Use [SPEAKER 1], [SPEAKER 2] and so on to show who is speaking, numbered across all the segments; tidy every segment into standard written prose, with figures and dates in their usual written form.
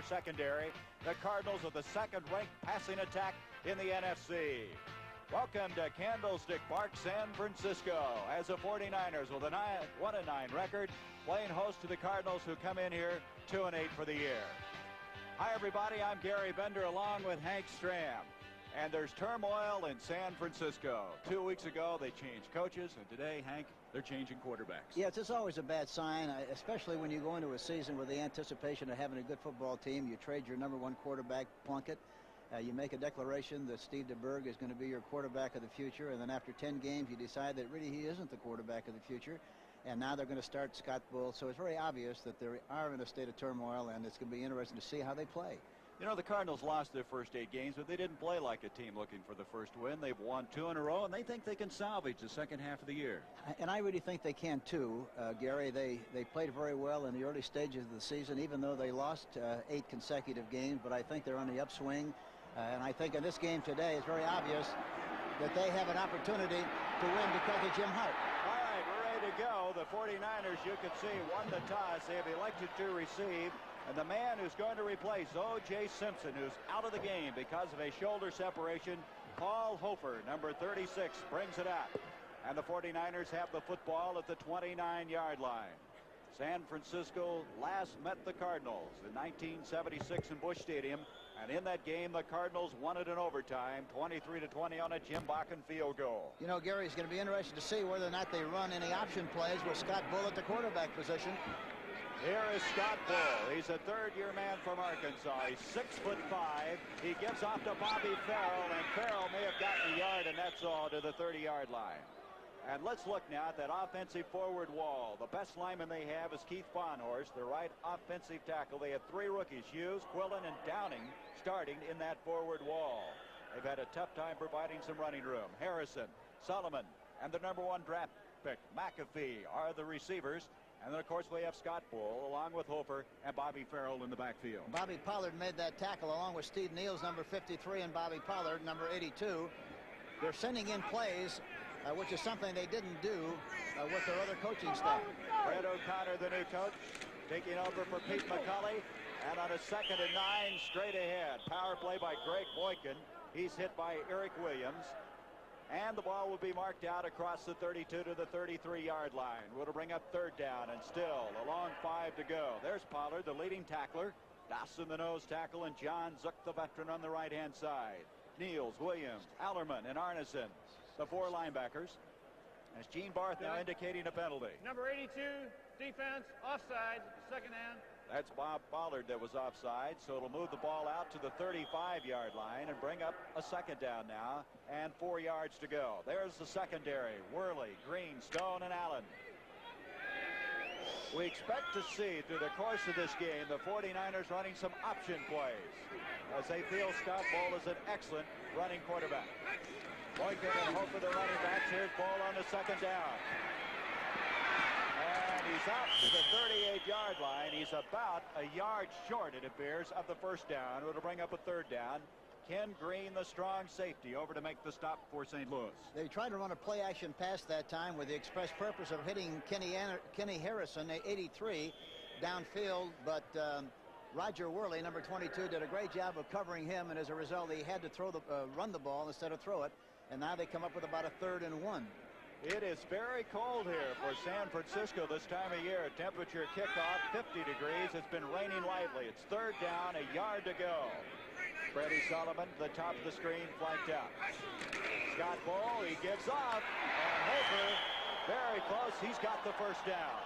[SPEAKER 1] Secondary. The Cardinals with the second-ranked passing attack in the NFC. Welcome to Candlestick Park, San Francisco, as the 49ers with a 1-9 record playing host to the Cardinals, who come in here 2-8 for the year. Hi everybody, I'm Gary Bender along with Hank Stram. And there's turmoil in San Francisco. 2 weeks ago, they changed coaches, and today, Hank, they're changing quarterbacks.
[SPEAKER 2] Yes, it's always a bad sign, especially when you go into a season with the anticipation of having a good football team. You trade your number one quarterback, Plunkett. You make a declaration that Steve DeBerg is going to be your quarterback of the future, and then after 10 games, you decide that really he isn't the quarterback of the future. And now they're going to start Scott Bull. So it's very obvious that they are in a state of turmoil, and it's going to be interesting to see how they play.
[SPEAKER 1] You know, the Cardinals lost their first 8 games, but they didn't play like a team looking for the first win. They've won 2 in a row, and they think they can salvage the second half of the year.
[SPEAKER 2] And I really think they can, too, Gary. They played very well in the early stages of the season, even though they lost 8 consecutive games. But I think they're on the upswing. And I think in this game today, it's very obvious that they have an opportunity to win because of Jim Hart.
[SPEAKER 1] All right, we're ready to go. The 49ers, you can see, won the toss. They have elected to receive. And the man who's going to replace O.J. Simpson, who's out of the game because of a shoulder separation, Paul Hofer, number 36, brings it out. And the 49ers have the football at the 29-yard line. San Francisco last met the Cardinals in 1976 in Busch Stadium. And in that game, the Cardinals won it in overtime, 23-20 on a Jim Bakken field goal.
[SPEAKER 2] You know, Gary, it's going to be interesting to see whether or not they run any option plays with Scott Bull at the quarterback position.
[SPEAKER 1] Here is Scott Bull. He's a third-year man from Arkansas. He's 6'5". He gives off to Bobby Farrell, and Farrell may have gotten a yard, and that's all, to the 30-yard line. And let's look now at that offensive forward wall. The best lineman they have is Keith Bonhorst, the right offensive tackle. They have 3 rookies, Hughes, Quillen, and Downing, starting in that forward wall. They've had a tough time providing some running room. Harrison, Solomon, and the number 1 draft pick, McAfee, are the receivers. And then, of course, we have Scott Bull, along with Hofer and Bobby Farrell in the backfield.
[SPEAKER 2] Bobby Pollard made that tackle, along with Steve Neal's number 53 and Bobby Pollard, number 82. They're sending in plays, which is something they didn't do with their other coaching staff.
[SPEAKER 1] Fred O'Connor, the new coach, taking over for Pete McCulley. And on a 2nd and 9, straight ahead. Power play by Greg Boykin. He's hit by Eric Williams. And the ball will be marked out across the 32 to the 33-yard line. Will bring up 3rd down, and still a long 5 to go. There's Pollard, the leading tackler. Dawson, the nose tackle, and John Zook, the veteran, on the right-hand side. Niels, Williams, Allerman, and Arneson, the 4 linebackers. As Gene Barth now indicating a penalty.
[SPEAKER 3] Number 82, defense, offside, second down.
[SPEAKER 1] That's Bob Pollard that was offside, so it'll move the ball out to the 35-yard line and bring up a 2nd down now, and 4 yards to go. There's the secondary: Worley, Green, Stone, and Allen. We expect to see through the course of this game the 49ers running some option plays, as they feel Scott Bull is an excellent running quarterback. Boykin and Hope for the running backs. Here's Bull on the 2nd down. And he's out to the 38-yard line. He's about a yard short, it appears, of the 1st down. It'll bring up a 3rd down. Ken Green, the strong safety, over to make the stop for St. Louis.
[SPEAKER 2] They tried to run a play-action pass that time with the express purpose of hitting Kenny Harrison, 83, downfield, but Roger Worley, number 22, did a great job of covering him, and as a result, he had to run the ball instead of throw it, and now they come up with about a 3rd and 1.
[SPEAKER 1] It is very cold here for San Francisco this time of year. Temperature kickoff 50 degrees. It's been raining lightly. It's 3rd down, a yard to go. Freddie Solomon, the top of the screen, flanked out. Scott Bull, he gives off, and Hofer, very close. He's got the 1st down.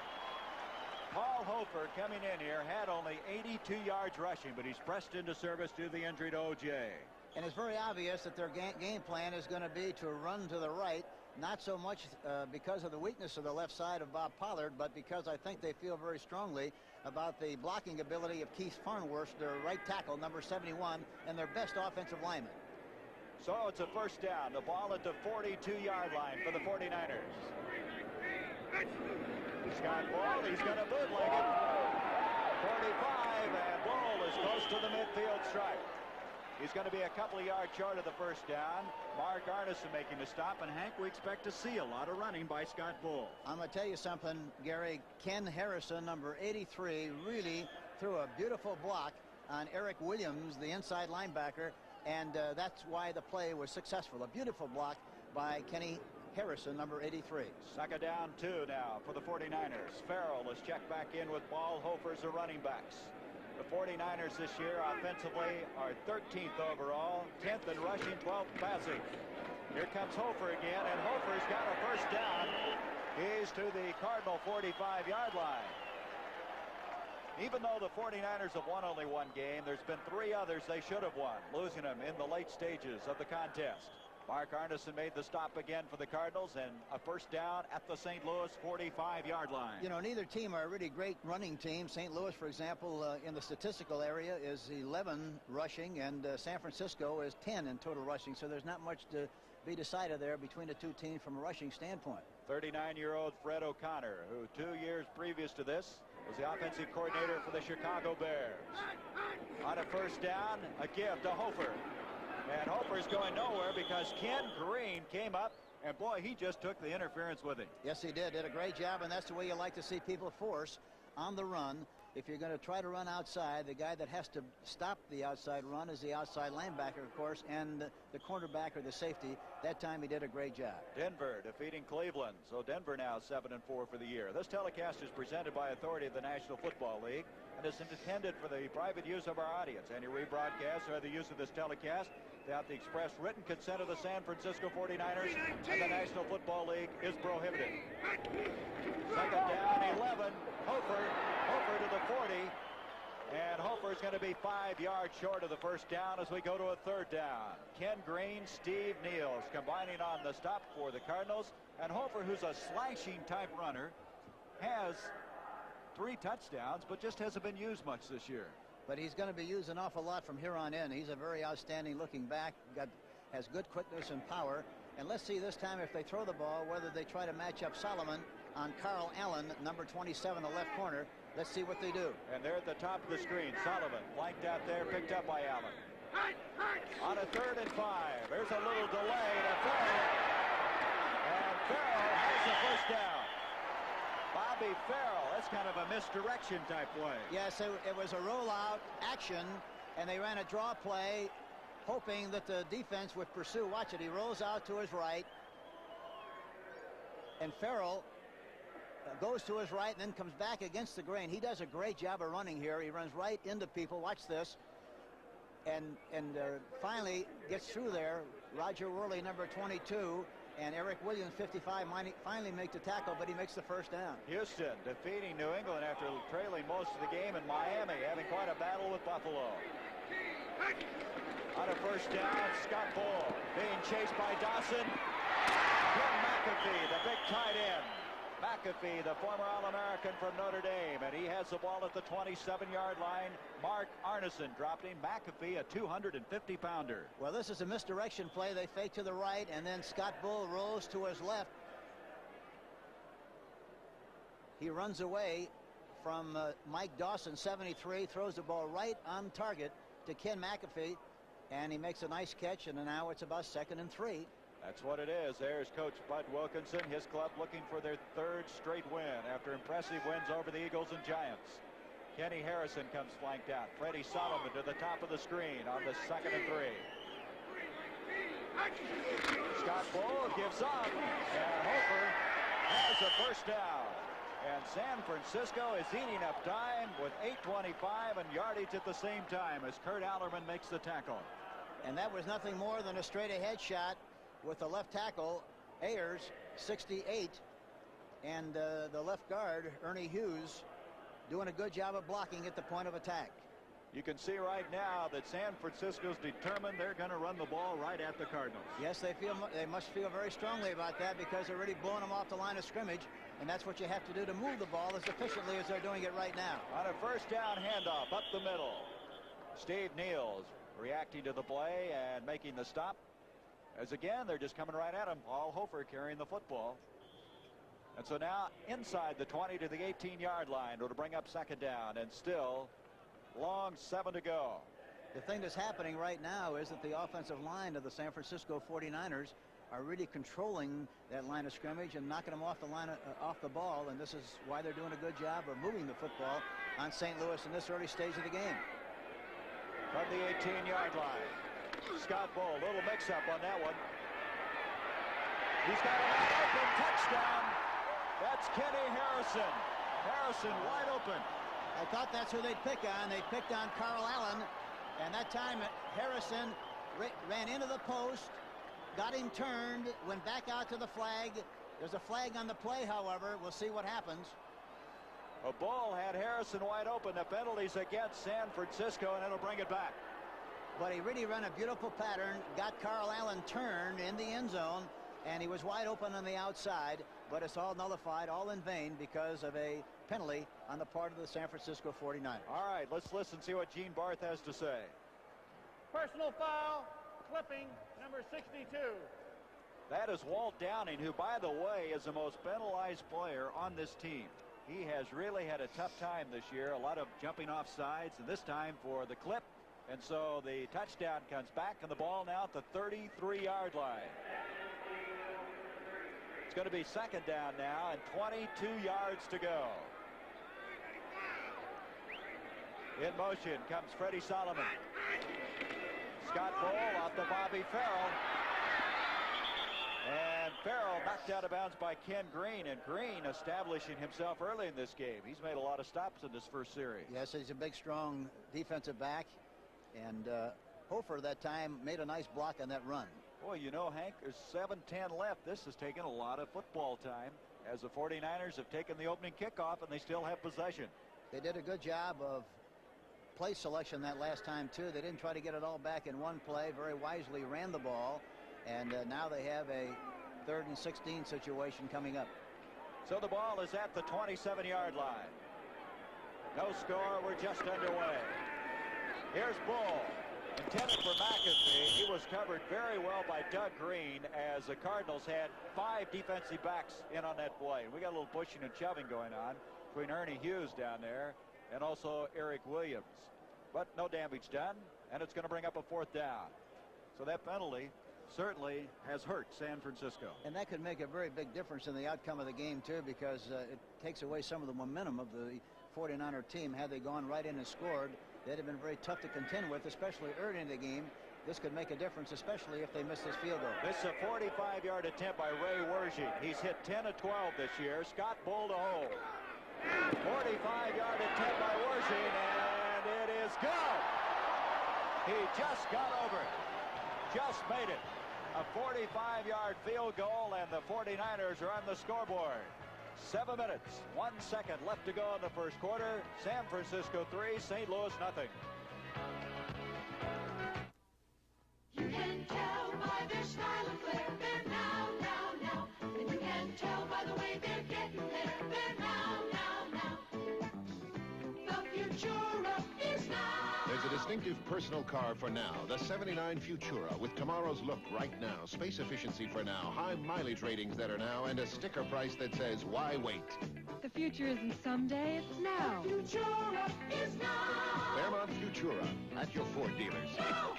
[SPEAKER 1] Paul Hofer, coming in here, had only 82 yards rushing, but he's pressed into service due to the injury to O.J.
[SPEAKER 2] And it's very obvious that their game plan is going to be to run to the right, not so much because of the weakness of the left side of Bob Pollard, but because I think they feel very strongly about the blocking ability of Keith Farnworth, their right tackle, number 71, and their best offensive lineman.
[SPEAKER 1] So it's a 1st down. The ball at the 42-yard line for the 49ers. Scott Bull, he's going to bootleg it. 45, and Bull is close to the midfield stripe. He's going to be a couple of yards short of the 1st down. Mark Arneson making the stop, and Hank, we expect to see a lot of running by Scott Bull.
[SPEAKER 2] I'm going to tell you something, Gary. Ken Harrison, number 83, really threw a beautiful block on Eric Williams, the inside linebacker, and that's why the play was successful. A beautiful block by Kenny Harrison, number 83.
[SPEAKER 1] Second down 2 now for the 49ers. Farrell is checked back in with Ball. Hofer's the running backs. The 49ers this year offensively are 13th overall, 10th in rushing, 12th passing. Here comes Hofer again, and Hofer's got a first down. He's to the Cardinal 45-yard line. Even though the 49ers have won only one game, there's been 3 others they should have won, losing them in the late stages of the contest. Mark Arneson made the stop again for the Cardinals, and a first down at the St. Louis 45-yard line.
[SPEAKER 2] You know, neither team are a really great running team. St. Louis, for example, in the statistical area is 11 rushing, and San Francisco is 10 in total rushing, so there's not much to be decided there between the two teams from a rushing standpoint.
[SPEAKER 1] 39-year-old Fred O'Connor, who 2 years previous to this was the offensive coordinator for the Chicago Bears. On a first down, a give to Hofer. And Hofer's going nowhere because Ken Green came up, and boy, he just took the interference with him.
[SPEAKER 2] Yes, he did a great job, and that's the way you like to see people force on the run. If you're going to try to run outside, the guy that has to stop the outside run is the outside linebacker, of course, and the cornerback or the safety. That time he did a great job.
[SPEAKER 1] Denver defeating Cleveland, so Denver now 7-4 for the year. This telecast is presented by authority of the National Football League and is intended for the private use of our audience. Any rebroadcast or the use of this telecast without the express written consent of the San Francisco 49ers and the National Football League is prohibited. Second down, 11. Hofer to the 40. And Hofer's going to be 5 yards short of the first down as we go to a third down. Ken Green, Steve Niels combining on the stop for the Cardinals. And Hofer, who's a slashing type runner, has 3 touchdowns, but just hasn't been used much this year.
[SPEAKER 2] But he's going to be used an awful lot from here on in. He's a very outstanding looking back, has good quickness and power. And let's see this time if they throw the ball, whether they try to match up Solomon on Carl Allen, number 27, the left corner. Let's see what they do.
[SPEAKER 1] And they're at the top of the screen. Solomon flanked out there, picked up by Allen. On a 3rd and 5. There's a little delay to Farrell. And Farrell has the first down. Bobby Farrell, that's kind of a misdirection type play.
[SPEAKER 2] Yes, it was a rollout action, and they ran a draw play, hoping that the defense would pursue. Watch it, he rolls out to his right, and Farrell goes to his right and then comes back against the grain. He does a great job of running here. He runs right into people. Watch this. And finally gets through there. Roger Worley, number 22, and Eric Williams, 55, finally make the tackle, but he makes the first down.
[SPEAKER 1] Houston defeating New England after trailing most of the game, and Miami having quite a battle with Buffalo. On a first down, Scott Bull being chased by Dawson. Ken McAfee, the big tight end. McAfee, the former All-American from Notre Dame, and he has the ball at the 27-yard line. Mark Arneson dropped him. McAfee, a 250-pounder.
[SPEAKER 2] Well, this is a misdirection play. They fake to the right, and then Scott Bull rolls to his left. He runs away from Mike Dawson, 73, throws the ball right on target to Ken McAfee, and he makes a nice catch, and now it's about 2nd and 3.
[SPEAKER 1] That's what it is. There's Coach Bud Wilkinson, his club looking for their 3rd straight win after impressive wins over the Eagles and Giants. Kenny Harrison comes flanked out. Freddie Solomon to the top of the screen on the 2nd and 3. Scott Bull gives up, and Hofer has a first down. And San Francisco is eating up time with 8:25 and yardage at the same time as Kurt Allerman makes the tackle.
[SPEAKER 2] And that was nothing more than a straight ahead shot with the left tackle, Ayers, 68, and the left guard, Ernie Hughes, doing a good job of blocking at the point of attack.
[SPEAKER 1] You can see right now that San Francisco's determined they're going to run the ball right at the Cardinals.
[SPEAKER 2] Yes, they must feel very strongly about that because they're really blowing them off the line of scrimmage, and that's what you have to do to move the ball as efficiently as they're doing it right now.
[SPEAKER 1] On a first down handoff up the middle, Steve Niels reacting to the play and making the stop. As again, they're just coming right at him. Paul Hofer carrying the football. And so now inside the 20 to the 18-yard line to bring up 2nd down, and still long 7 to go.
[SPEAKER 2] The thing that's happening right now is that the offensive line of the San Francisco 49ers are really controlling that line of scrimmage and knocking them off the line off the ball, and this is why they're doing a good job of moving the football on St. Louis in this early stage of the game.
[SPEAKER 1] from the 18-yard line. Scott Bull, a little mix-up on that one. He's got a wide open touchdown. That's Kenny Harrison. Harrison wide open.
[SPEAKER 2] I thought that's who they'd pick on. They picked on Carl Allen, and that time Harrison ran into the post, got him turned, went back out to the flag. There's a flag on the play, however. We'll see what happens.
[SPEAKER 1] A Bull had Harrison wide open. The penalties against San Francisco, and it'll bring it back.
[SPEAKER 2] But he really ran a beautiful pattern, got Carl Allen turned in the end zone, and he was wide open on the outside, but it's all nullified, all in vain, because of a penalty on the part of the San Francisco 49ers.
[SPEAKER 1] All right, let's listen, see what Gene Barth has to say.
[SPEAKER 3] Personal foul, clipping, number 62.
[SPEAKER 1] That is Walt Downing, who, by the way, is the most penalized player on this team. He has really had a tough time this year, a lot of jumping off sides, and this time for the clip. And so the touchdown comes back, and the ball now at the 33-yard line. It's going to be second down now and 22 yards to go. In motion comes Freddie Solomon. Scott Bull off to Bobby Farrell. And Farrell knocked out of bounds by Ken Green, and Green establishing himself early in this game. He's made a lot of stops in this first series.
[SPEAKER 2] Yes, he's a big, strong defensive back, and Hofer that time made a nice block on that run.
[SPEAKER 1] Boy, you know, Hank, there's 7:10 left. This has taken a lot of football time as the 49ers have taken the opening kickoff, and they still have possession. They
[SPEAKER 2] did a good job of play selection that last time, too. They didn't try to get it all back in one play. Very wisely ran the ball. And now they have a 3rd and 16 situation coming up.
[SPEAKER 1] So the ball is at the 27-yard line. No score. We're just underway. Here's Bull. Intended for McAfee. He was covered very well by Doug Green as the Cardinals had 5 defensive backs in on that play. We got a little pushing and shoving going on between Ernie Hughes down there and also Eric Williams. But no damage done, and it's going to bring up a 4th down. So that penalty certainly has hurt San Francisco.
[SPEAKER 2] And that could make a very big difference in the outcome of the game, too, because it takes away some of the momentum of the 49er team. Had they gone right in and scored, they'd have been very tough to contend with, especially early in the game. This could make a difference, especially if they miss this field goal.
[SPEAKER 1] This is a 45-yard attempt by Ray Wershing. He's hit 10 of 12 this year. Scott Bull to hold. 45-yard attempt by Wershing, and it is good. He just got over it. Just made it. A 45-yard field goal, and the 49ers are on the scoreboard. 7 minutes, 1 second left to go in the first quarter. San Francisco 3, St. Louis nothing.
[SPEAKER 4] You can tell by their style and flair. They're now. And you can tell by the way they're getting there. They're now. The Futura is now.
[SPEAKER 5] There's a distinctive personal car for now. The 79 Futura with tomorrow's look right now. Space efficiency for now. High mileage ratings that are now. And a sticker price that says, why wait?
[SPEAKER 6] The future isn't someday, it's now.
[SPEAKER 4] The Futura is now.
[SPEAKER 5] Fairmont Futura at your Ford dealers.
[SPEAKER 4] Now.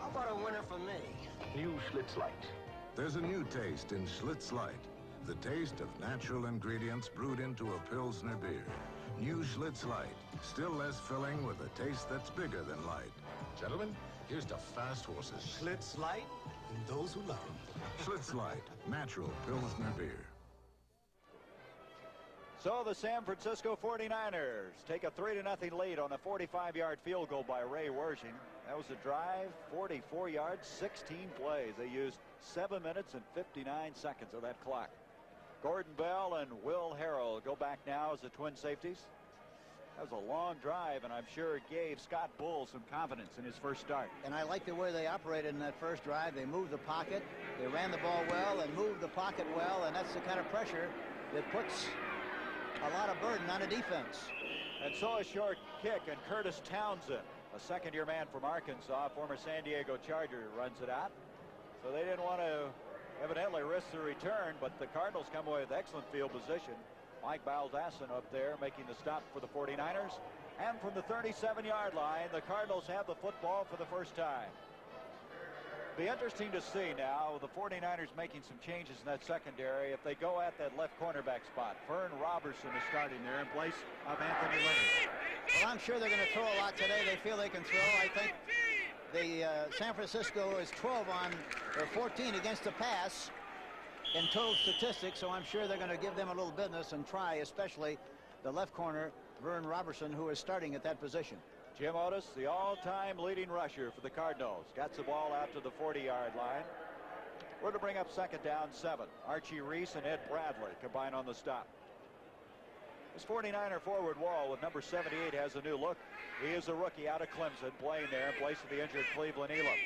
[SPEAKER 7] How about a winner for me?
[SPEAKER 8] New Schlitz Light.
[SPEAKER 9] There's a new taste in Schlitz Light. The taste of natural ingredients brewed into a Pilsner beer. New Schlitz Light. Still less filling with a taste that's bigger than light.
[SPEAKER 5] Gentlemen, here's to fast horses.
[SPEAKER 7] Schlitz Light and those who love them.
[SPEAKER 9] Schlitz Light. Natural Pilsner beer.
[SPEAKER 1] So the San Francisco 49ers take a 3-0 lead on a 45-yard field goal by Ray Wershing. That was a drive, 44 yards, 16 plays. They used 7 minutes and 59 seconds of that clock. Gordon Bell and Will Harrell go back now as the twin safeties. That was a long drive, and I'm sure it gave Scott Bull some confidence in his first start.
[SPEAKER 2] And I like the way they operated in that first drive. They moved the pocket, they ran the ball well, and moved the pocket well, and that's the kind of pressure that puts a lot of burden on a defense.
[SPEAKER 1] And so a short kick, and Curtis Townsend, a second-year man from Arkansas, former San Diego Charger, runs it out. So they didn't want to evidently risk the return, but the Cardinals come away with excellent field position. Mike Baldassen up there making the stop for the 49ers. And from the 37-yard line, the Cardinals have the football for the first time. be interesting to see now, the 49ers making some changes in that secondary, if they go at that left cornerback spot. Vern Robertson is starting there in place of Anthony Leonard.
[SPEAKER 2] Well, I'm sure they're going to throw a lot today. They feel they can throw. I think the San Francisco is 12 on or 14 against the pass in total statistics, so I'm sure they're going to give them a little business and try, especially the left corner, Vern Robertson, who is starting at that position.
[SPEAKER 1] Jim Otis, the all-time leading rusher for the Cardinals, got the ball out to the 40-yard line. We're to bring up second down 7. Archie Reese and Ed Bradley combine on the stop. This 49er forward wall with number 78 has a new look. He is a rookie out of Clemson, playing there in place of the injured Cleveland Elam.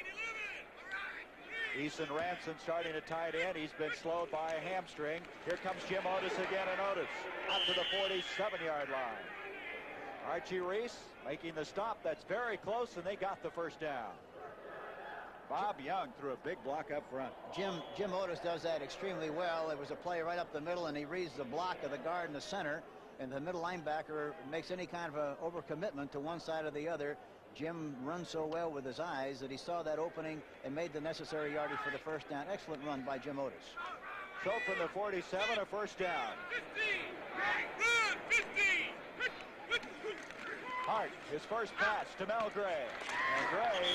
[SPEAKER 1] Eason Ranson starting at tight end. He's been slowed by a hamstring. Here comes Jim Otis again, and Otis out to the 47-yard line. Archie Reese making the stop. That's very close, and they got the first down. Bob Young threw a big block up front.
[SPEAKER 2] Jim Otis does that extremely well. It was a play right up the middle, and he reads the block of the guard in the center, and the middle linebacker makes any kind of a overcommitment to one side or the other. Jim runs so well with his eyes that he saw that opening and made the necessary yardage for the first down. Excellent run by Jim Otis.
[SPEAKER 1] So from the 47, a first down. Hart, his first pass to Mel Gray. And Gray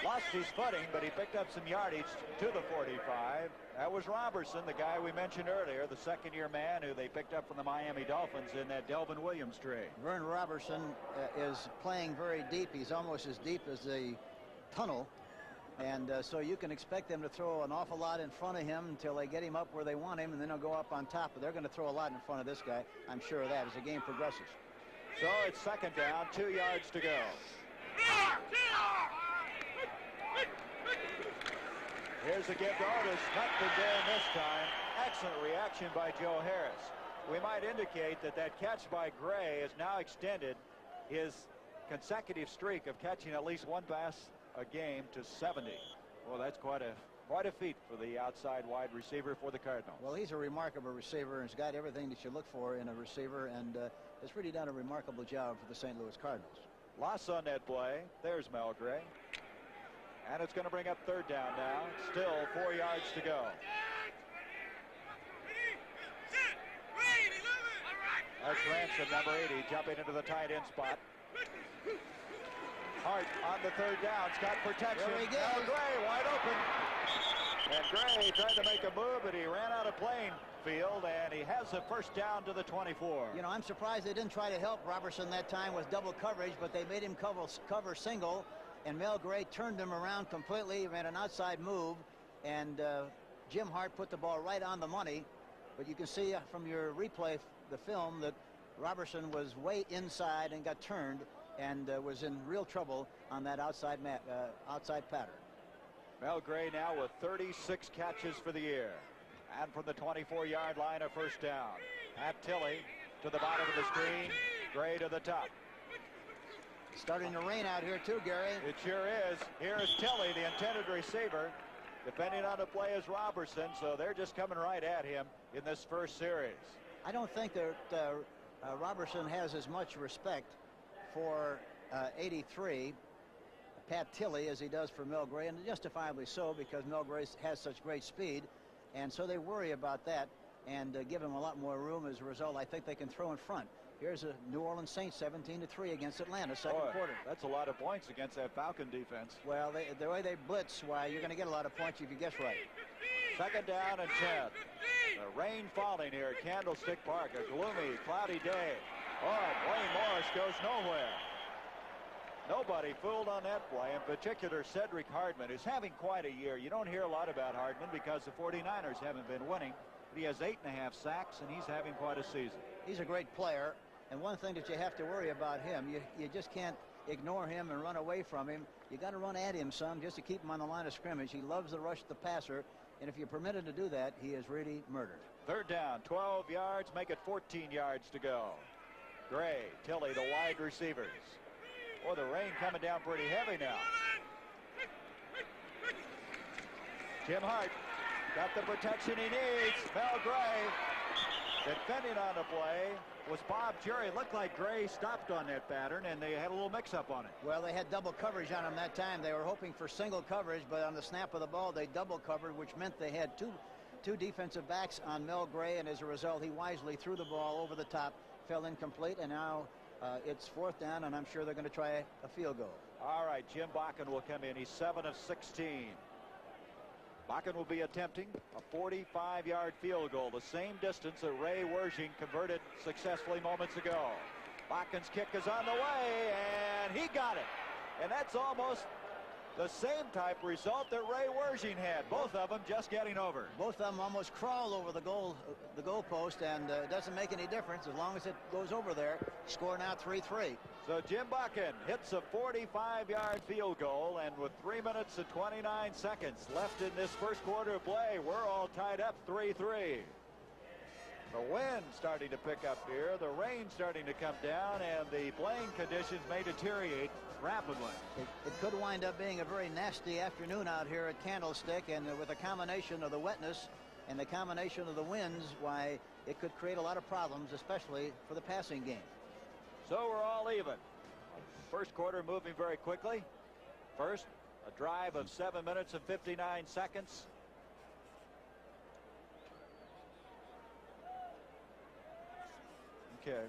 [SPEAKER 1] lost his footing, but he picked up some yardage to the 45. That was Robertson, the guy we mentioned earlier, the second-year man who they picked up from the Miami Dolphins in that Delvin Williams trade.
[SPEAKER 2] Vern Robertson is playing very deep. He's almost as deep as the tunnel. And so you can expect them to throw an awful lot in front of him until they get him up where they want him, and then he'll go up on top. But they're going to throw a lot in front of this guy. I'm sure of that as the game progresses.
[SPEAKER 1] So it's second down, 2 yards to go. Here's a give to Otis. Nothing there this time. Excellent reaction by Joe Harris. We might indicate that that catch by Gray has now extended his consecutive streak of catching at least one pass a game to 70. Well, that's quite a feat for the outside wide receiver for the Cardinals.
[SPEAKER 2] Well, he's a remarkable receiver and has got everything that you look for in a receiver, and has really done a remarkable job for the St. Louis Cardinals.
[SPEAKER 1] Loss on that play. There's Mel Gray. And it's going to bring up third down now. Still 4 yards to go. That's Ransom, number 80, jumping into the tight end spot. Hart on the third down. It's got protection.
[SPEAKER 2] There he goes.
[SPEAKER 1] Mel Gray wide open. And Gray tried to make a move, but he ran out of playing field, and he has a first down to the 24.
[SPEAKER 2] You know, I'm surprised they didn't try to help Robertson that time with double coverage, but they made him cover single, and Mel Gray turned him around completely, ran an outside move, and Jim Hart put the ball right on the money. But you can see from your replay, the film, that Robertson was way inside and got turned and was in real trouble on that outside pattern.
[SPEAKER 1] Mel Gray now with 36 catches for the year. And from the 24-yard line, a first down. At Tilley to the bottom of the screen. Gray to the top.
[SPEAKER 2] It's starting to rain out here too, Gary.
[SPEAKER 1] It sure is. Here is Tilley, the intended receiver. Depending on the play is Robertson, so they're just coming right at him in this first series.
[SPEAKER 2] I don't think that Robertson has as much respect for 83, Pat Tilley, as he does for Mel Gray, and justifiably so, because Mel Gray has such great speed, and so they worry about that and give him a lot more room. As a result, I think they can throw in front. Here's a New Orleans Saints 17-3 against Atlanta, second quarter.
[SPEAKER 1] That's a lot of points against that Falcon defense.
[SPEAKER 2] Well, the way they blitz, why, you're going to get a lot of points if you guess right.
[SPEAKER 1] Second down and 10. The rain falling here at Candlestick Park. A gloomy, cloudy day. Oh, Blaine Morris goes nowhere. Nobody fooled on that play, in particular Cedric Hardman, who's having quite a year. You don't hear a lot about Hardman because the 49ers haven't been winning. But he has 8.5 sacks, and he's having quite a season.
[SPEAKER 2] He's a great player, and one thing that you have to worry about him, you just can't ignore him and run away from him. You got to run at him some just to keep him on the line of scrimmage. He loves to rush the passer, and if you're permitted to do that, he is really murdered.
[SPEAKER 1] Third down, 12 yards, make it 14 yards to go. Gray, Tilley, the wide receivers. Boy, the rain coming down pretty heavy now. Jim Hart got the protection he needs. Mel Gray defending on the play. was Bob Jerry. It looked like Gray stopped on that pattern, and they had a little mix-up on it.
[SPEAKER 2] Well, they had double coverage on him that time. They were hoping for single coverage, but on the snap of the ball, they double covered, which meant they had two defensive backs on Mel Gray, and as a result, he wisely threw the ball over the top, fell incomplete, and now it's 4th down, and I'm sure they're going to try a field goal.
[SPEAKER 1] All right, Jim Bakken will come in. He's 7 of 16. Bakken will be attempting a 45-yard field goal, the same distance that Ray Wershing converted successfully moments ago. Bakken's kick is on the way, and he got it. And that's almost the same type result that Ray Wershing had. Both of them just getting over.
[SPEAKER 2] Both of them almost crawled over the goal post, and it doesn't make any difference as long as it goes over there. Score now 3-3.
[SPEAKER 1] So Jim Bakken hits a 45-yard field goal, and with 3 minutes and 29 seconds left in this first quarter of play, we're all tied up 3-3. The wind starting to pick up here, the rain starting to come down, and the playing conditions may deteriorate rapidly.
[SPEAKER 2] It could wind up being a very nasty afternoon out here at Candlestick, and with a combination of the wetness and the combination of the winds, why, it could create a lot of problems, especially for the passing game.
[SPEAKER 1] So we're all even. First quarter moving very quickly. First, a drive of 7 minutes and 59 seconds. Okay.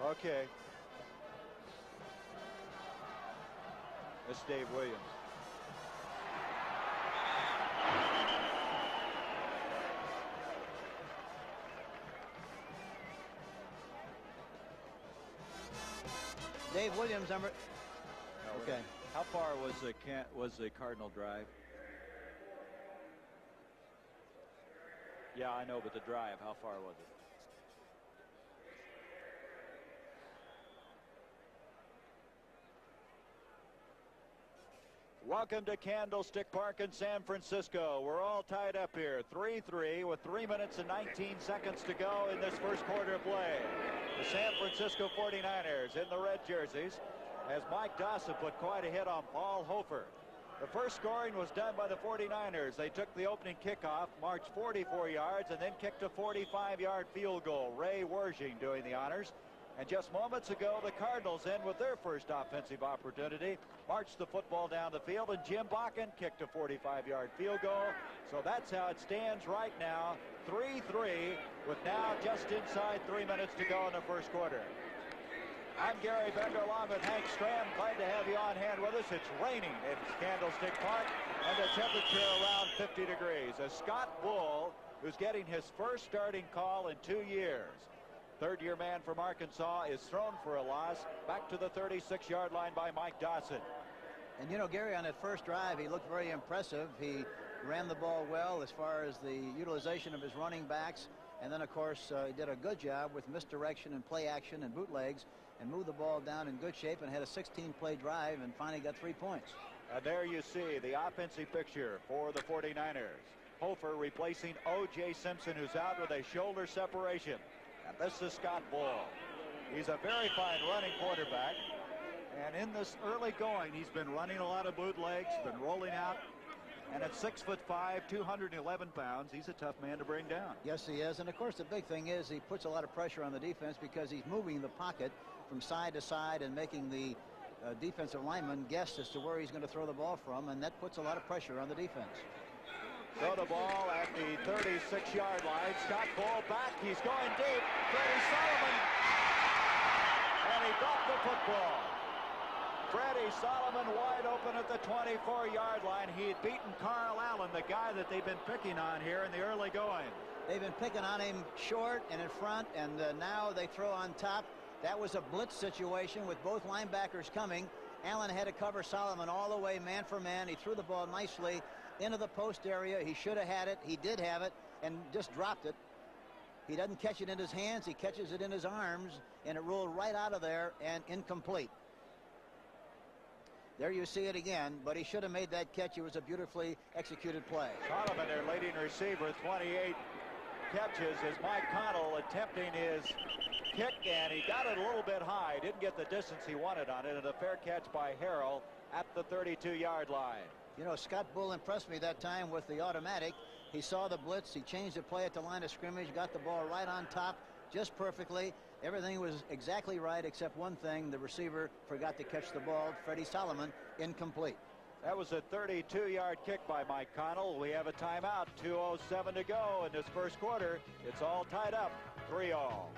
[SPEAKER 1] Okay. This is Dave Williams.
[SPEAKER 2] Dave Williams, number. Okay.
[SPEAKER 1] How far was the Cardinal drive? Yeah, I know, but the drive, how far was it? Welcome to Candlestick Park in San Francisco. We're all tied up here, 3-3, with 3 minutes and 19 seconds to go in this first quarter of play. The San Francisco 49ers in the red jerseys, as Mike Dawson put quite a hit on Paul Hofer. The first scoring was done by the 49ers. They took the opening kickoff, marched 44 yards, and then kicked a 45-yard field goal. Ray Wershing doing the honors. And just moments ago, the Cardinals in with their first offensive opportunity, marched the football down the field, and Jim Bakken kicked a 45-yard field goal. So that's how it stands right now, 3-3, with now just inside 3 minutes to go in the first quarter. I'm Gary Bender along with Hank Stram. Glad to have you on hand with us. It's raining in Candlestick Park, and the temperature around 50 degrees. As Scott Bull, who's getting his first starting call in 2 years. Third-year man from Arkansas is thrown for a loss. Back to the 36-yard line by Mike Dawson.
[SPEAKER 2] And you know, Gary, on that first drive, he looked very impressive. He ran the ball well as far as the utilization of his running backs. And then, of course, he did a good job with misdirection and play action and bootlegs and moved the ball down in good shape and had a 16-play drive and finally got 3 points.
[SPEAKER 1] And there you see the offensive picture for the 49ers. Hofer replacing O.J. Simpson, who's out with a shoulder separation. And this is Scott Bull. He's a very fine running quarterback. And in this early going, he's been running a lot of bootlegs, been rolling out. And at 6'5", 211 pounds, he's a tough man to bring down.
[SPEAKER 2] Yes, he is. And, of course, the big thing is he puts a lot of pressure on the defense because he's moving the pocket from side to side and making the defensive lineman guess as to where he's going to throw the ball from, and that puts a lot of pressure on the defense.
[SPEAKER 1] Throw the ball at the 36-yard line. Scott Bull back. He's going deep. Freddie Solomon. And he dropped the football. Freddie Solomon wide open at the 24-yard line. He had beaten Carl Allen, the guy that they've been picking on here in the early going.
[SPEAKER 2] They've been picking on him short and in front, and now they throw on top. That was a blitz situation with both linebackers coming. Allen had to cover Solomon all the way, man for man. He threw the ball nicely into the post area. He should have had it. He did have it and just dropped it. He doesn't catch it in his hands. He catches it in his arms, and it rolled right out of there and incomplete. There you see it again, but he should have made that catch. It was a beautifully executed play.
[SPEAKER 1] Solomon, their leading receiver, 28 catches as Mike Connell attempting his kick, and he got it a little bit high. Didn't get the distance he wanted on it, and a fair catch by Harrell at the 32-yard line.
[SPEAKER 2] You know, Scott Bull impressed me that time with the automatic. He saw the blitz. He changed the play at the line of scrimmage, got the ball right on top just perfectly. Everything was exactly right except one thing. The receiver forgot to catch the ball. Freddie Solomon, incomplete.
[SPEAKER 1] That was a 32-yard kick by Mike Connell. We have a timeout. 2:07 to go in this first quarter. It's all tied up, 3-all.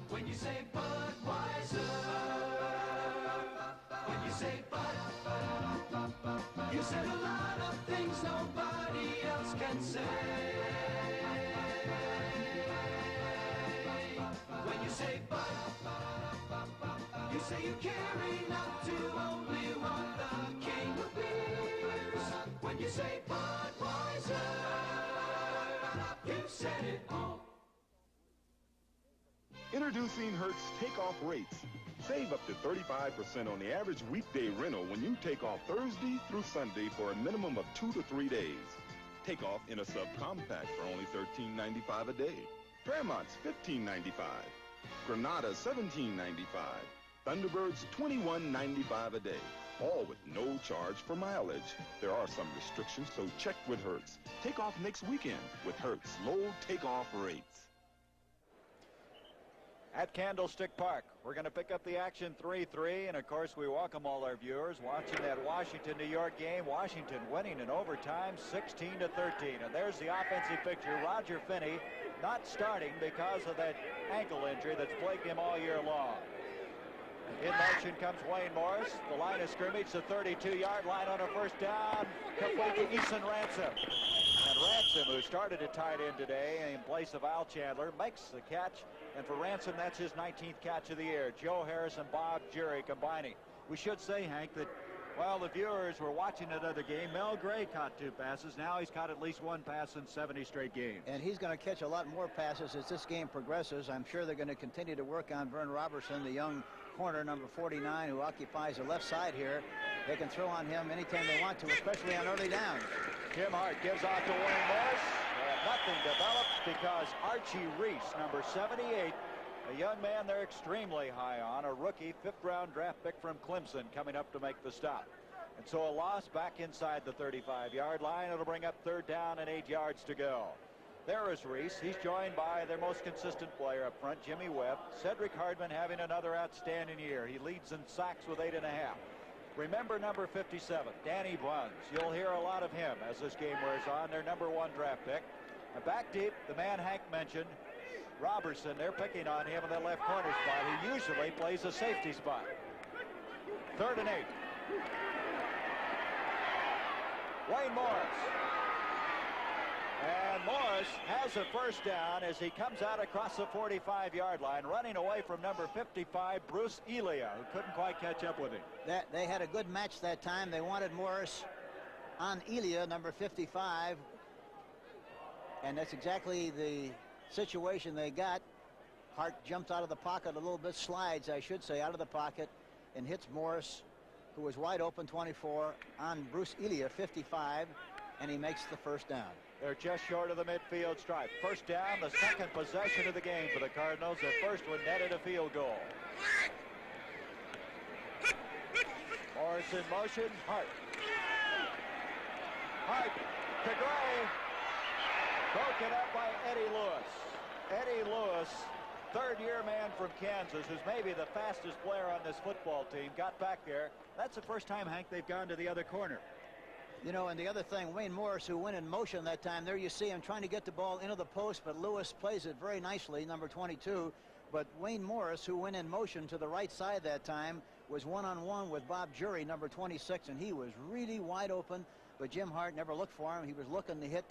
[SPEAKER 4] When you say Budweiser, when you say Bud, you said a lot of things nobody else can say. When you say Bud, you say you care enough to only want the king of beers. When you say Budweiser, you said it all.
[SPEAKER 8] Introducing Hertz Takeoff Rates. Save up to 35% on the average weekday rental when you take off Thursday through Sunday for a minimum of 2 to 3 days. Take off in a subcompact for only $13.95 a day. Fairmont's $15.95. Granada $17.95. Thunderbirds $21.95 a day. All with no charge for mileage. There are some restrictions, so check with Hertz. Take off next weekend with Hertz low takeoff rates.
[SPEAKER 1] At Candlestick Park, we're going to pick up the action 3-3, and of course we welcome all our viewers watching that Washington-New York game. Washington winning in overtime 16-13, and there's the offensive picture. Roger Finney not starting because of that ankle injury that's plagued him all year long. In motion comes Wayne Morris. The line of scrimmage, the 32-yard line on a first down. Complete to Eason Ransom. And Ransom, who started at tight end today in place of Al Chandler, makes the catch. And for Ransom, that's his 19th catch of the year. Joe Harris and Bob Jury combining. We should say, Hank, that while the viewers were watching another game, Mel Gray caught 2 passes. Now he's caught at least 1 pass in 70 straight games.
[SPEAKER 2] And he's going to catch a lot more passes as this game progresses. I'm sure they're going to continue to work on Vern Robertson, the young corner, number 49, who occupies the left side here. They can throw on him anytime they want to, especially on early downs.
[SPEAKER 1] Tim Hart gives off to Wayne Morris. Nothing develops because Archie Reese, number 78, a young man they're extremely high on, a rookie 5th-round draft pick from Clemson, coming up to make the stop. And so a loss back inside the 35-yard line. It'll bring up 3rd down and 8 yards to go. There is Reese. He's joined by their most consistent player up front, Jimmy Webb. Cedric Hardman having another outstanding year. He leads in sacks with 8.5. Remember number 57, Danny Buns. You'll hear a lot of him as this game wears on. Their number 1 draft pick. And back deep, the man Hank mentioned, Robertson. They're picking on him in the left corner spot. He usually plays a safety spot. 3rd and 8. Wayne Morris. And Morris has a first down as he comes out across the 45-yard line, running away from number 55, Bruce Elia, who couldn't quite catch up with him.
[SPEAKER 2] They had a good match that time. They wanted Morris on Elia, number 55. And that's exactly the situation they got. Hart jumps out of the pocket a little bit, slides, I should say, out of the pocket, and hits Morris, who was wide open, 24, on Bruce Elia, 55, and he makes the first down.
[SPEAKER 1] They're just short of the midfield stripe. First down, the second possession of the game for the Cardinals. Their first one netted a field goal. Morris in motion. Hart. Hart to Gray. Broken up by Eddie Lewis. Eddie Lewis, 3rd-year man from Kansas, who's maybe the fastest player on this football team, got back there. That's the first time, Hank, they've gone to the other corner.
[SPEAKER 2] You know, and the other thing, Wayne Morris, who went in motion that time, there you see him trying to get the ball into the post, but Lewis plays it very nicely, number 22. But Wayne Morris, who went in motion to the right side that time, was one-on-one with Bob Jury, number 26, and he was really wide open, but Jim Hart never looked for him. He was looking to hit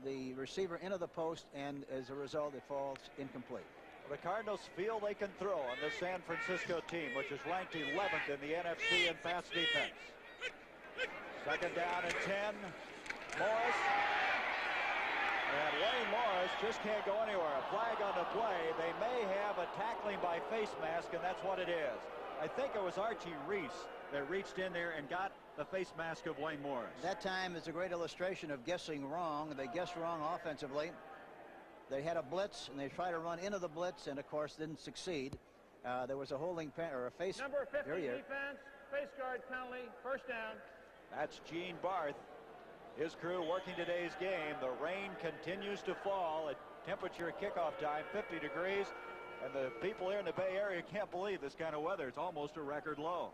[SPEAKER 2] the receiver into the post, and as a result, it falls incomplete.
[SPEAKER 1] The Cardinals feel they can throw on the San Francisco team, which is ranked 11th in the NFC in pass defense. 2nd down and 10. Morris. And Wayne Morris just can't go anywhere. A flag on the play. They may have a tackling by face mask, and that's what it is. I think it was Archie Reese that reached in there and got the face mask of Wayne Morris.
[SPEAKER 2] That time is a great illustration of guessing wrong. They guessed wrong offensively. They had a blitz, and they tried to run into the blitz, and, of course, didn't succeed. There was a holding or a face.
[SPEAKER 3] Number 50 defense, face guard penalty, first down.
[SPEAKER 1] That's Gene Barth. His crew working today's game. The rain continues to fall at temperature at kickoff time, 50 degrees. And the people here in the Bay Area can't believe this kind of weather. It's almost a record low.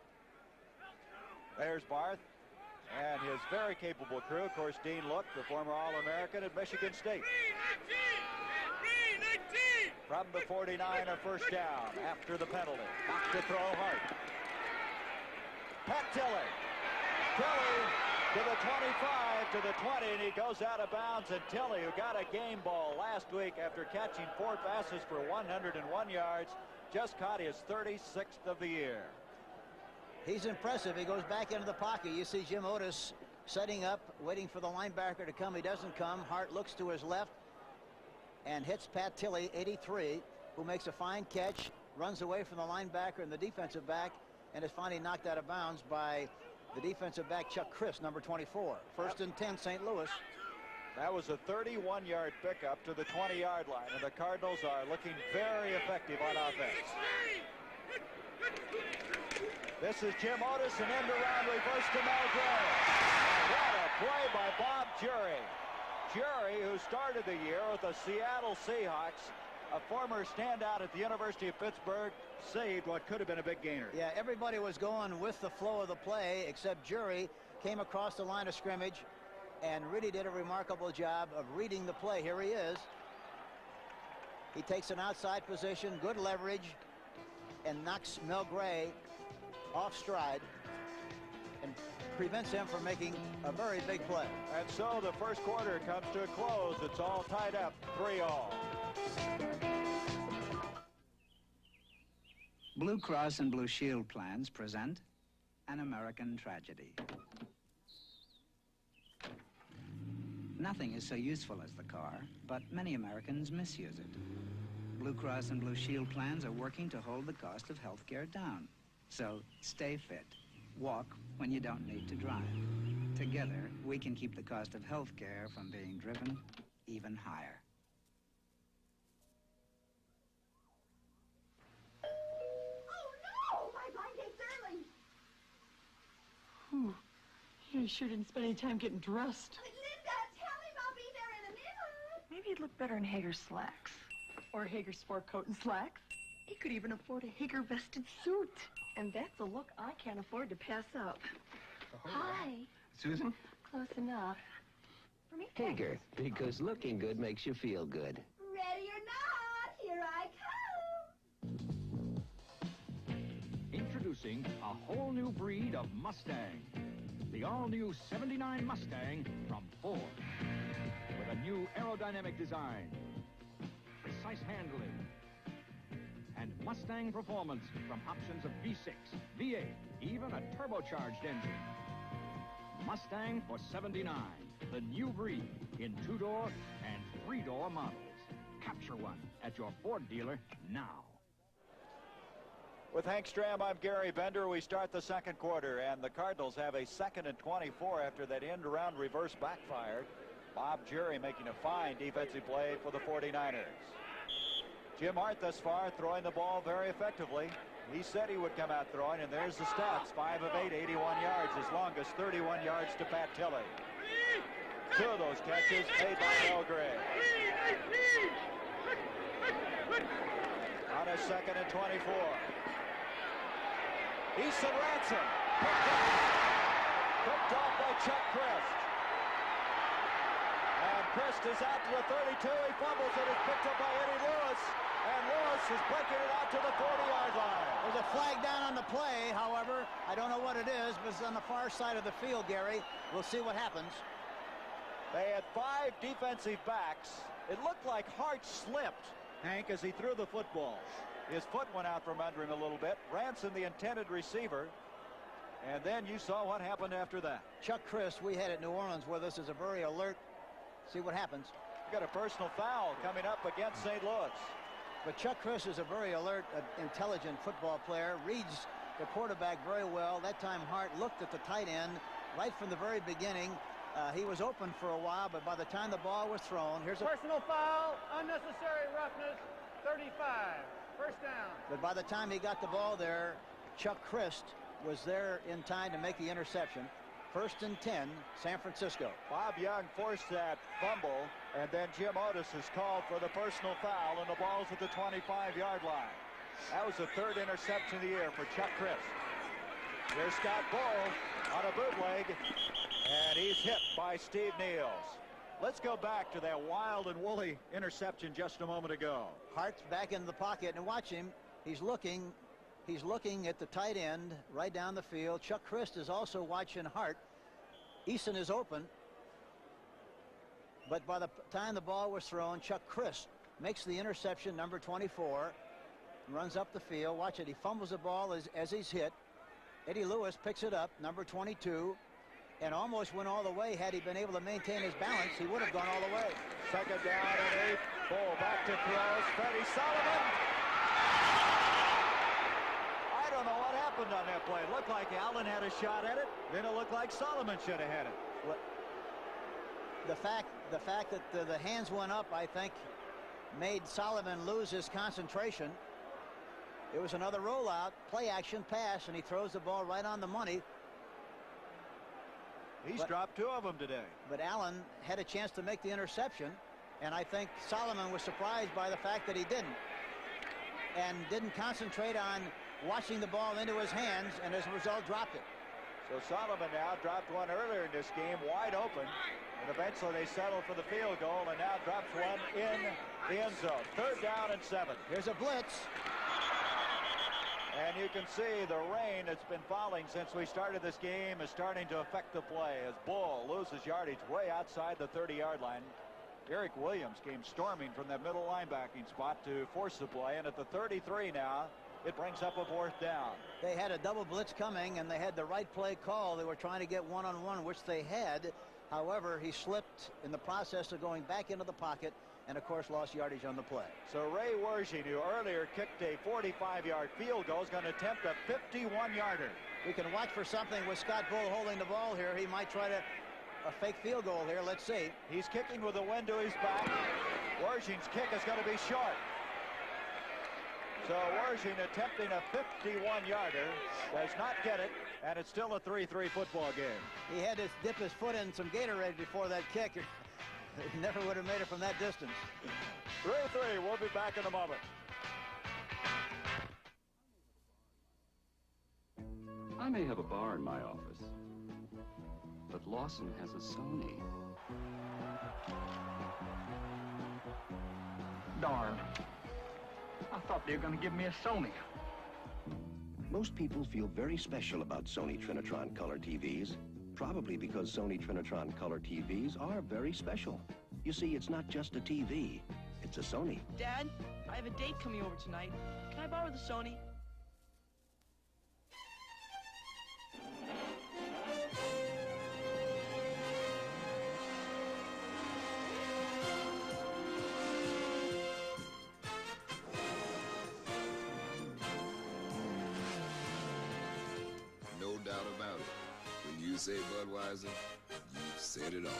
[SPEAKER 1] There's Barth and his very capable crew. Of course, Dean Look, the former All-American at Michigan State. From the 49, a first down after the penalty. Back to throw Hart. Pat Tilley. Tilley to the 25, to the 20, and he goes out of bounds. And Tilley, who got a game ball last week after catching 4 passes for 101 yards, just caught his 36th of the year.
[SPEAKER 2] He's impressive. He goes back into the pocket. You see Jim Otis setting up, waiting for the linebacker to come. He doesn't come. Hart looks to his left and hits Pat Tilley, 83, who makes a fine catch, runs away from the linebacker and the defensive back, and is finally knocked out of bounds by the defensive back, Chuck Chris, number 24. First and 10, St. Louis.
[SPEAKER 1] That was a 31-yard pickup to the 20-yard line, and the Cardinals are looking very effective on offense. This is Jim Otis, an end around reverse to Melgray. What a play by Bob Jury. Jury, who started the year with the Seattle Seahawks, a former standout at the University of Pittsburgh, saved what could have been a big gainer.
[SPEAKER 2] Yeah, everybody was going with the flow of the play, except Jury came across the line of scrimmage and really did a remarkable job of reading the play. Here he is. He takes an outside position, good leverage, and knocks Melgray off stride and prevents him from making a very big play.
[SPEAKER 1] And so the first quarter comes to a close. It's all tied up, 3-all.
[SPEAKER 10] Blue Cross and Blue Shield plans present An American Tragedy. Nothing is so useful as the car, but many Americans misuse it. Blue Cross and Blue Shield plans are working to hold the cost of health care down. So stay fit. Walk when you don't need to drive. Together, we can keep the cost of health care from being driven even higher.
[SPEAKER 11] Whew. You sure didn't spend any time getting dressed.
[SPEAKER 12] Linda, tell him I'll be there in a minute.
[SPEAKER 11] Maybe he'd look better in Hager's slacks. Or Hager's sport coat and slacks. He could even afford a Hager vested suit. And that's a look I can't afford to pass up.
[SPEAKER 13] Oh,
[SPEAKER 11] Hi.
[SPEAKER 13] Susan?
[SPEAKER 11] Close enough. For me,
[SPEAKER 13] Hager, because looking good makes you feel good.
[SPEAKER 12] Ready or not, here I come.
[SPEAKER 14] Introducing a whole new breed of Mustang. The all-new 79 Mustang from Ford. With a new aerodynamic design, precise handling, and Mustang performance from options of V6, V8, even a turbocharged engine. Mustang for 79, the new breed in 2-door and 3-door models. Capture one at your Ford dealer now.
[SPEAKER 1] With Hank Stram, I'm Gary Bender. We start the second quarter, and the Cardinals have a 2nd and 24 after that end-around reverse backfired. Bob Jury making a fine defensive play for the 49ers. Jim Hart thus far throwing the ball very effectively. He said he would come out throwing, and there's the stats. 5 of 8, 81 yards. His longest, 31 yards to Pat Tilley. 2 of those catches made by Melgray. On a 2nd and 24. Easton Ransom picked off by Chuck Christ. And Christ is out to the 32. He fumbles it. It's picked up by Eddie Lewis. And Lewis is breaking it out to the 40-yard line.
[SPEAKER 2] There's a flag down on the play, however. I don't know what it is, but it's on the far side of the field, Gary. We'll see what happens.
[SPEAKER 1] They had 5 defensive backs. It looked like Hart slipped, Hank, as he threw the football. His foot went out from under him a little bit. Ransom, the intended receiver. And then you saw what happened after that.
[SPEAKER 2] Chuck Christ, we had at New Orleans with us, is a very alert. See what happens.
[SPEAKER 1] We got a personal foul coming up against St. Louis.
[SPEAKER 2] But Chuck Christ is a very alert, intelligent football player, reads the quarterback very well. That time Hart looked at the tight end right from the very beginning. He was open for a while, but by the time the ball was thrown, here's a
[SPEAKER 3] personal foul, unnecessary roughness, 35, first down.
[SPEAKER 2] But by the time he got the ball there, Chuck Christ was there in time to make the interception. 1st and 10, San Francisco.
[SPEAKER 1] Bob Young forced that fumble, and then Jim Otis is called for the personal foul, and the ball's at the 25-yard line. That was the 3rd interception of the year for Chuck Christ. Here's Scott Bull on a bootleg, and he's hit by Steve Niels. Let's go back to that wild and woolly interception just a moment ago.
[SPEAKER 2] Hart's back in the pocket, and watch him. He's looking at the tight end right down the field. Chuck Christ is also watching Hart. Eason is open, but by the time the ball was thrown, Chuck Christ makes the interception, number 24, runs up the field. Watch it. He fumbles the ball as he's hit. Eddie Lewis picks it up, number 22, and almost went all the way. Had he been able to maintain his balance, he would have gone all the way.
[SPEAKER 1] 2nd down and 8. Bull back to throws. Freddie Sullivan. I don't know what happened on that play. It looked like Allen had a shot at it. Then it looked like Solomon should have had it.
[SPEAKER 2] Well, the fact that the hands went up, I think, made Solomon lose his concentration. It was another rollout, play action pass, and he throws the ball right on the money.
[SPEAKER 1] He's dropped 2 of them today.
[SPEAKER 2] But Allen had a chance to make the interception, and I think Solomon was surprised by the fact that he didn't. And didn't concentrate on watching the ball into his hands, and as a result dropped it.
[SPEAKER 1] So Solomon now dropped one earlier in this game, wide open. And eventually they settle for the field goal, and now drops one in the end zone. 3rd down and 7.
[SPEAKER 2] Here's a blitz.
[SPEAKER 1] And you can see the rain that's been falling since we started this game is starting to affect the play as Bull loses yardage way outside the 30-yard line. Eric Williams came storming from that middle linebacking spot to force the play, and at the 33 now, it brings up a 4th down.
[SPEAKER 2] They had a double blitz coming, and they had the right play call. They were trying to get one-on-one, which they had. However, he slipped in the process of going back into the pocket, and of course lost yardage on the play.
[SPEAKER 1] So Ray Wershing, who earlier kicked a 45-yard field goal, is going to attempt a 51-yarder.
[SPEAKER 2] We can watch for something with Scott Bull holding the ball here. He might try to a fake field goal here. Let's see.
[SPEAKER 1] He's kicking with the wind to his back. Wershing's kick is going to be short. So Wershing attempting a 51-yarder, does not get it, and it's still a 3-3 football game.
[SPEAKER 2] He had to dip his foot in some Gatorade before that kick. He never would have made it from that distance.
[SPEAKER 1] 3-3. We'll be back in a moment.
[SPEAKER 15] I may have a bar in my office, but Lawson has a Sony.
[SPEAKER 3] Darn. I thought they were going to give me a Sony.
[SPEAKER 16] Most people feel very special about Sony Trinitron Color TVs. Probably because Sony Trinitron Color TVs are very special. You see, it's not just a TV, it's a Sony.
[SPEAKER 17] Dad, I have a date coming over tonight. Can I borrow the Sony?
[SPEAKER 18] No doubt about it. When you say Budweiser, you've said it all.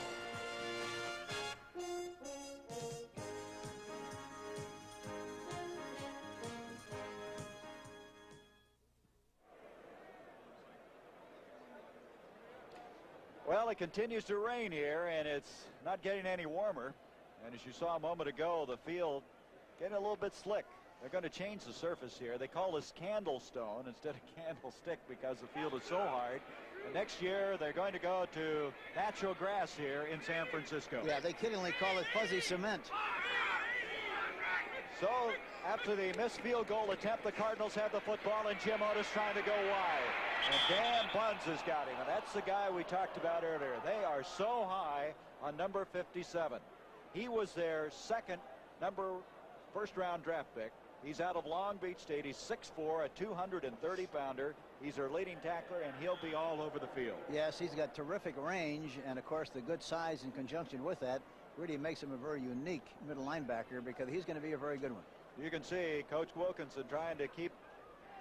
[SPEAKER 1] Well, it continues to rain here, and it's not getting any warmer. And as you saw a moment ago, the field getting a little bit slick. They're going to change the surface here. They call this Candlestone instead of Candlestick because the field is so hard. And next year, they're going to go to natural grass here in San Francisco.
[SPEAKER 2] Yeah, they kiddingly call it fuzzy cement.
[SPEAKER 1] So, after the missed field goal attempt, the Cardinals have the football, and Jim Otis trying to go wide. And Dan Buns has got him, and that's the guy we talked about earlier. They are so high on number 57. He was their second first-round draft pick. He's out of Long Beach State. He's 6'4", a 230-pounder. He's their leading tackler, and he'll be all over the field.
[SPEAKER 2] Yes, he's got terrific range, and of course the good size in conjunction with that really makes him a very unique middle linebacker because he's going to be a very good one.
[SPEAKER 1] You can see Coach Wilkinson trying to keep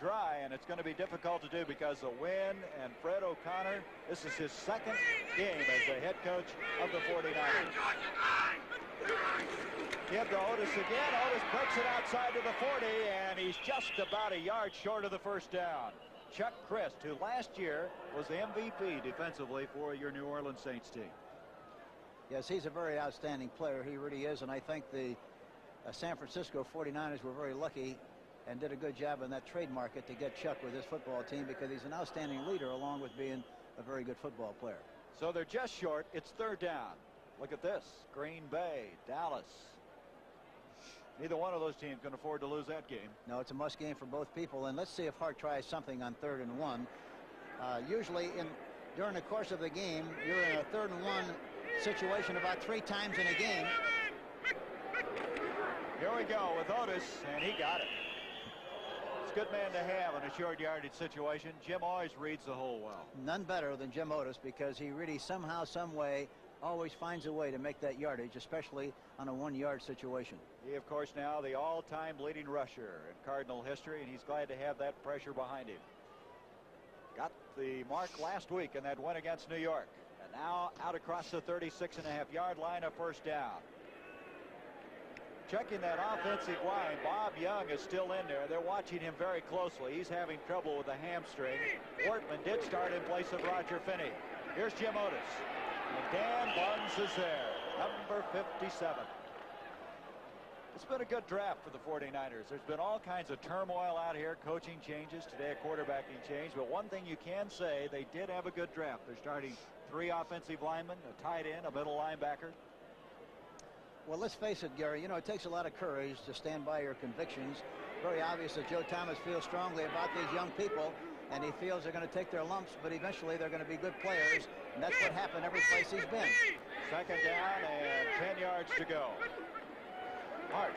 [SPEAKER 1] dry, and it's going to be difficult to do because of wind. And Fred O'Connor, this is his second game as the head coach of the 49ers. Give to Otis again. Otis breaks it outside to the 40, and he's just about a yard short of the first down. Chuck Christ, who last year was the MVP defensively for your New Orleans Saints team.
[SPEAKER 2] Yes, he's a very outstanding player. He really is, and I think the San Francisco 49ers were very lucky and did a good job in that trade market to get Chuck with his football team, because he's an outstanding leader along with being a very good football player.
[SPEAKER 1] So they're just short. It's third down. Look at this. Green Bay, Dallas. Neither one of those teams can afford to lose that game.
[SPEAKER 2] No, it's a must game for both people. And let's see if Hart tries something on 3rd and 1. Usually during the course of the game, you're in a 3rd and 1 situation about 3 times in a game.
[SPEAKER 1] Here we go with Otis, and he got it. It's a good man to have in a short yardage situation. Jim always reads the hole well.
[SPEAKER 2] None better than Jim Otis, because he really somehow, some way, always finds a way to make that yardage, especially on a 1-yard situation.
[SPEAKER 1] He, of course, now the all-time leading rusher in Cardinal history, and he's glad to have that pressure behind him. Got the mark last week in that win against New York. And now out across the 36.5-yard line, a first down. Checking that offensive line, Bob Young is still in there. They're watching him very closely. He's having trouble with the hamstring. Portman did start in place of Roger Finney. Here's Jim Otis. And Dan Buns is there, number 57. It's been a good draft for the 49ers. There's been all kinds of turmoil out here, coaching changes, today a quarterbacking change. But one thing you can say, they did have a good draft. They're starting 3 offensive linemen, a tight end, a middle linebacker.
[SPEAKER 2] Well, let's face it, Gary, you know, it takes a lot of courage to stand by your convictions. Very obvious that Joe Thomas feels strongly about these young people, and he feels they're going to take their lumps, but eventually they're going to be good players, and that's what happened every place he's been.
[SPEAKER 1] Second down and 10 yards to go. Hart.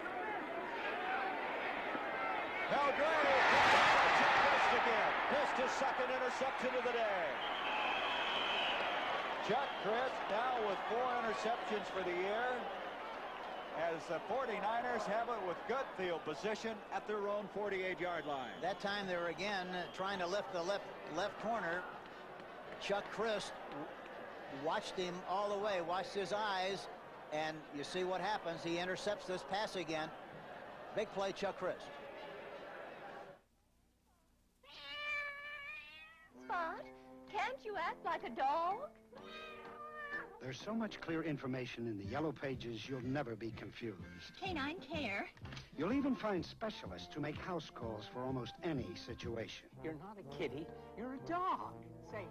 [SPEAKER 1] Now Gray missed again. Missed his second interception of the day. Chuck Christ now with 4 interceptions for the year, as the 49ers have it with good field position at their own 48-yard line.
[SPEAKER 2] That time they were again trying to lift the left corner. Chuck Christ watched him all the way, watched his eyes, and you see what happens. He intercepts this pass again. Big play, Chuck Christ.
[SPEAKER 12] Spot, can't you act like a dog?
[SPEAKER 19] There's so much clear information in the yellow pages, you'll never be confused.
[SPEAKER 12] Canine care.
[SPEAKER 19] You'll even find specialists who make house calls for almost any situation.
[SPEAKER 20] You're not a kitty, you're a dog. Say,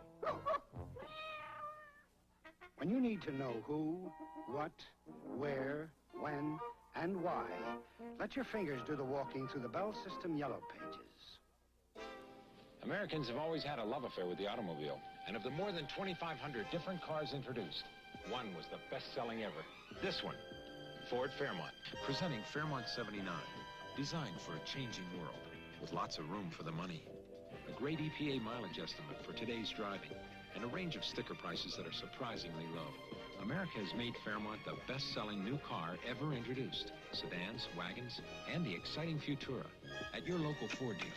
[SPEAKER 19] When you need to know who, what, where, when, and why, let your fingers do the walking through the Bell System yellow pages.
[SPEAKER 21] Americans have always had a love affair with the automobile, and of the more than 2,500 different cars introduced, one was the best-selling ever. This one, Ford Fairmont.
[SPEAKER 22] Presenting Fairmont 79, designed for a changing world, with lots of room for the money. A great EPA mileage estimate for today's driving, and a range of sticker prices that are surprisingly low. America has made Fairmont the best-selling new car ever introduced. Sedans, wagons, and the exciting Futura at your local Ford dealer.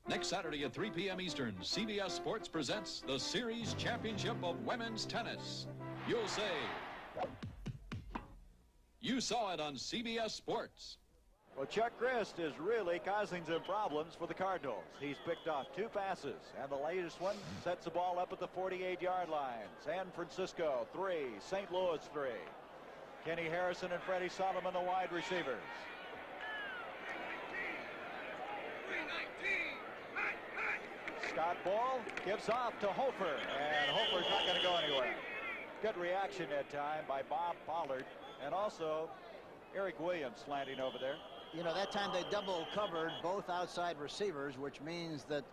[SPEAKER 23] Next Saturday at 3 p.m. Eastern, CBS Sports presents the Series Championship of Women's Tennis. You'll say, you saw it on CBS Sports.
[SPEAKER 1] Well, Chuck Christ is really causing some problems for the Cardinals. He's picked off 2 passes, and the latest one sets the ball up at the 48-yard line. San Francisco 3, St. Louis 3. Kenny Harrison and Freddie Solomon, the wide receivers. Scott Ball gives off to Hofer, and Hofer's not going to go anywhere. Good reaction that time by Bob Pollard, and also Eric Williams slanting over there.
[SPEAKER 2] You know, that time they double covered both outside receivers, which means that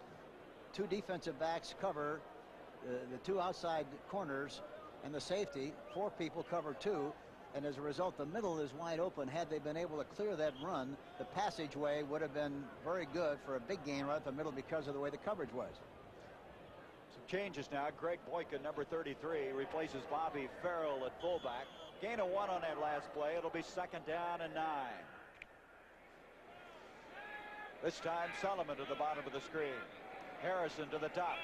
[SPEAKER 2] 2 defensive backs cover the 2 outside corners, and the safety, 4 people cover 2. And as a result, the middle is wide open. Had they been able to clear that run, the passageway would have been very good for a big gain right at the middle because of the way the coverage was.
[SPEAKER 1] Some changes now. Greg Boykin, number 33, replaces Bobby Farrell at fullback. Gain of 1 on that last play. It'll be 2nd down and 9. This time Sullivan to the bottom of the screen. Harrison to the top.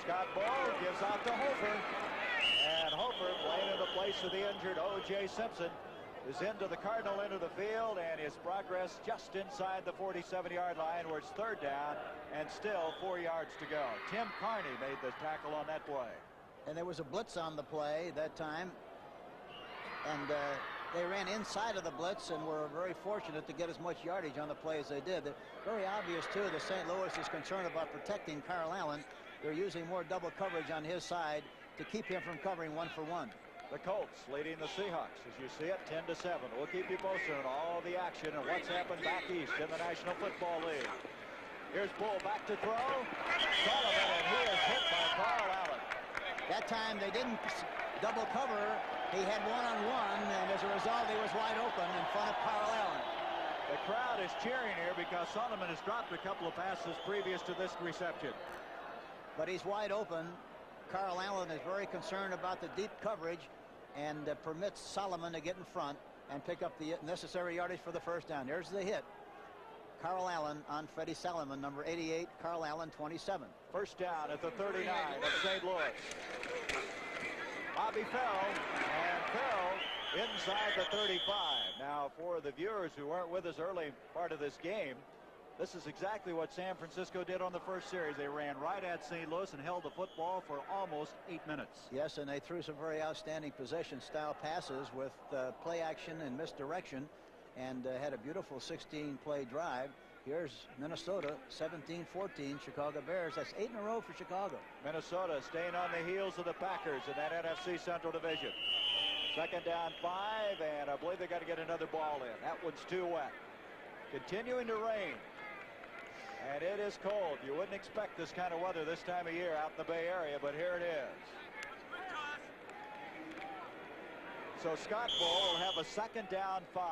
[SPEAKER 1] Scott Bull gives out to Hofer. And Hofer, playing in the place of the injured O.J. Simpson, is into the Cardinal end of the field, and his progress just inside the 47-yard line, where it's third down and still 4 yards to go. Tim Carney made the tackle on that play.
[SPEAKER 2] And there was a blitz on the play that time, and they ran inside of the blitz and were very fortunate to get as much yardage on the play as they did. Very obvious, too, that St. Louis is concerned about protecting Carl Allen. They're using more double coverage on his side to keep him from covering 1-for-1.
[SPEAKER 1] The Colts leading the Seahawks, as you see it, 10-7. We'll keep you posted on all the action and what's happened back east in the National Football League. Here's Bull back to throw. Sullivan, and he is hit by Carl Allen.
[SPEAKER 2] That time they didn't double cover. He had one-on-one, and as a result, he was wide open in front of Carl Allen.
[SPEAKER 1] The crowd is cheering here because Sullivan has dropped a couple of passes previous to this reception.
[SPEAKER 2] But he's wide open. Carl Allen is very concerned about the deep coverage and permits Solomon to get in front and pick up the necessary yardage for the first down. Here's the hit. Carl Allen on Freddie Solomon, number 88, Carl Allen, 27.
[SPEAKER 1] First down at the 39 of St. Louis. Bobby Farrell, and Farrell inside the 35. Now, for the viewers who weren't with us early part of this game, this is exactly what San Francisco did on the first series. They ran right at St. Louis and held the football for almost 8 minutes.
[SPEAKER 2] Yes, and they threw some very outstanding possession-style passes with play action and misdirection, and had a beautiful 16-play drive. Here's Minnesota, 17-14, Chicago Bears. That's 8 in a row for Chicago.
[SPEAKER 1] Minnesota staying on the heels of the Packers in that NFC Central Division. Second down 5, and I believe they got to get another ball in. That one's too wet. Continuing to rain. And it is cold. You wouldn't expect this kind of weather this time of year out in the Bay Area, but here it is. So Scott Bull will have a second down 5.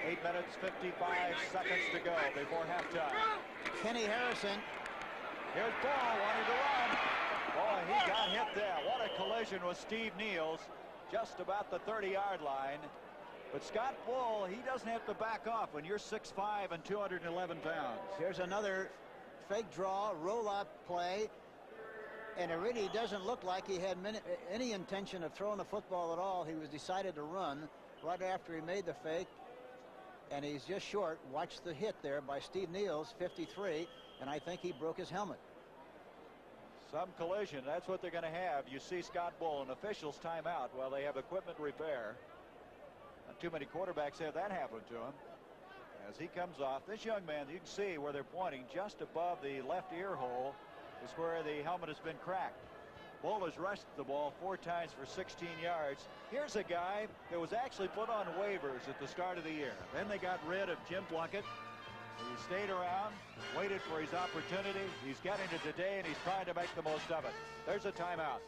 [SPEAKER 1] 8 minutes, 55 seconds to go before halftime.
[SPEAKER 2] Kenny Harrison.
[SPEAKER 1] Here's Bull wanting to run. Boy, he got hit there. What a collision with Steve Niels just about the 30-yard line. But Scott Bull, he doesn't have to back off when you're 6'5" and 211 pounds.
[SPEAKER 2] Here's another fake draw, roll-up play. And it really doesn't look like he had any intention of throwing the football at all. He was decided to run right after he made the fake. And he's just short. Watch the hit there by Steve Niels, 53. And I think he broke his helmet.
[SPEAKER 1] Some collision. That's what they're going to have. You see Scott Bull, an official's timeout while they have equipment repair. Not too many quarterbacks have that happen to him. As he comes off, this young man, you can see where they're pointing just above the left ear hole is where the helmet has been cracked. Bull has rushed the ball 4 times for 16 yards. Here's a guy that was actually put on waivers at the start of the year. Then they got rid of Jim Plunkett. He stayed around, waited for his opportunity. He's getting it today, and he's trying to make the most of it. There's a timeout.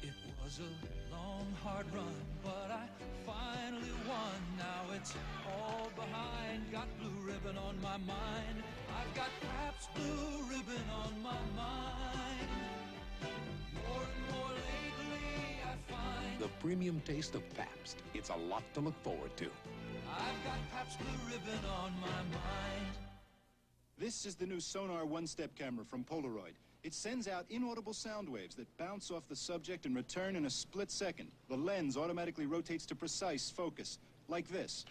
[SPEAKER 4] It was a long, hard run, but I finally won. Now it's all behind. Got blue ribbon on my mind. I've got Pabst Blue Ribbon on my mind. More and more lately I find
[SPEAKER 5] The premium taste of Pabst. It's a lot to look forward to.
[SPEAKER 4] I've got Pabst Blue Ribbon on my mind.
[SPEAKER 6] This is the new Sonar one-step camera from Polaroid. It sends out inaudible sound waves that bounce off the subject and return in a split second. The lens automatically rotates to precise focus, like this.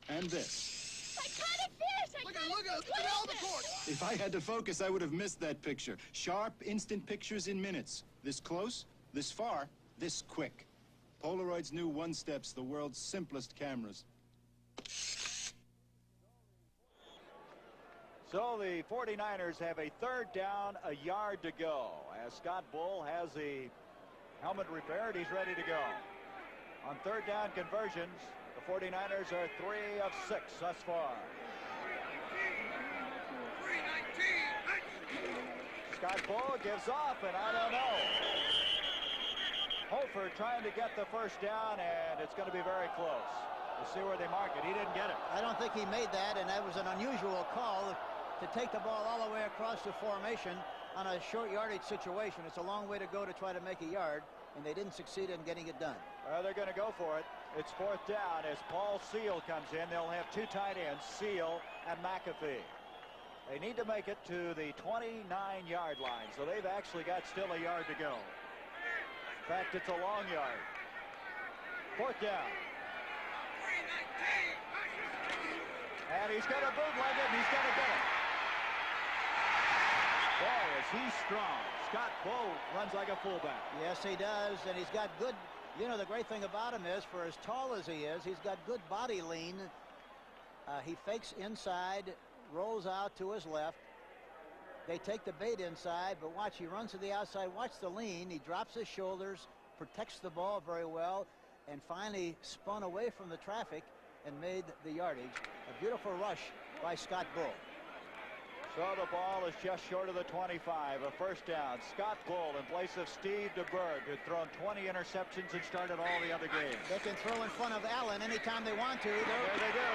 [SPEAKER 6] And this.
[SPEAKER 12] I caught a fish! Look at all the court!
[SPEAKER 6] If I had to focus, I would have missed that picture. Sharp, instant pictures in minutes. This close, this far, this quick. Polaroid's new one-step's the world's simplest cameras.
[SPEAKER 1] So the 49ers have a third down, a yard to go. As Scott Bull has the helmet repaired, he's ready to go. On third down conversions, the 49ers are 3 of 6 thus far. Scott Bull gives off, and I don't know. Hofer trying to get the first down, and it's going to be very close. Let's see where they mark it. He didn't get it.
[SPEAKER 2] I don't think he made that, and that was an unusual call to take the ball all the way across the formation on a short yardage situation. It's a long way to go to try to make a yard, and they didn't succeed in getting it done.
[SPEAKER 1] Well, they're going to go for it. It's 4th down as Paul Seal comes in. They'll have 2 tight ends, Seal and McAfee. They need to make it to the 29-yard line, so they've actually got still a yard to go. In fact, it's a long yard. 4th down. And he's going to bootleg it, and he's going to get it. Boy, is he strong. Scott Bull runs like a fullback.
[SPEAKER 2] Yes, he does, and he's got good, you know, the great thing about him is, for as tall as he is, he's got good body lean. He fakes inside, rolls out to his left. They take the bait inside, but watch, he runs to the outside. Watch the lean. He drops his shoulders, protects the ball very well, and finally spun away from the traffic and made the yardage. A beautiful rush by Scott Bull.
[SPEAKER 1] So the ball is just short of the 25. A 1st down. Scott Bull in place of Steve DeBerg, who'd thrown 20 interceptions and started all the other games.
[SPEAKER 2] They can throw in front of Allen anytime they want to.
[SPEAKER 1] There they do.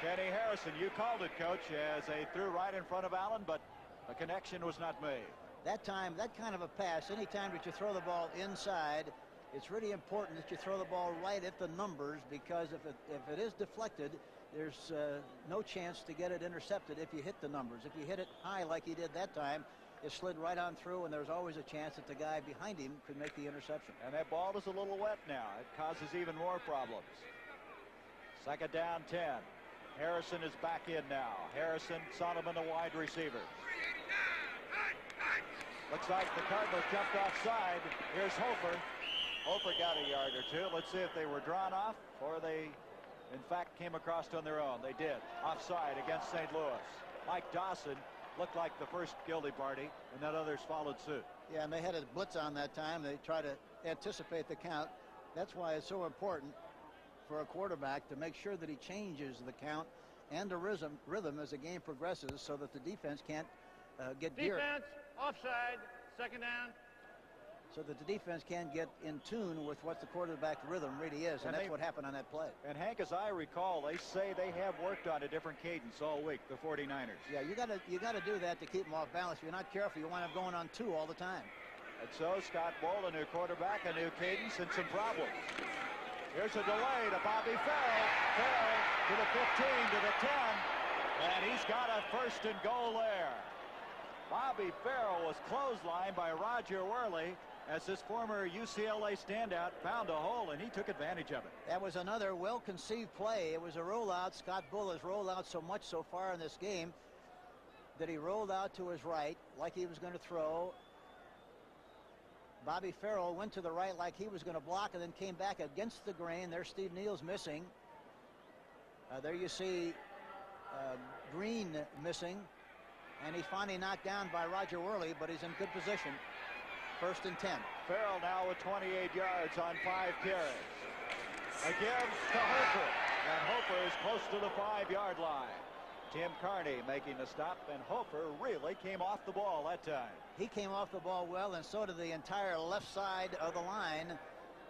[SPEAKER 1] Kenny Harrison, you called it, Coach, as they threw right in front of Allen, but a connection was not made.
[SPEAKER 2] That time, that kind of a pass, anytime that you throw the ball inside, it's really important that you throw the ball right at the numbers, because if it is deflected, there's no chance to get it intercepted if you hit the numbers. If you hit it high like he did that time, it slid right on through, and there's always a chance that the guy behind him could make the interception.
[SPEAKER 1] And that ball is a little wet now. It causes even more problems. 2nd down, 10. Harrison is back in now. Harrison, Solomon, the wide receiver. Looks like the Cardinals jumped offside. Here's Hofer. Hofer got a yard or 2. Let's see if they were drawn off or they, in fact, came across on their own. They did. Offside against St. Louis. Mike Dawson looked like the first guilty party, and then others followed suit.
[SPEAKER 2] Yeah, and they had a blitz on that time. They try to anticipate the count. That's why it's so important for a quarterback to make sure that he changes the count and the rhythm as the game progresses, so that the defense can't get geared.
[SPEAKER 3] Defense, offside, 2nd down.
[SPEAKER 2] So that the defense can get in tune with what the quarterback rhythm really is, and that's what happened on that play.
[SPEAKER 1] And Hank, as I recall, they say they have worked on a different cadence all week, the 49ers.
[SPEAKER 2] Yeah, you gotta do that to keep them off balance. If you're not careful, you wind up going on 2 all the time.
[SPEAKER 1] And so Scott Bull, a new quarterback, a new cadence, and some problems. Here's a delay to Bobby Farrell. Farrell to the 15, to the 10, and he's got a 1st and goal there. Bobby Farrell was clotheslined by Roger Worley, as this former UCLA standout found a hole, and he took advantage of it.
[SPEAKER 2] That was another well-conceived play. It was a rollout. Scott Bull has rolled out so much so far in this game that he rolled out to his right like he was going to throw. Bobby Farrell went to the right like he was going to block, and then came back against the grain. There's Steve Neal's missing. There you see Green missing, and he's finally knocked down by Roger Worley, but he's in good position. 1st and 10.
[SPEAKER 1] Farrell now with 28 yards on 5 carries. A give to Hofer, and Hofer is close to the 5-yard line. Tim Carney making the stop, and Hofer really came off the ball that time.
[SPEAKER 2] He came off the ball well, and so did the entire left side of the line.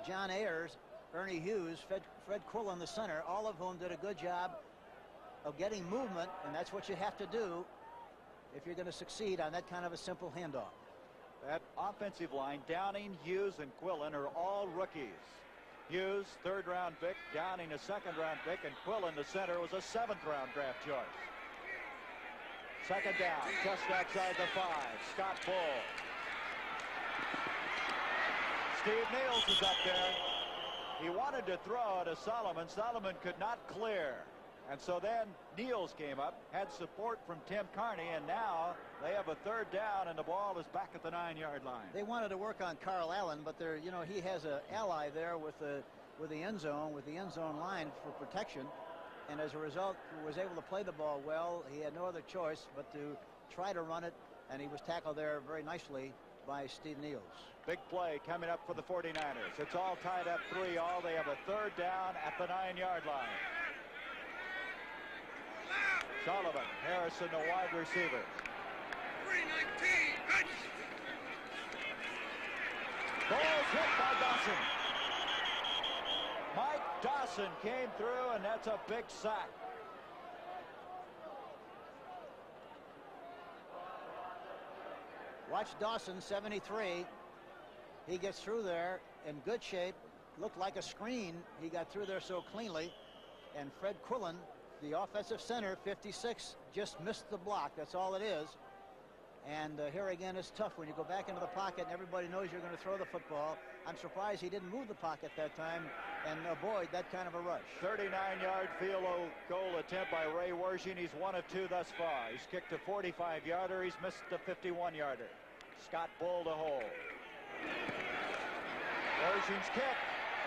[SPEAKER 2] John Ayers, Ernie Hughes, Fred Quill in the center, all of whom did a good job of getting movement, and that's what you have to do if you're going to succeed on that kind of a simple handoff.
[SPEAKER 1] That offensive line, Downing, Hughes, and Quillen are all rookies. Hughes, 3rd-round pick, Downing, a 2nd-round pick, and Quillen, the center, was a 7th-round draft choice. 2nd down, just outside the 5. Scott Bull. Steve Neal's is up there. He wanted to throw to Solomon. Solomon could not clear. And so then Neal's came up, had support from Tim Carney, and now they have a 3rd down, and the ball is back at the 9-yard line.
[SPEAKER 2] They wanted to work on Carl Allen, but there, you know, he has an ally there with the end zone line for protection, and as a result, was able to play the ball well. He had no other choice but to try to run it, and he was tackled there very nicely by Steve Neal's.
[SPEAKER 1] Big play coming up for the 49ers. It's all tied up 3-all. They have a 3rd down at the 9-yard line. Sullivan, Harrison, the wide receiver.
[SPEAKER 4] 319.
[SPEAKER 1] Ball's hit by Dawson. Mike Dawson came through, and that's a big sack.
[SPEAKER 2] Watch Dawson, 73. He gets through there in good shape. Looked like a screen. He got through there so cleanly. And Fred Quillen, the offensive center, 56, just missed the block. That's all it is. And here again, it's tough when you go back into the pocket and everybody knows you're going to throw the football. I'm surprised he didn't move the pocket that time and avoid that kind of a rush.
[SPEAKER 1] 39-yard field goal attempt by Ray Wershing. He's 1 of 2 thus far. He's kicked a 45-yarder. He's missed a 51-yarder. Scott Bull to hold. Wershing's kick,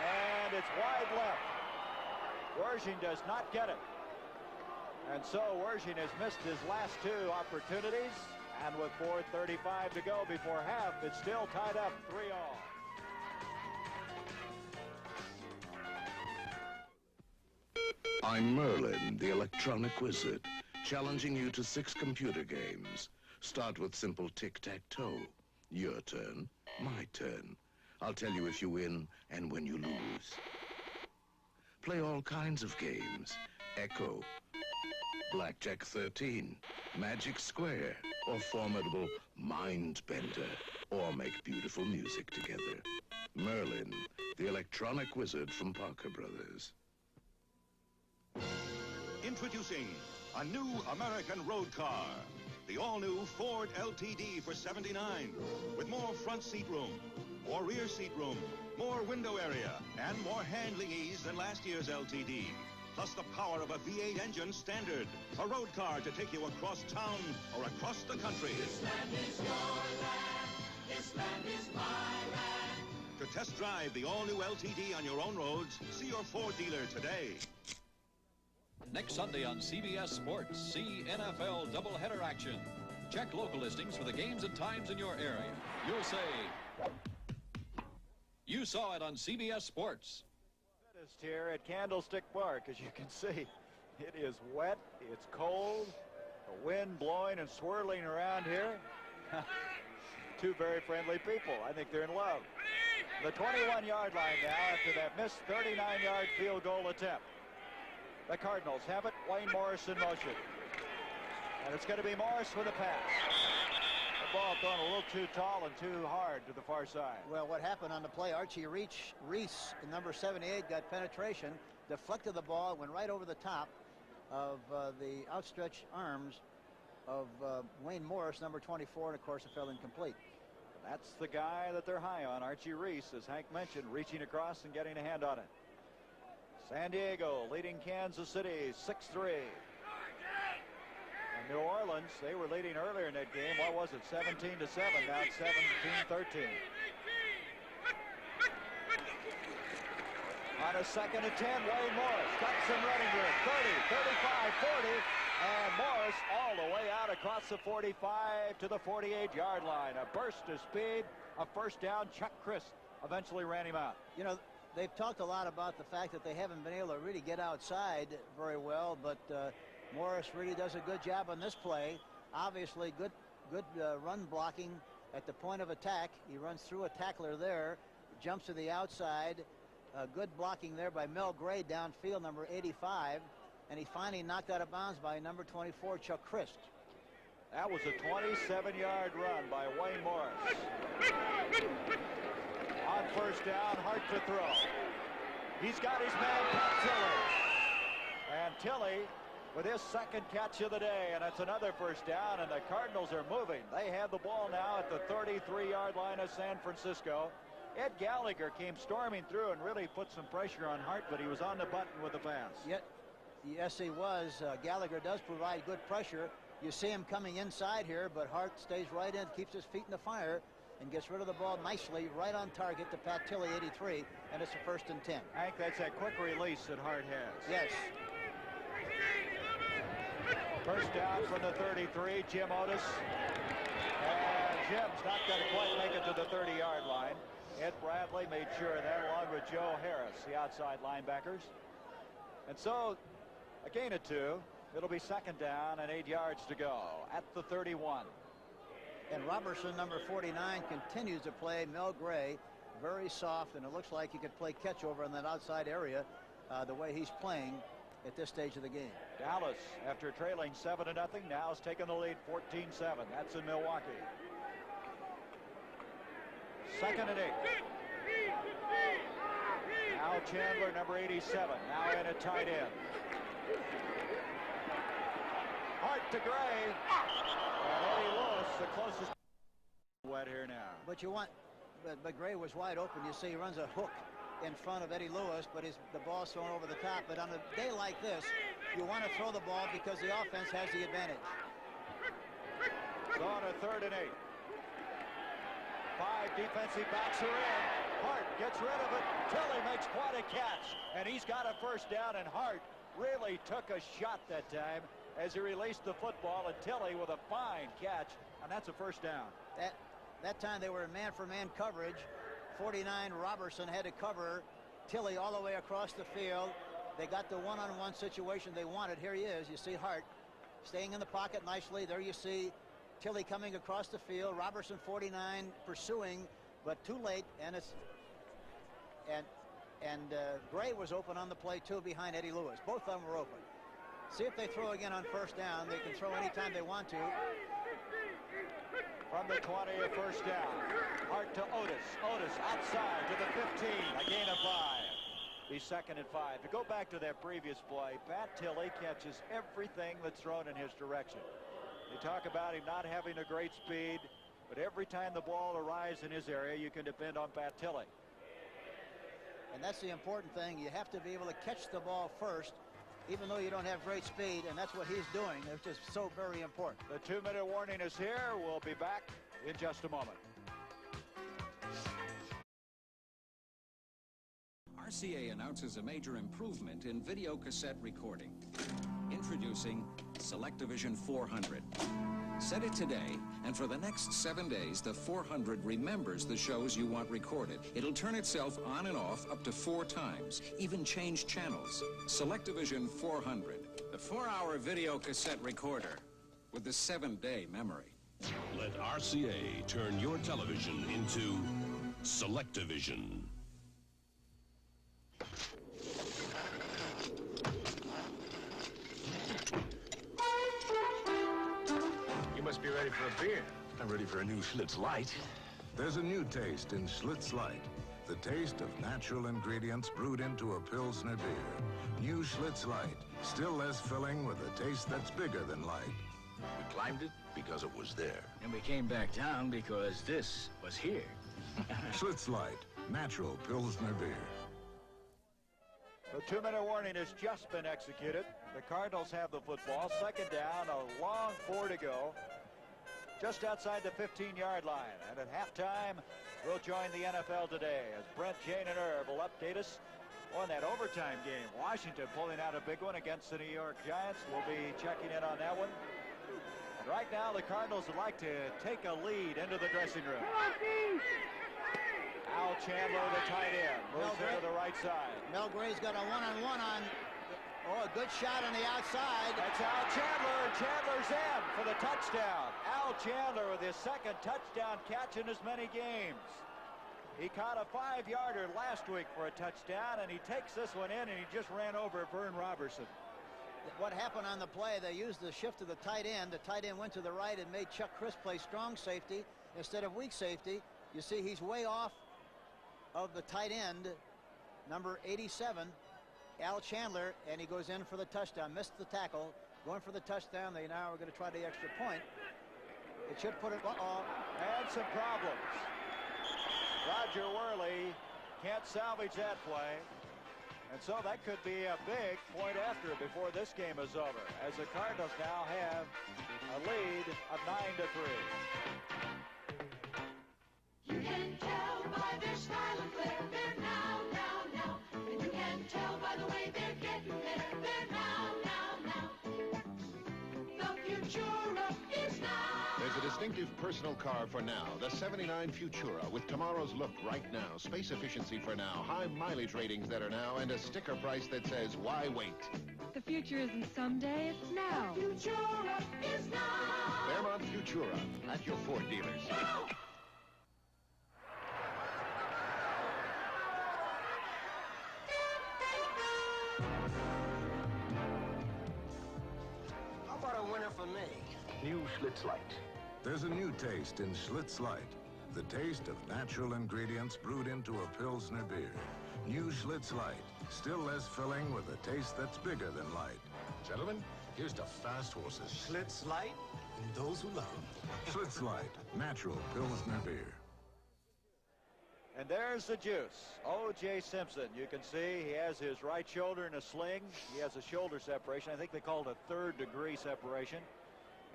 [SPEAKER 1] and it's wide left. Wershing does not get it. And so Wershing has missed his last 2 opportunities. And with 4:35 to go before half, it's still tied up 3-all.
[SPEAKER 7] I'm Merlin, the electronic wizard, challenging you to 6 computer games. Start with simple tic-tac-toe. Your turn, my turn. I'll tell you if you win and when you lose. Play all kinds of games. Echo, Blackjack 13, Magic Square, or formidable Mind Bender, or make beautiful music together. Merlin, the electronic wizard from Parker Brothers.
[SPEAKER 8] Introducing a new American road car. The all-new Ford LTD for $79, with more front seat room, more rear seat room, more window area, and more handling ease than last year's LTD. Plus the power of a V8 engine standard. A road car to take you across town or across the country.
[SPEAKER 4] This land is your land. This land is my land.
[SPEAKER 8] To test drive the all-new LTD on your own roads, see your Ford dealer today.
[SPEAKER 23] Next Sunday on CBS Sports, see NFL doubleheader action. Check local listings for the games and times in your area. You'll say, you saw it on CBS Sports.
[SPEAKER 1] Here at Candlestick Park, as you can see, it is wet, it's cold, the wind blowing and swirling around here. 2 very friendly people. I think they're in love. The 21-yard line now after that missed 39-yard field goal attempt. The Cardinals have it. Wayne Morris in motion. And it's going to be Morris with a pass. The ball thrown a little too tall and too hard to the far side.
[SPEAKER 2] Well, what happened on the play, Archie Reese, number 78, got penetration, deflected the ball, went right over the top of the outstretched arms of Wayne Morris, number 24, and of course it fell incomplete.
[SPEAKER 1] That's the guy that they're high on, Archie Reese, as Hank mentioned, reaching across and getting a hand on it. San Diego leading Kansas City 6-3. New Orleans, they were leading earlier in that game. What was it? 17-7. Now it's 17-13. On a 2nd and 10, Wayne Morris got some running room. 30, 35, 40, and Morris all the way out across the 45 to the 48-yard line. A burst of speed, a first down. Chuck Christ eventually ran him out.
[SPEAKER 2] You know, they've talked a lot about the fact that they haven't been able to really get outside very well, but Morris really does a good job on this play. Obviously, good run blocking at the point of attack. He runs through a tackler there, jumps to the outside. Good blocking there by Mel Gray downfield, number 85, and he finally knocked out of bounds by number 24, Chuck Christ.
[SPEAKER 1] That was a 27-yard run by Wayne Morris. On first down, Hart to throw. He's got his man, Pat Tilley. And Tilley with his 2nd catch of the day, and that's another first down, and the Cardinals are moving. They have the ball now at the 33-yard line of San Francisco. Ed Gallagher came storming through and really put some pressure on Hart, but he was on the button with the pass.
[SPEAKER 2] Yes, he was. Gallagher does provide good pressure. You see him coming inside here, but Hart stays right in, keeps his feet in the fire, and gets rid of the ball nicely, right on target to Pat Tilley, 83, and it's a 1st and 10.
[SPEAKER 1] Hank, that's that quick release that Hart has.
[SPEAKER 2] Yes.
[SPEAKER 1] First down from the 33, Jim Otis. And Jim's not going to quite make it to the 30-yard line. Ed Bradley made sure of that, along with Joe Harris, the outside linebackers. And so, a gain of 2. It'll be 2nd down and 8 yards to go at the 31.
[SPEAKER 2] And Robertson, number 49, continues to play Mel Gray very soft, and it looks like he could play catch over in that outside area the way he's playing at this stage of the game.
[SPEAKER 1] Dallas, after trailing 7-0, now has taken the lead 14-7. That's in Milwaukee. 2nd and 8. Al Chandler, number 87, now in at tight end. Hart to Gray. And Eddie Lewis, the closest. Wet here now.
[SPEAKER 2] But you want, but Gray was wide open. You see, he runs a hook in front of Eddie Lewis, but the ball's thrown over the top. But on a day like this, you want to throw the ball because the offense has the advantage.
[SPEAKER 1] So on a 3rd and 8. 5 defensive backs are in. Hart gets rid of it. Tilley makes quite a catch, and he's got a first down, and Hart really took a shot that time as he released the football, and Tilley with a fine catch, and that's a first down.
[SPEAKER 2] That time they were in man-for-man coverage. 49 Robertson had to cover Tilley all the way across the field. They got the one-on-one situation they wanted. Here he is. You see Hart staying in the pocket nicely. There you see Tilley coming across the field. Robertson, 49, pursuing, but too late. And Gray was open on the play too behind Eddie Lewis. Both of them were open. See if they throw again on first down. They can throw anytime they want to.
[SPEAKER 1] From the 20, a first down. Hart to Otis. Otis outside to the 15. A gain of 5. He's 2nd and 5. To go back to that previous play, Pat Tilley catches everything that's thrown in his direction. You talk about him not having a great speed, but every time the ball arrives in his area, you can depend on Pat Tilley.
[SPEAKER 2] And that's the important thing. You have to be able to catch the ball first, even though you don't have great speed, and that's what he's doing. It's just so very important.
[SPEAKER 1] The 2-minute warning is here. We'll be back in just a moment.
[SPEAKER 9] RCA announces a major improvement in video cassette recording. Introducing SelectaVision 400. Set it today, and for the next 7 days, the 400 remembers the shows you want recorded. It'll turn itself on and off up to 4 times, even change channels. SelectaVision 400, the 4-hour video cassette recorder with the 7-day memory.
[SPEAKER 10] Let RCA turn your television into SelectaVision.
[SPEAKER 11] You must be ready for a beer.
[SPEAKER 10] I'm ready for a new Schlitz Light.
[SPEAKER 24] There's a new taste in Schlitz Light. The taste of natural ingredients brewed into a Pilsner beer. New Schlitz Light. Still less filling with a taste that's bigger than light.
[SPEAKER 11] We climbed it because it was there. And we came back down because this was here.
[SPEAKER 24] Schlitz Light. Natural Pilsner beer.
[SPEAKER 1] The 2-minute warning has just been executed. The Cardinals have the football. 2nd down, a long 4 to go. Just outside the 15-yard line. And at halftime, we'll join the NFL today as Brent, Jane, and Irv will update us on that overtime game. Washington pulling out a big one against the New York Giants. We'll be checking in on that one. And right now, the Cardinals would like to take a lead into the dressing room. Al Chandler, the tight end, moves into the right side.
[SPEAKER 2] Mel Gray's got a one-on-one on. Oh, a good shot on the outside.
[SPEAKER 1] That's Al Chandler. Chandler's in for the touchdown. Al Chandler with his 2nd touchdown catch in as many games. He caught a 5-yarder last week for a touchdown, and he takes this one in, and he just ran over Vern Robertson.
[SPEAKER 2] What happened on the play, they used the shift of the tight end. The tight end went to the right and made Chuck Crisp play strong safety instead of weak safety. You see he's way off of the tight end, number 87, Al Chandler, and he goes in for the touchdown. Missed the tackle, going for the touchdown. They now are going to try the extra point. It should put it,
[SPEAKER 1] and some problems. Roger Worley can't salvage that play. And so that could be a big point after before this game is over, as the Cardinals now have a lead of 9-3.
[SPEAKER 4] You can tell by their style and flair, they're now. And you can tell by the way they're getting there, they're now. The Futura is now.
[SPEAKER 25] There's a distinctive personal car for now, the 79 Futura, with tomorrow's look right now, space efficiency for now, high mileage ratings that are now, and a sticker price that says, why wait?
[SPEAKER 26] The future isn't someday, it's now.
[SPEAKER 4] The Futura is now.
[SPEAKER 25] Fairmont Futura, at your Ford dealers.
[SPEAKER 4] Now.
[SPEAKER 24] New Schlitz Light. There's a new taste in Schlitz Light. The taste of natural ingredients brewed into a Pilsner beer. New Schlitz Light. Still less filling with a taste that's bigger than light.
[SPEAKER 10] Gentlemen, here's to fast horses.
[SPEAKER 13] Schlitz Light and those who love them.
[SPEAKER 24] Schlitz Light. Natural Pilsner beer.
[SPEAKER 1] And there's the juice. O.J. Simpson. You can see he has his right shoulder in a sling. He has a shoulder separation. I think they call it a third-degree separation.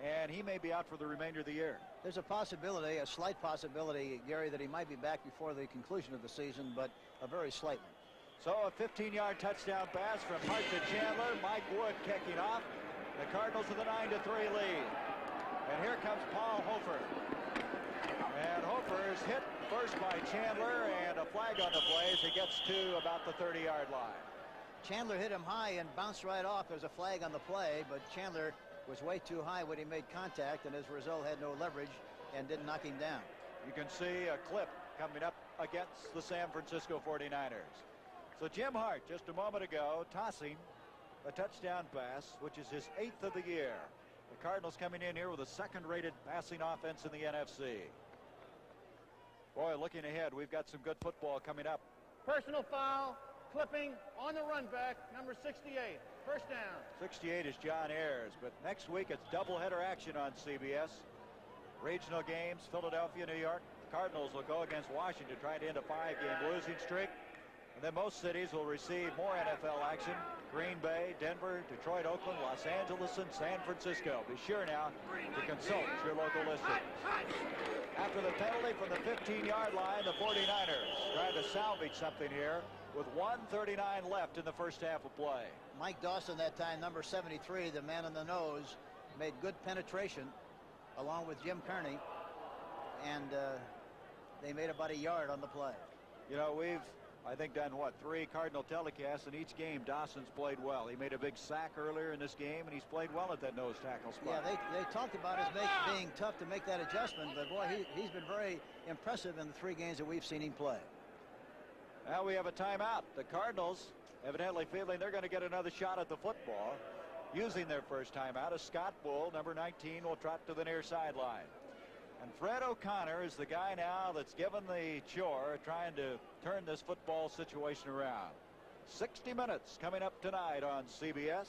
[SPEAKER 1] And he may be out for the remainder of the year.
[SPEAKER 2] There's a possibility, a slight possibility, Gary, that he might be back before the conclusion of the season, but a very slight one.
[SPEAKER 1] So a 15-yard touchdown pass from Hart to Chandler. Mike Wood kicking off. The Cardinals with a 9-3 lead. And here comes Paul Hofer. And Hofer is hit first by Chandler, and a flag on the play as he gets to about the 30-yard line.
[SPEAKER 2] Chandler hit him high and bounced right off. There's a flag on the play, but Chandler was way too high when he made contact, and as a result had no leverage and didn't knock him down.
[SPEAKER 1] You can see a clip coming up against the San Francisco 49ers. So Jim Hart just a moment ago tossing a touchdown pass, which is his 8th of the year. The Cardinals coming in here with a second-rated passing offense in the NFC. Boy, looking ahead, we've got some good football coming up.
[SPEAKER 3] Personal foul, clipping on the run back, number 68. First down.
[SPEAKER 1] 68 is John Ayers, but next week it's doubleheader action on CBS. Regional games, Philadelphia, New York. The Cardinals will go against Washington, trying to end a 5-game losing streak. And then most cities will receive more NFL action. Green Bay, Denver, Detroit, Oakland, Los Angeles, and San Francisco. Be sure now to consult your local listing. After the penalty from the 15-yard line, the 49ers trying to salvage something here with 1:39 left in the first half of play.
[SPEAKER 2] Mike Dawson that time, number 73, the man on the nose, made good penetration along with Jim Kearney, and they made about a yard on the play.
[SPEAKER 1] You know, we've, I think, done, what, 3 Cardinal telecasts. In each game, Dawson's played well. He made a big sack earlier in this game, and he's played well at that nose tackle spot.
[SPEAKER 2] Yeah, they talked about his being tough to make that adjustment, but, boy, he's been very impressive in the 3 games that we've seen him play.
[SPEAKER 1] Now we have a timeout. The Cardinals evidently feeling they're going to get another shot at the football. Using their first timeout, as Scott Bull, number 19, will trot to the near sideline. And Fred O'Connor is the guy now that's given the chore trying to turn this football situation around. 60 minutes coming up tonight on CBS.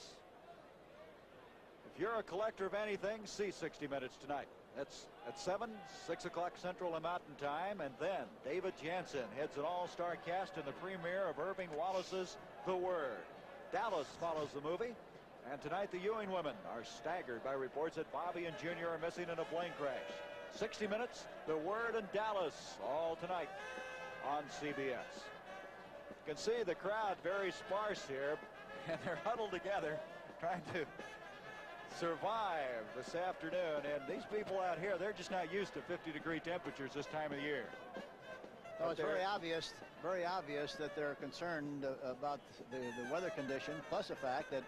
[SPEAKER 1] If you're a collector of anything, see 60 Minutes tonight. That's at 7, 6 o'clock Central and Mountain Time. And then David Jansen heads an all-star cast in the premiere of Irving Wallace's The Word. Dallas follows the movie. And tonight the Ewing women are staggered by reports that Bobby and Junior are missing in a plane crash. 60 Minutes, The Word, and Dallas, all tonight on CBS. You can see the crowd very sparse here, and they're huddled together trying to survive this afternoon. And these people out here, they're just not used to 50-degree temperatures this time of the year.
[SPEAKER 2] No, it's very obvious that they're concerned about the weather condition, plus the fact that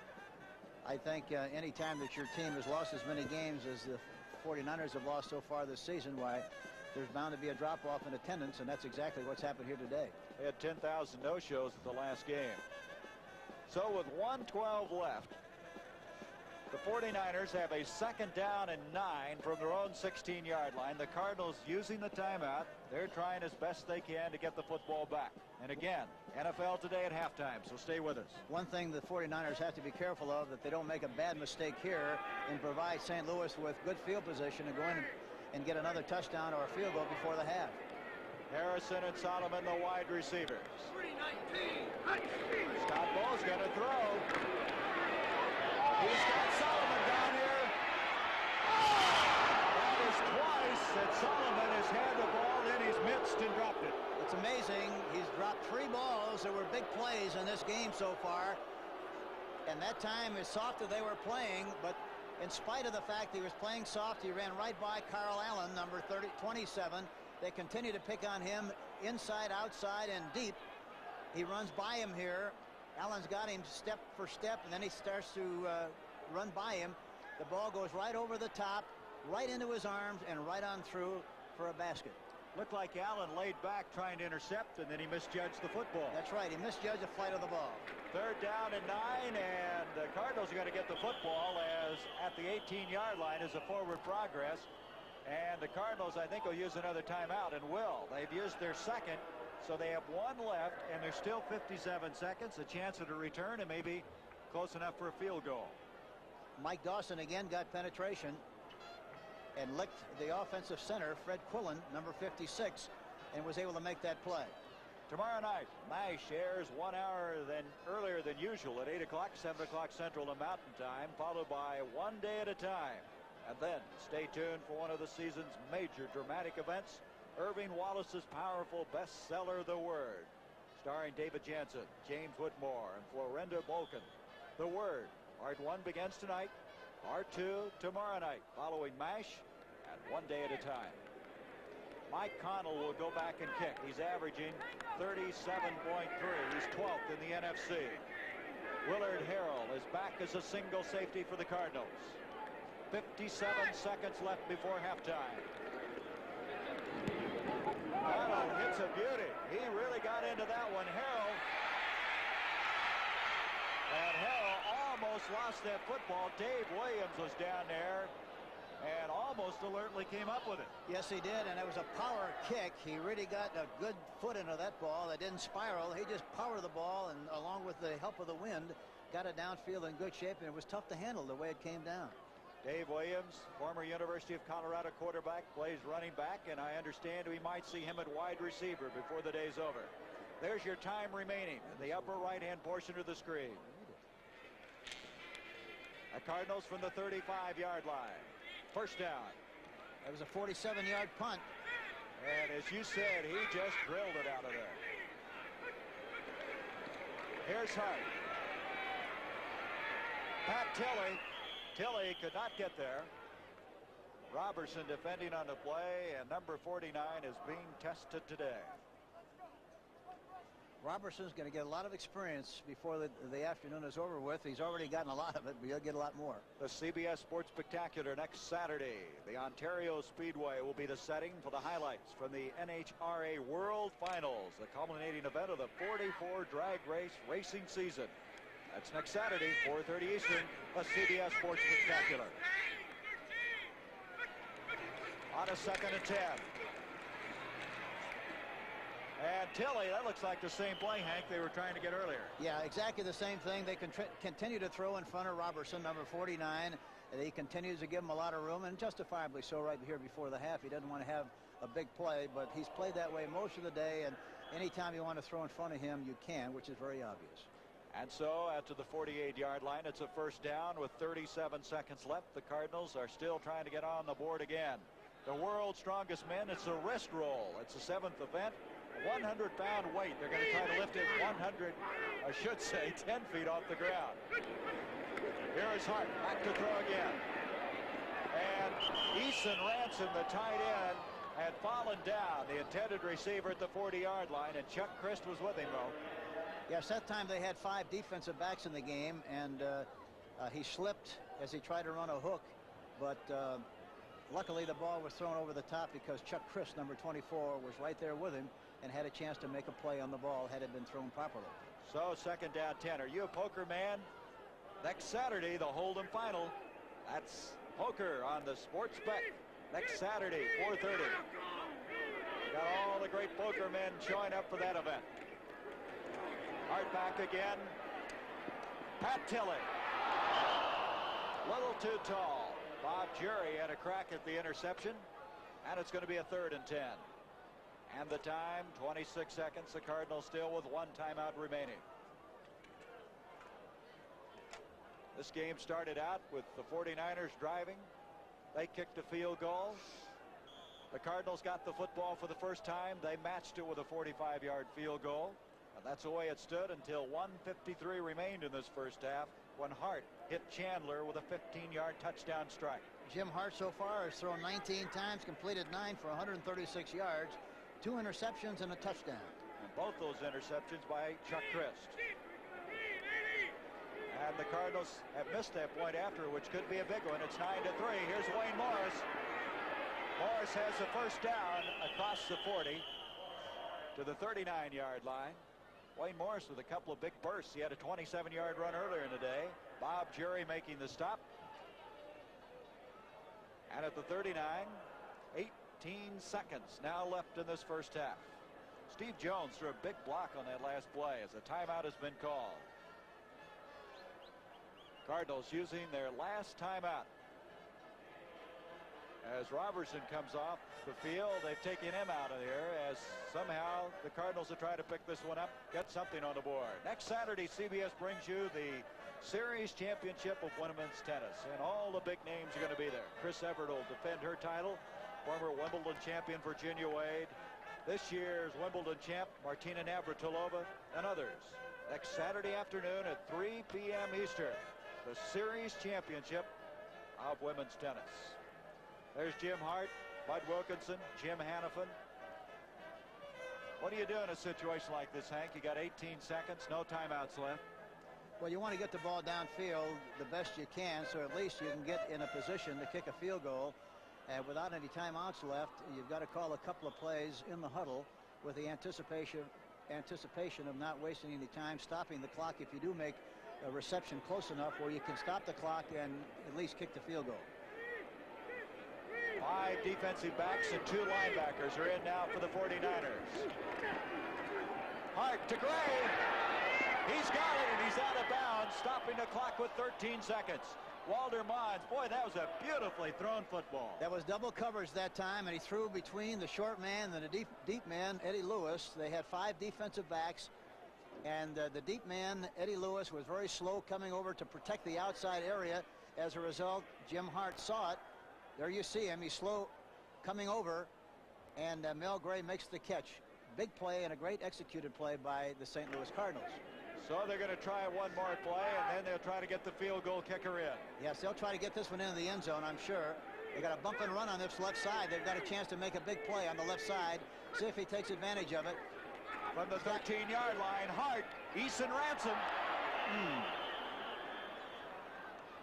[SPEAKER 2] I think any time that your team has lost as many games as the 49ers have lost so far this season, why, there's bound to be a drop-off in attendance, and that's exactly what's happened here today.
[SPEAKER 1] They had 10,000 no-shows at the last game. So with 1:12 left, the 49ers have a 2nd down and 9 from their own 16-yard line. The Cardinals using the timeout. They're trying as best they can to get the football back. And again, NFL today at halftime, so stay with us.
[SPEAKER 2] One thing the 49ers have to be careful of, that they don't make a bad mistake here and provide St. Louis with good field position and go in and get another touchdown or a field goal before the half.
[SPEAKER 1] Harrison and Solomon, the wide receivers. Scott Bull's going to throw. He's got Solomon down here. That is twice that Solomon has had the ball in his midst and dropped it.
[SPEAKER 2] It's amazing. He's dropped 3 balls. There were big plays in this game so far. And that time, as soft as they were playing, but in spite of the fact he was playing soft, he ran right by Carl Allen, number 27. They continue to pick on him inside, outside, and deep. He runs by him here. Allen's got him step for step, and then he starts to run by him. The ball goes right over the top, right into his arms, and right on through for a basket.
[SPEAKER 1] Looked like Allen laid back trying to intercept, and then he misjudged the football.
[SPEAKER 2] That's right. He misjudged the flight of the ball.
[SPEAKER 1] 3rd down and 9, and the Cardinals are going to get the football as at the 18-yard line as a forward progress. And the Cardinals, I think, will use another timeout, and will. They've used their second, so they have 1 left, and there's still 57 seconds, a chance at a return, and maybe close enough for a field goal.
[SPEAKER 2] Mike Dawson again got penetration and licked the offensive center, Fred Quillen, number 56, and was able to make that play.
[SPEAKER 1] Tomorrow night, MASH airs 1 hour earlier than usual at 8 o'clock, 7 o'clock Central and Mountain Time, followed by One Day at a Time. And then stay tuned for one of the season's major dramatic events, Irving Wallace's powerful bestseller, The Word, starring David Jansen, James Whitmore, and Florinda Bolkin. The Word, Part 1 begins tonight, Part 2 tomorrow night, following MASH and One Day at a Time. Mike Connell will go back and kick. He's averaging 37.3. He's 12th in the NFC. Willard Harrell is back as a single safety for the Cardinals. 57 seconds left before halftime. Connell hits a beauty. He really got into that one. Harrell almost lost that football. Dave Williams was down there and almost alertly came up with it.
[SPEAKER 2] Yes, he did, and it was a power kick. He really got a good foot into that ball. It didn't spiral. He just powered the ball, and along with the help of the wind, got it downfield in good shape, and it was tough to handle the way it came down.
[SPEAKER 1] Dave Williams, former University of Colorado quarterback, plays running back, and I understand we might see him at wide receiver before the day's over. There's your time remaining in the upper right-hand portion of the screen. The Cardinals from the 35-yard line. 1st down.
[SPEAKER 2] It was a 47-yard punt.
[SPEAKER 1] And as you said, he just drilled it out of there. Here's Hart. Pat Tilley. Tilley could not get there. Robertson defending on the play, and number 49 is being tested today.
[SPEAKER 2] Robertson's going to get a lot of experience before the afternoon is over with. He's already gotten a lot of it, but he'll get a lot more.
[SPEAKER 1] The CBS Sports Spectacular next Saturday. The Ontario Speedway will be the setting for the highlights from the NHRA World Finals, the culminating event of the 44 drag race racing season. That's next Saturday, 4:30 Eastern, the CBS Sports Spectacular. On a 2nd and 10. And Tilley, that looks like the same play, Hank, they were trying to get earlier.
[SPEAKER 2] Yeah, exactly the same thing. They continue to throw in front of Robertson, number 49. And he continues to give him a lot of room, and justifiably so right here before the half. He doesn't want to have a big play, but he's played that way most of the day, and anytime you want to throw in front of him, you can, which is very obvious.
[SPEAKER 1] And so, after the 48-yard line, it's a 1st down with 37 seconds left. The Cardinals are still trying to get on the board again. The world's strongest men, it's a wrist roll. It's the 7th event. 100-pound weight. They're going to try to lift it 100, I should say, 10 feet off the ground. Here is Hart, back to throw again. And Eason Ransom, the tight end, had fallen down, the intended receiver at the 40-yard line, and Chuck Christ was with him, though.
[SPEAKER 2] Yes, that time they had 5 defensive backs in the game, and he slipped as he tried to run a hook, but luckily the ball was thrown over the top because Chuck Christ, number 24, was right there with him and had a chance to make a play on the ball had it been thrown properly.
[SPEAKER 1] So 2nd down 10. Are you a poker man? Next Saturday, the Hold'em final. That's poker on the Sports Bet. Next Saturday, 4:30. Got all the great poker men showing up for that event. Hart back again. Pat Tilley. Little too tall. Bob Jury had a crack at the interception, and it's going to be a 3rd and 10. And the time, 26 seconds. The Cardinals still with 1 timeout remaining. This game started out with the 49ers driving. They kicked a field goal. The Cardinals got the football for the first time. They matched it with a 45-yard field goal. And that's the way it stood until 1:53 remained in this first half when Hart hit Chandler with a 15-yard touchdown strike.
[SPEAKER 2] Jim Hart so far has thrown 19 times, completed 9 for 136 yards, 2 interceptions and a touchdown.
[SPEAKER 1] And both those interceptions by Chuck Christ. And the Cardinals have missed that point after, which could be a big one. It's 9-3. Here's Wayne Morris. Morris has the first down across the 40 to the 39-yard line. Wayne Morris with a couple of big bursts. He had a 27-yard run earlier in the day. Bob Jury making the stop. And at the 39, 18 seconds now left in this first half. Steve Jones threw a big block on that last play as a timeout has been called. Cardinals using their last timeout. As Robertson comes off the field, they've taken him out of here as somehow the Cardinals will try to pick this one up, get something on the board. Next Saturday, CBS brings you the Series Championship of Women's Tennis, and all the big names are going to be there. Chris Evert will defend her title. Former Wimbledon champion Virginia Wade. This year's Wimbledon champ Martina Navratilova and others. Next Saturday afternoon at 3 p.m. Eastern, the Series Championship of Women's Tennis. There's Jim Hart, Bud Wilkinson, Jim Hannafin. What do you do in a situation like this, Hank? You got 18 seconds, no timeouts left.
[SPEAKER 2] Well, you want to get the ball downfield the best you can, so at least you can get in a position to kick a field goal. And without any timeouts left, you've got to call a couple of plays in the huddle with the anticipation of not wasting any time, stopping the clock if you do make a reception close enough where you can stop the clock and at least kick the field goal.
[SPEAKER 1] 5 defensive backs and 2 linebackers are in now for the 49ers. Hart to Gray. He's got it, and he's out of bounds, stopping the clock with 13 seconds. Walter Mons, boy, that was a beautifully thrown football.
[SPEAKER 2] That was double coverage that time, and he threw between the short man and the deep man, Eddie Lewis. They had 5 defensive backs, and the deep man, Eddie Lewis, was very slow coming over to protect the outside area. As a result, Jim Hart saw it. There you see him. He's slow coming over, and Mel Gray makes the catch. Big play and a great executed play by the St. Louis Cardinals.
[SPEAKER 1] So they're going to try one more play, and then they'll try to get the field goal kicker in.
[SPEAKER 2] Yes, they'll try to get this one into the end zone, I'm sure. They got a bump and run on this left side. They've got a chance to make a big play on the left side. See if he takes advantage of it.
[SPEAKER 1] From the 13-yard line, Hart, Eason Ransom.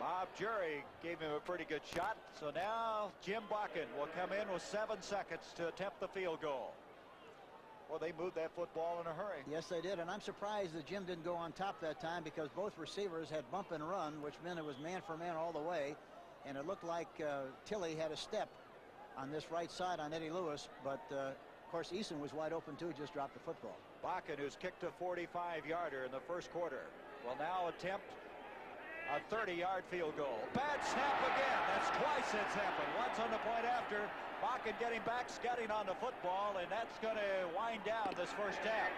[SPEAKER 1] Bob Jury gave him a pretty good shot. So now Jim Bakken will come in with 7 seconds to attempt the field goal. Well, they moved that football in a hurry.
[SPEAKER 2] Yes, they did, and I'm surprised that Jim didn't go on top that time because both receivers had bump and run, which meant it was man for man all the way, and it looked like Tilley had a step on this right side on Eddie Lewis, but of course Eason was wide open too, just dropped the football.
[SPEAKER 1] Bakken, who's kicked a 45-yarder in the first quarter, will now attempt a 30-yard field goal. Bad snap again. That's twice it's happened. Once on the point after. Bakken getting back, scudding on the football, and that's going to wind down this first half.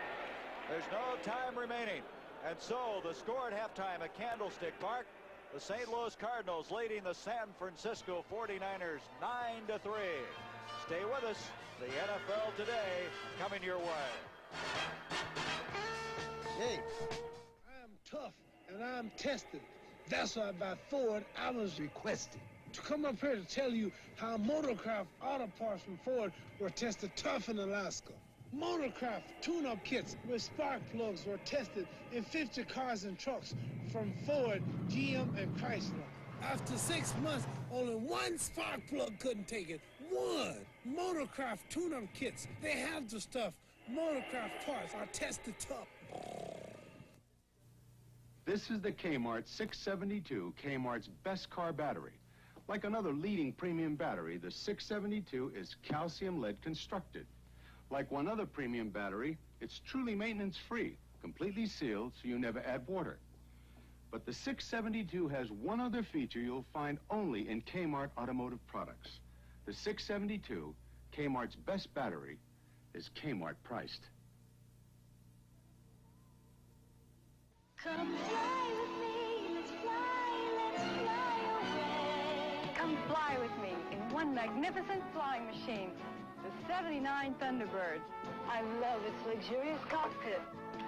[SPEAKER 1] There's no time remaining. And so the score at halftime at Candlestick Park, the St. Louis Cardinals leading the San Francisco 49ers 9-3. Stay with us. The NFL Today coming your way.
[SPEAKER 2] Hey.
[SPEAKER 14] I'm tough and I'm tested. That's why by Ford I was requested to come up here to tell you how Motorcraft auto parts from Ford were tested tough in Alaska. Motorcraft tune-up kits with spark plugs were tested in 50 cars and trucks from Ford, GM, and Chrysler. After 6 months, only one spark plug couldn't take it. One! Motorcraft tune-up kits, they have the stuff. Motorcraft parts are tested tough.
[SPEAKER 15] This is the Kmart 672, Kmart's best car battery. Like another leading premium battery, the 672 is calcium lead constructed. Like one other premium battery, it's truly maintenance-free, completely sealed so you never add water. But the 672 has one other feature you'll find only in Kmart automotive products. The 672, Kmart's best battery, is Kmart priced.
[SPEAKER 12] Come fly with me, let's fly away.
[SPEAKER 26] Come fly with me in one magnificent flying machine, the 79 Thunderbird.
[SPEAKER 12] I love its luxurious cockpit.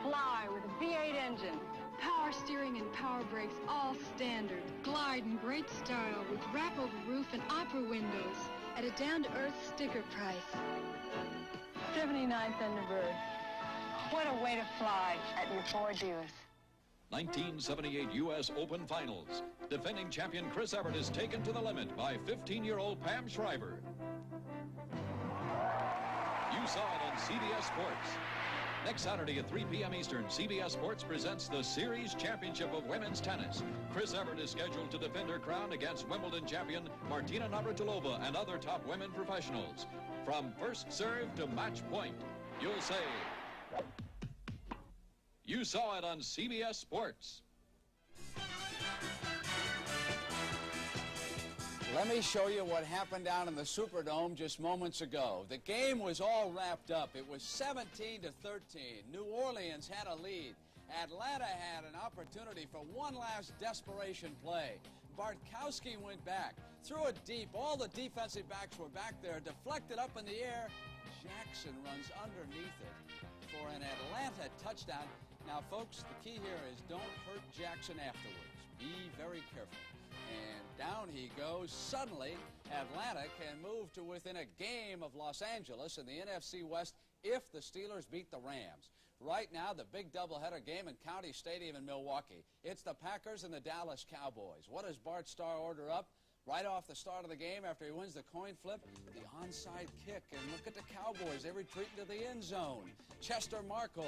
[SPEAKER 26] Fly with a V8 engine. Power steering and power brakes, all standard. Glide in great style with wrap-over roof and opera windows at a down-to-earth sticker price. 79 Thunderbird. What a way to fly at your Ford dealers.
[SPEAKER 23] 1978 U.S. Open Finals. Defending champion Chris Evert is taken to the limit by 15-year-old Pam Shriver. saw it on CBS Sports. Next Saturday at 3 p.m. Eastern, CBS Sports presents the Series Championship of Women's Tennis. Chris Evert is scheduled to defend her crown against Wimbledon champion Martina Navratilova and other top women professionals. From first serve to match point, you'll say, you saw it on CBS Sports.
[SPEAKER 16] Let me show you what happened down in the Superdome just moments ago. The game was all wrapped up. It was 17-13. New Orleans had a lead. Atlanta had an opportunity for one last desperation play. Bartkowski went back, threw it deep. All the defensive backs were back there, deflected up in the air. Jackson runs underneath it for an Atlanta touchdown. Now, folks, the key here is don't hurt Jackson afterwards. Be very careful. And down he goes. Suddenly, Atlanta can move to within a game of Los Angeles in the NFC West if the Steelers beat the Rams. Right now, the big doubleheader game in County Stadium in Milwaukee. It's the Packers and the Dallas Cowboys. What does Bart Starr order up? Right off the start of the game, after he wins the coin flip, the onside kick. And look at the Cowboys. They retreat into the end zone. Chester Markle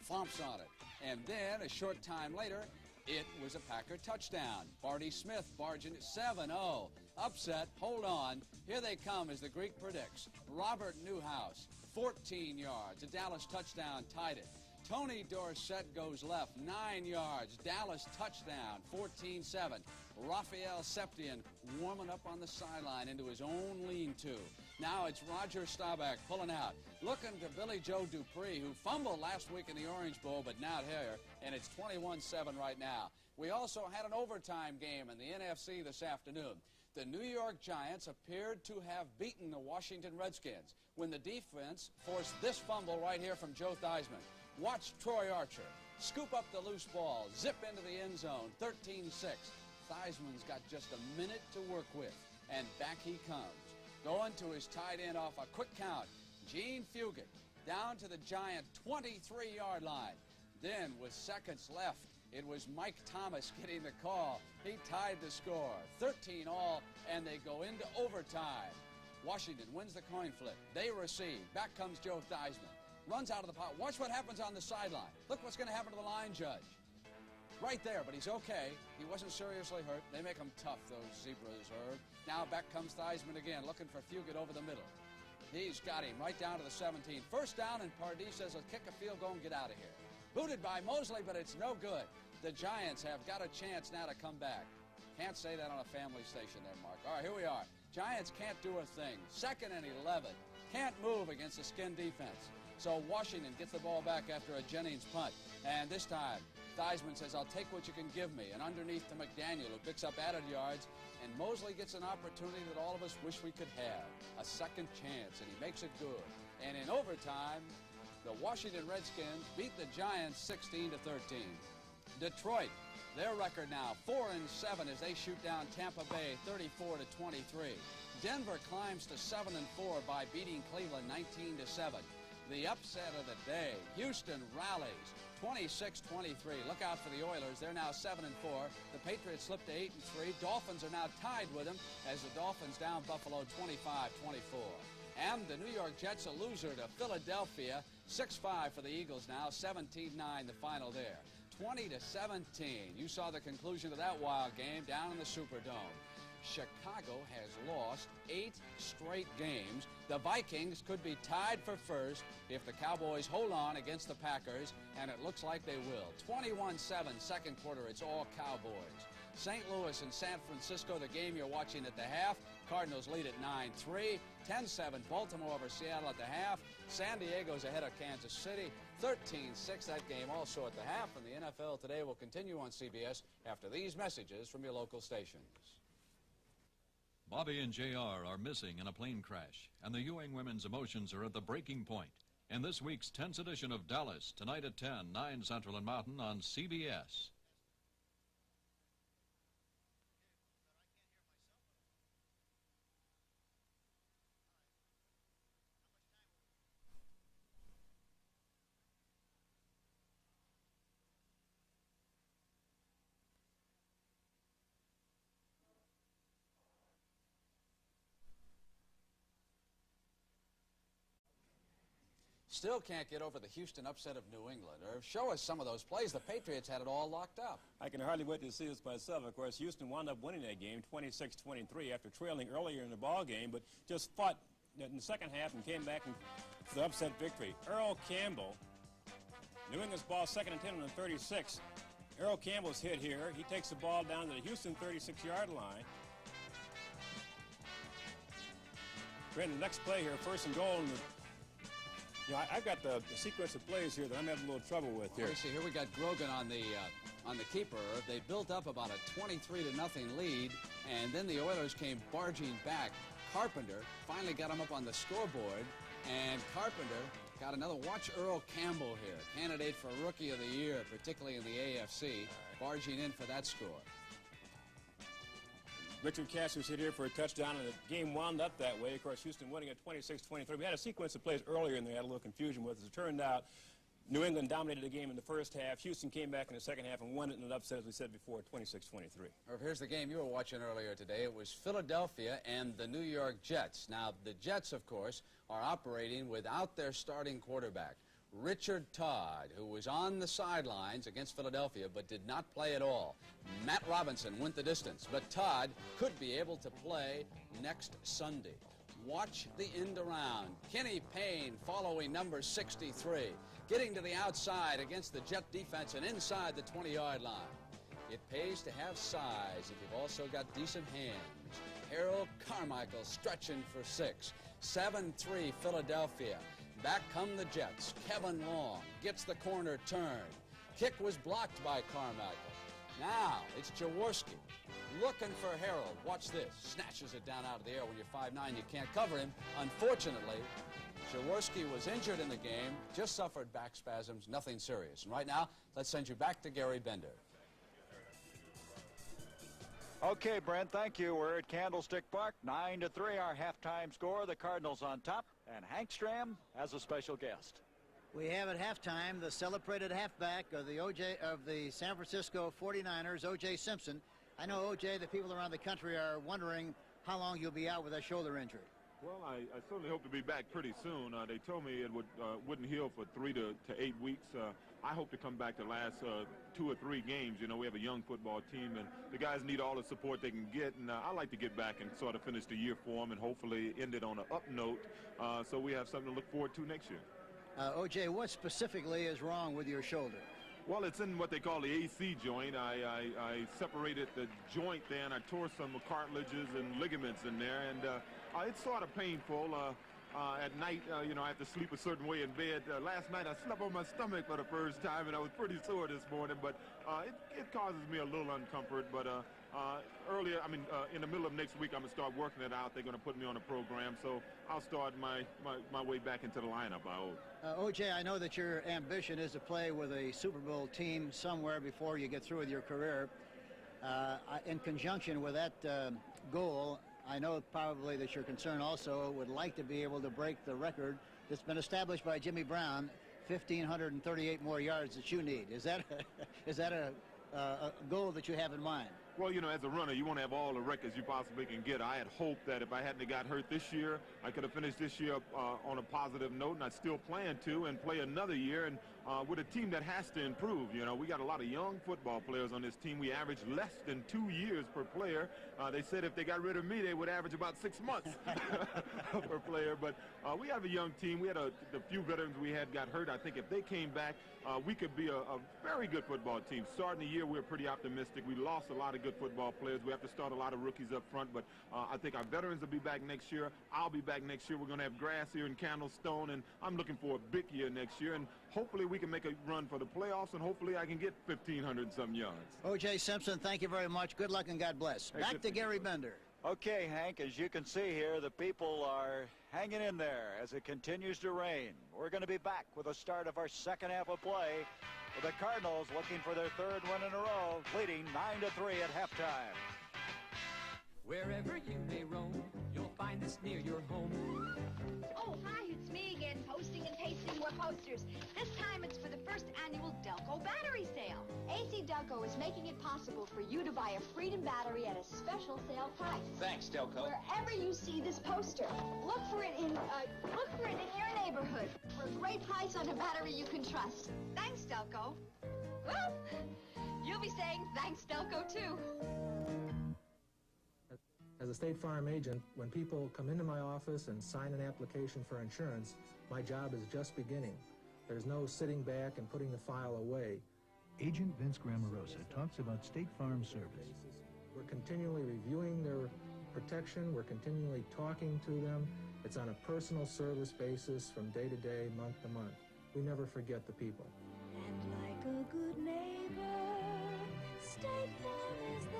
[SPEAKER 16] flomps on it. And then, a short time later, it was a Packer touchdown. Barty Smith barging it 7-0. Upset, hold on. Here they come as the Greek predicts. Robert Newhouse, 14 yards. A Dallas touchdown tied it. Tony Dorsett goes left, 9 yards. Dallas touchdown, 14-7. Raphael Septien warming up on the sideline into his own lean-to. Now it's Roger Staubach pulling out. Looking to Billy Joe Dupree, who fumbled last week in the Orange Bowl, but not here, and it's 21-7 right now. We also had an overtime game in the NFC this afternoon. The New York Giants appeared to have beaten the Washington Redskins when the defense forced this fumble right here from Joe Theismann. Watch Troy Archer scoop up the loose ball, zip into the end zone, 13-6. Theismann's got just a minute to work with, and back he comes. Going to his tight end off a quick count, Gene Fugit, down to the Giant 23-yard line. Then, with seconds left, it was Mike Thomas getting the call. He tied the score, 13 all, and they go into overtime. Washington wins the coin flip. They receive. Back comes Joe Theismann. Runs out of the pot. Watch what happens on the sideline. Look what's going to happen to the line judge. Right there, but he's okay. He wasn't seriously hurt. They make him tough, those zebras, Herb. Now back comes Theismann again, looking for Fugit over the middle. He's got him right down to the 17. First down, and Pardee says, let's kick a field goal and get out of here. Booted by Mosley, but it's no good. The Giants have got a chance now to come back. Can't say that on a family station there, Mark. All right, here we are. Giants can't do a thing. 2nd and 11. Can't move against the skin defense. So Washington gets the ball back after a Jennings punt. And this time, Theismann says, I'll take what you can give me. And underneath to McDaniel, who picks up added yards. And Mosley gets an opportunity that all of us wish we could have. A second chance, and he makes it good. And in overtime, the Washington Redskins beat the Giants 16-13. Detroit, their record now 4-7 as they shoot down Tampa Bay 34-23. Denver climbs to 7-4 by beating Cleveland 19-7. The upset of the day, Houston rallies 26-23. Look out for the Oilers. They're now 7-4. The Patriots slipped to 8-3. Dolphins are now tied with them as the Dolphins down Buffalo 25-24. And the New York Jets a loser to Philadelphia. 6-5 for the Eagles now. 17-9 the final there. 20-17. You saw the conclusion of that wild game down in the Superdome. Chicago has lost 8 straight games. The Vikings could be tied for first if the Cowboys hold on against the Packers, and it looks like they will. 21-7, second quarter, it's all Cowboys. St. Louis and San Francisco, the game you're watching at the half. Cardinals lead at 9-3. 10-7, Baltimore over Seattle at the half. San Diego's ahead of Kansas City. 13-6, that game also at the half. And the NFL Today will continue on CBS after these messages from your local stations.
[SPEAKER 23] Bobby and JR are missing in a plane crash, and the Ewing women's emotions are at the breaking point. In this week's 10th edition of Dallas, tonight at 10, 9 Central and Mountain on CBS.
[SPEAKER 16] Still can't get over the Houston upset of New England. Or show us some of those plays. The Patriots had it all locked up.
[SPEAKER 17] I can hardly wait to see this myself. Of course, Houston wound up winning that game 26-23 after trailing earlier in the ball game, but just fought in the second half and came back for the upset victory. Earl Campbell, New England's ball 2nd and 10 on the 36. Earl Campbell's hit here. He takes the ball down to the Houston 36-yard line. We're in the next play here, 1st and goal. You know, I've got the sequence of plays here that I'm having a little trouble with here.
[SPEAKER 16] Well, see, here we got Grogan on the keeper. They built up about a 23-0 lead, and then the Oilers came barging back. Carpenter finally got him up on the scoreboard, and Carpenter got another. Watch Earl Campbell here, candidate for Rookie of the Year, particularly in the AFC, barging in for that score.
[SPEAKER 17] Richard Cassius hit here for a touchdown, and the game wound up that way. Of course, Houston winning at 26-23. We had a sequence of plays earlier, and they had a little confusion with it. As it turned out, New England dominated the game in the first half. Houston came back in the second half and won it in an upset, as we said before, 26-23.
[SPEAKER 16] Here's the game you were watching earlier today. It was Philadelphia and the New York Jets. Now, the Jets, of course, are operating without their starting quarterback, Richard Todd, who was on the sidelines against Philadelphia but did not play at all. Matt Robinson went the distance, but Todd could be able to play next Sunday. Watch the end around. Kenny Payne following number 63, getting to the outside against the Jet defense and inside the 20-yard line. It pays to have size if you've also got decent hands. Harold Carmichael stretching for 6. 7-3 Philadelphia. Back come the Jets. Kevin Long gets the corner turned. Kick was blocked by Carmichael. Now it's Jaworski looking for Harold. Watch this. Snatches it down out of the air. When you're 5'9", you can't cover him. Unfortunately, Jaworski was injured in the game, just suffered back spasms, nothing serious. And right now, let's send you back to Gary Bender.
[SPEAKER 1] Okay, Brent, thank you. We're at Candlestick Park, 9-3, our halftime score. The Cardinals on top, and Hank Stram has a special guest.
[SPEAKER 2] We have at halftime the celebrated halfback of the San Francisco 49ers, O.J. Simpson. I know, O.J., the people around the country are wondering how long you'll be out with that shoulder injury.
[SPEAKER 18] Well, I certainly hope to be back pretty soon. They told me it wouldn't heal for 3 to 8 weeks. I hope to come back to last 2 or 3 games. You know, we have a young football team, and the guys need all the support they can get. And I like to get back and sort of finish the year for them and hopefully end it on an up note so we have something to look forward to next year.
[SPEAKER 2] O.J., what specifically is wrong with your shoulder?
[SPEAKER 18] Well, it's in what they call the AC joint. I separated the joint there, and I tore some cartilages and ligaments in there, and it's sort of painful. At night, you know, I have to sleep a certain way in bed. Last night, I slept on my stomach for the first time, and I was pretty sore this morning, but it causes me a little uncomfort. But in the middle of next week, I'm going to start working it out. They're going to put me on a program, so I'll start my way back into the lineup, I hope.
[SPEAKER 2] O.J., I know that your ambition is to play with a Super Bowl team somewhere before you get through with your career. In conjunction with that goal, I know probably that your concern also would like to be able to break the record that's been established by Jimmy Brown, 1,538 more yards that you need. Is that a goal that you have in mind?
[SPEAKER 18] Well, you know, as a runner, you want to have all the records you possibly can get. I had hoped that if I hadn't got hurt this year, I could have finished this year on a positive note, and I still plan to and play another year. And with a team that has to improve, you know, we got a lot of young football players on this team. We average less than 2 years per player. They said if they got rid of me, they would average about 6 months per player. But we have a young team. We had the few veterans we had got hurt. I think if they came back, we could be a very good football team. Starting the year, we're pretty optimistic. We lost a lot of good football players. We have to start a lot of rookies up front, but I think our veterans will be back next year. I'll be back next year. We're going to have grass here in Candlestone, and I'm looking for a big year next year, and hopefully we can make a run for the playoffs, and hopefully I can get 1,500-some yards. O.J.
[SPEAKER 2] Simpson, thank you very much. Good luck and God bless.
[SPEAKER 18] Hey,
[SPEAKER 2] back to Gary Bender.
[SPEAKER 1] Okay, Hank, as you can see here, the people are hanging in there as it continues to rain. We're going to be back with the start of our second half of play, with the Cardinals looking for their 3rd win in a row, leading 9-3 at halftime.
[SPEAKER 4] Wherever you may roam, you'll find this near your home.
[SPEAKER 12] Oh, hi, it's me again, posting and pasting more posters. This time it's for the first annual Delco battery sale. AC Delco is making it possible for you to buy a Freedom battery at a special sale price.
[SPEAKER 11] Thanks, Delco.
[SPEAKER 12] Wherever you see this poster, look for it in your neighborhood for great great price on a battery you can trust. Thanks, Delco. Well, you'll be saying thanks, Delco, too.
[SPEAKER 5] As a State Farm agent, when people come into my office and sign an application for insurance, my job is just beginning. There's no sitting back and putting the file away.
[SPEAKER 6] Agent Vince Grammarosa talks about State Farm service.
[SPEAKER 5] We're continually reviewing their protection. We're continually talking to them. It's on a personal service basis from day to day, month to month. We never forget the people.
[SPEAKER 4] And like a good neighbor, State Farm is there.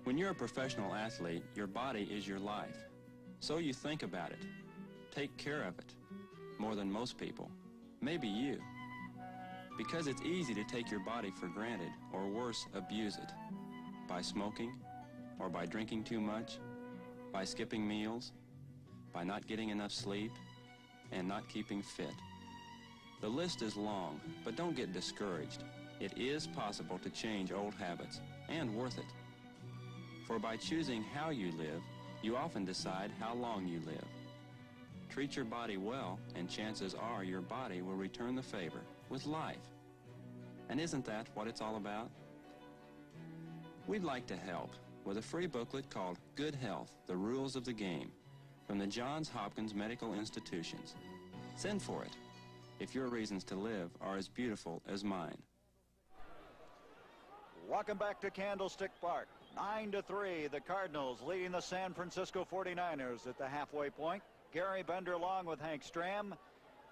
[SPEAKER 19] When you're a professional athlete, your body is your life. So you think about it. Take care of it. More than most people. Maybe you. Because it's easy to take your body for granted, or worse, abuse it. By smoking, or by drinking too much, by skipping meals, by not getting enough sleep, and not keeping fit. The list is long, but don't get discouraged. It is possible to change old habits, and worth it. For by choosing how you live, you often decide how long you live. Treat your body well, and chances are your body will return the favor with life. And isn't that what it's all about? We'd like to help with a free booklet called Good Health, The Rules of the Game from the Johns Hopkins Medical Institutions. Send for it if your reasons to live are as beautiful as mine.
[SPEAKER 1] Welcome back to Candlestick Park. 9-3, the Cardinals leading the San Francisco 49ers at the halfway point. Gary Bender along with Hank Stram.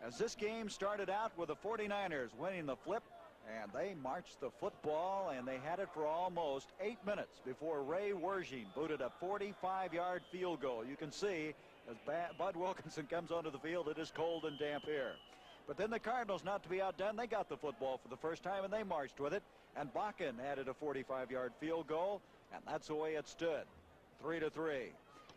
[SPEAKER 1] As this game started out with the 49ers winning the flip, and they marched the football, and they had it for almost 8 minutes before Ray Wershing booted a 45-yard field goal. You can see as Bud Wilkinson comes onto the field, it is cold and damp here. But then the Cardinals, not to be outdone, they got the football for the first time, and they marched with it. And Bakken added a 45-yard field goal, and that's the way it stood, 3-3.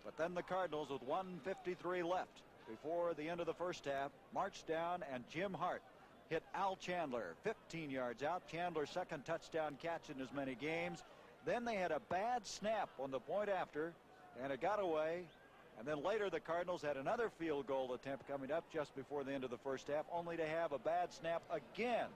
[SPEAKER 1] But then the Cardinals, with 1:53 left before the end of the first half, marched down, and Jim Hart hit Al Chandler 15 yards out. Chandler's second touchdown catch in as many games. Then they had a bad snap on the point after, and it got away. And then later the Cardinals had another field goal attempt coming up just before the end of the first half, only to have a bad snap again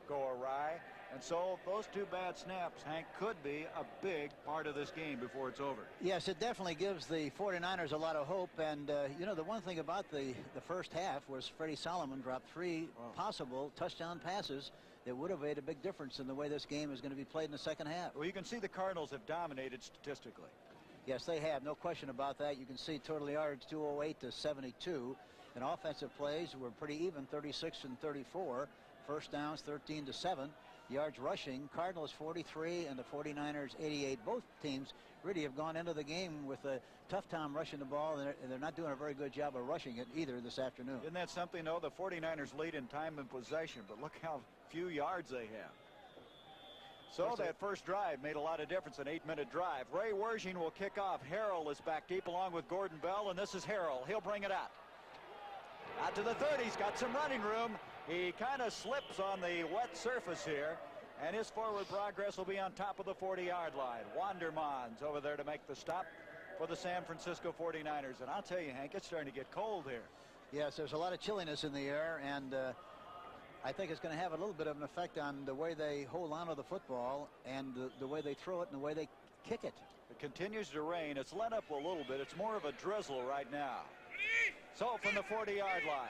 [SPEAKER 1] go awry. And so those two bad snaps, Hank, could be a big part of this game before it's over.
[SPEAKER 2] Yes, it definitely gives the 49ers a lot of hope. And, you know, the one thing about the first half was Freddie Solomon dropped 3 possible touchdown passes that would have made a big difference in the way this game is going to be played in the second half.
[SPEAKER 1] Well, you can see the Cardinals have dominated statistically.
[SPEAKER 2] Yes, they have. No question about that. You can see total yards 208 to 72. And offensive plays were pretty even, 36 and 34. First downs 13 to 7. Yards rushing, Cardinals 43 and the 49ers 88. Both teams really have gone into the game with a tough time rushing the ball, and they're not doing a very good job of rushing it either this afternoon.
[SPEAKER 1] Isn't that something, though? The 49ers lead in time and possession, but look how few yards they have. So that first drive made a lot of difference, an 8-minute drive. Ray Wershing will kick off. Harrell is back deep along with Gordon Bell, and this is Harrell. He'll bring it out. Out to the 30. He's got some running room. He kind of slips on the wet surface here, and his forward progress will be on top of the 40-yard line. Wanderman's over there to make the stop for the San Francisco 49ers. And I'll tell you, Hank, it's starting to get cold here.
[SPEAKER 2] Yes, there's a lot of chilliness in the air, and I think it's going to have a little bit of an effect on the way they hold on to the football and the way they throw it and the way they kick it.
[SPEAKER 1] It continues to rain. It's let up a little bit. It's more of a drizzle right now. So from the 40-yard line,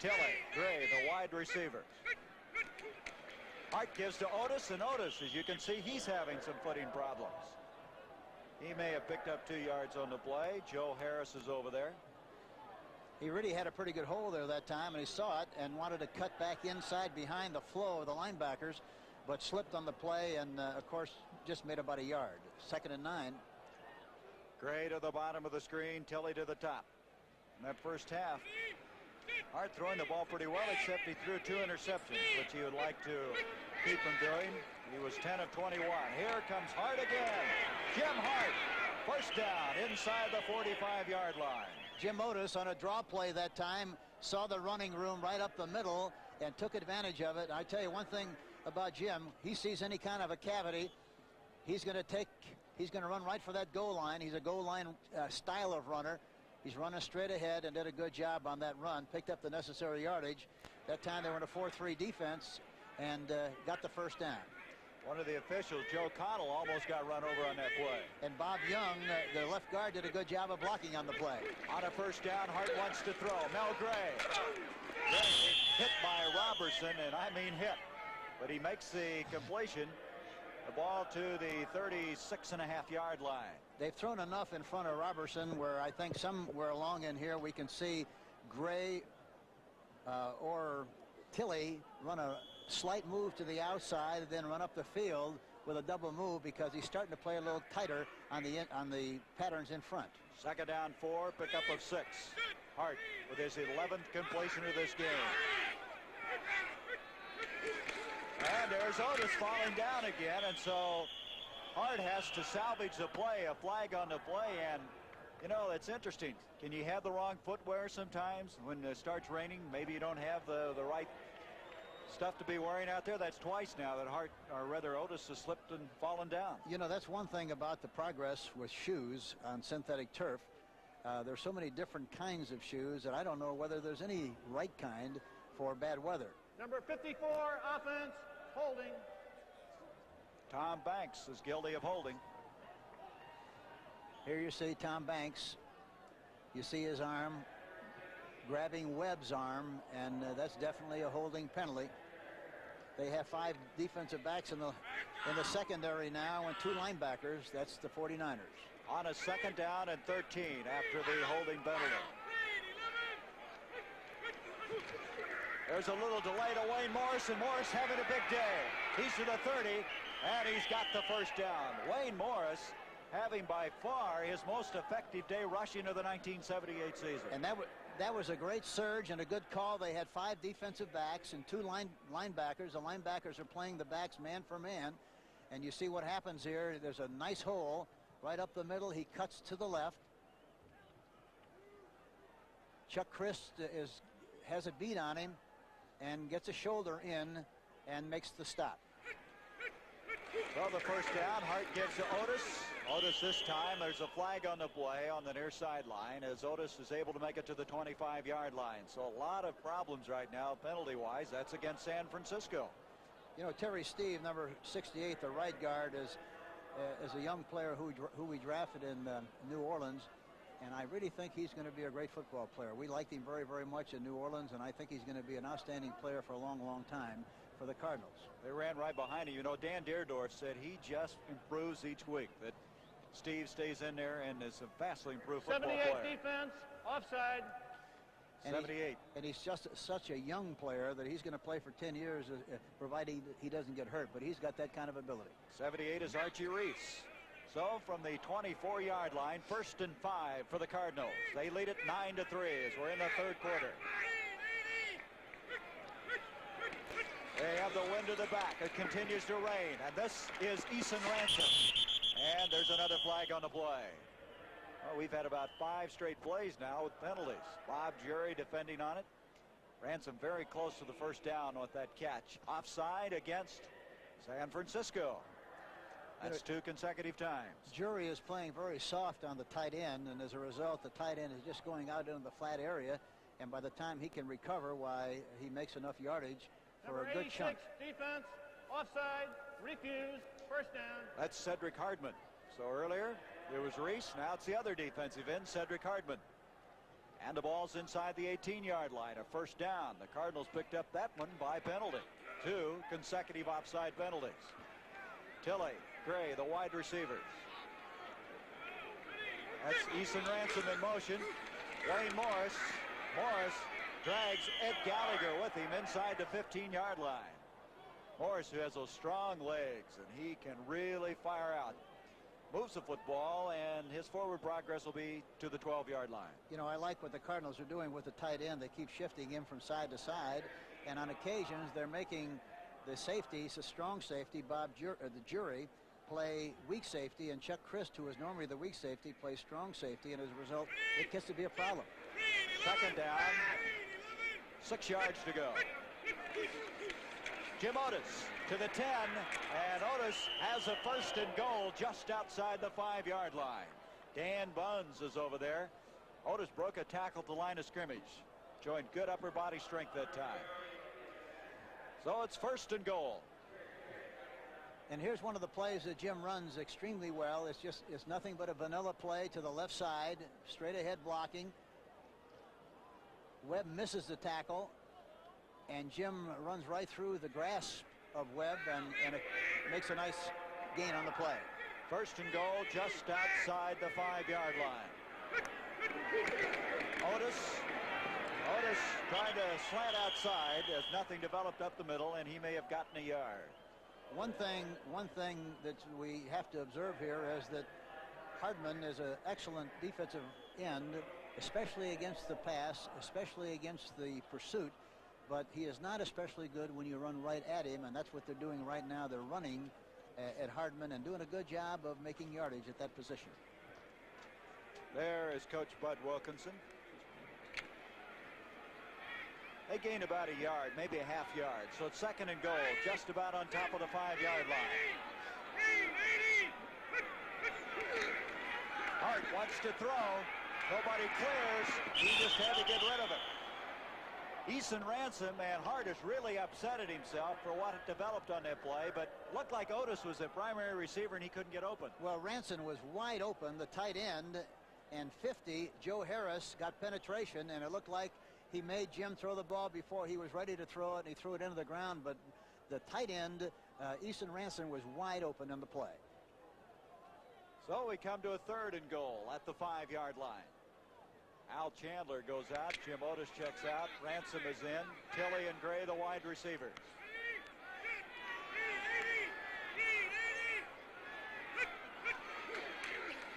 [SPEAKER 1] Tilley, Gray, the wide receiver. Hart gives to Otis, and Otis, as you can see, he's having some footing problems. He may have picked up 2 yards on the play. Joe Harris is over there.
[SPEAKER 2] He really had a pretty good hole there that time, and he saw it and wanted to cut back inside behind the flow of the linebackers, but slipped on the play and, of course, just made about a yard. 2nd and 9.
[SPEAKER 1] Gray to the bottom of the screen, Tilley to the top. In that first half, Hart throwing the ball pretty well, except he threw 2 interceptions, which he would like to keep from doing. He was 10 of 21. Here comes Hart again. Jim Hart, first down inside the 45-yard line.
[SPEAKER 2] Jim Otis on a draw play that time saw the running room right up the middle and took advantage of it. I tell you one thing about Jim, he sees any kind of a cavity, he's going to take He's going to run right for that goal line. He's a goal line style of runner. He's running straight ahead and did a good job on that run. Picked up the necessary yardage. That time they were in a 4-3 defense and got the first down.
[SPEAKER 1] One of the officials, Joe Connell, almost got run over on that play.
[SPEAKER 2] And Bob Young, the left guard, did a good job of blocking on the play.
[SPEAKER 1] On a first down, Hart wants to throw. Mel Gray. Hit by Robertson, and I mean hit. But he makes the completion. The ball to the 36.5-yard line.
[SPEAKER 2] They've thrown enough in front of Robertson where I think somewhere along in here we can see Gray or Tilley run a slight move to the outside and then run up the field with a double move because he's starting to play a little tighter on the patterns in front.
[SPEAKER 1] Second down 4, pickup of 6. Hart with his 11th completion of this game. And there's Otis falling down again, and so Hart has to salvage the play, a flag on the play, and you know, it's interesting. Can you have the wrong footwear sometimes when it starts raining? Maybe you don't have the right stuff to be wearing out there. That's twice now that Hart, or rather Otis, has slipped and fallen down.
[SPEAKER 2] You know, that's one thing about the progress with shoes on synthetic turf. There's so many different kinds of shoes that I don't know whether there's any right kind for bad weather.
[SPEAKER 3] Number 54, offense, holding.
[SPEAKER 1] Tom Banks is guilty of holding.
[SPEAKER 2] Here you see Tom Banks. You see his arm grabbing Webb's arm, and that's definitely a holding penalty. They have 5 defensive backs in the secondary now and 2 linebackers. That's the 49ers.
[SPEAKER 1] On a second down and 13 after the holding penalty. There's a little delay to Wayne Morris, and Morris having a big day. He's to the 30, and he's got the first down. Wayne Morris having by far his most effective day rushing of the 1978 season.
[SPEAKER 2] And that was a great surge and a good call. They had 5 defensive backs and 2 linebackers. The linebackers are playing the backs man for man. And you see what happens here. There's a nice hole right up the middle. He cuts to the left. Chuck Christ has a beat on him and gets a shoulder in and makes the stop.
[SPEAKER 1] Well, the first down, Hart gives to Otis. Otis this time, there's a flag on the play on the near sideline as Otis is able to make it to the 25-yard line. So a lot of problems right now, penalty-wise. That's against San Francisco.
[SPEAKER 2] You know, Terry Steve, number 68, the right guard, is a young player who we drafted in New Orleans. And I really think he's going to be a great football player. We liked him very, very much in New Orleans, and I think he's going to be an outstanding player for a long, long time for the Cardinals.
[SPEAKER 1] They ran right behind him. You know, Dan Deerdorf said he just improves each week, that Steve stays in there and is a vastly improved football player.
[SPEAKER 3] 78 defense, offside.
[SPEAKER 2] And
[SPEAKER 1] 78.
[SPEAKER 2] He's just such a young player that he's going to play for 10 years, providing he doesn't get hurt, but he's got that kind of ability.
[SPEAKER 1] 78 is Archie Reese. So from the 24-yard line, 1st and 5 for the Cardinals. They lead it 9-3 as we're in the 3rd quarter. They have the wind to the back. It continues to rain, and this is Eason Ransom. And there's another flag on the play. Well, we've had about 5 straight plays now with penalties. Bob Jury defending on it. Ransom very close to the first down with that catch. Offside against San Francisco. That's 2 consecutive times.
[SPEAKER 2] Jury is playing very soft on the tight end, and as a result, the tight end is just going out into the flat area, and by the time he can recover, why, he makes enough yardage for a good chunk.
[SPEAKER 3] Defense, offside, refused, first down.
[SPEAKER 1] That's Cedric Hardman. So earlier, there was Reese. Now it's the other defensive end, Cedric Hardman. And the ball's inside the 18-yard line. A first down. The Cardinals picked up that one by penalty. 2 consecutive offside penalties. Tilley, Gray, the wide receivers. That's Eason Ransom in motion. Wayne Morris. Morris drags Ed Gallagher with him inside the 15-yard line. Morris, who has those strong legs, and he can really fire out. Moves the football, and his forward progress will be to the 12-yard line.
[SPEAKER 2] You know, I like what the Cardinals are doing with the tight end. They keep shifting him from side to side, and on occasions they're making the safeties, the strong safety, the Jury, play weak safety, and Chuck Christ, who is normally the weak safety, plays strong safety, and as a result, it gets to be a problem.
[SPEAKER 1] Second down, 6 yards to go. Jim Otis to the 10, and Otis has a first and goal just outside the 5-yard line. Dan Buns is over there. Otis broke a tackle at the line of scrimmage. Showing good upper body strength that time. So it's first and goal.
[SPEAKER 2] And here's one of the plays that Jim runs extremely well. It's nothing but a vanilla play to the left side, straight ahead blocking. Webb misses the tackle, and Jim runs right through the grasp of Webb and it makes a nice gain on the play.
[SPEAKER 1] First and goal just outside the 5-yard line. Otis trying to slant outside as nothing developed up the middle, and he may have gotten a yard.
[SPEAKER 2] One thing that we have to observe here is that Hardman is an excellent defensive end, especially against the pass, especially against the pursuit, but he is not especially good when you run right at him, and that's what they're doing right now. They're running at Hardman and doing a good job of making yardage at that position.
[SPEAKER 1] There is Coach Bud Wilkinson. They gain about a yard, maybe a half yard. So it's second and goal, just about on top of the 5-yard line. Hart wants to throw. Nobody clears. He just had to get rid of it. Eason Ransom, and Hart is really upset at himself for what developed on that play, but looked like Otis was the primary receiver and he couldn't get open.
[SPEAKER 2] Well, Ransom was wide open, the tight end, and 50, Joe Harris got penetration, and it looked like he made Jim throw the ball before he was ready to throw it, and he threw it into the ground, but the tight end, Eason Ransom, was wide open in the play.
[SPEAKER 1] So we come to a third and goal at the 5-yard line. Al Chandler goes out. Jim Otis checks out. Ransom is in. Tilley and Gray, the wide receivers.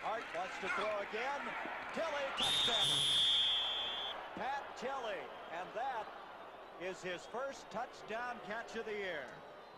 [SPEAKER 1] Hart wants to throw again. Tilley, touchdown. Pat Tilley, and that is his first touchdown catch of the year.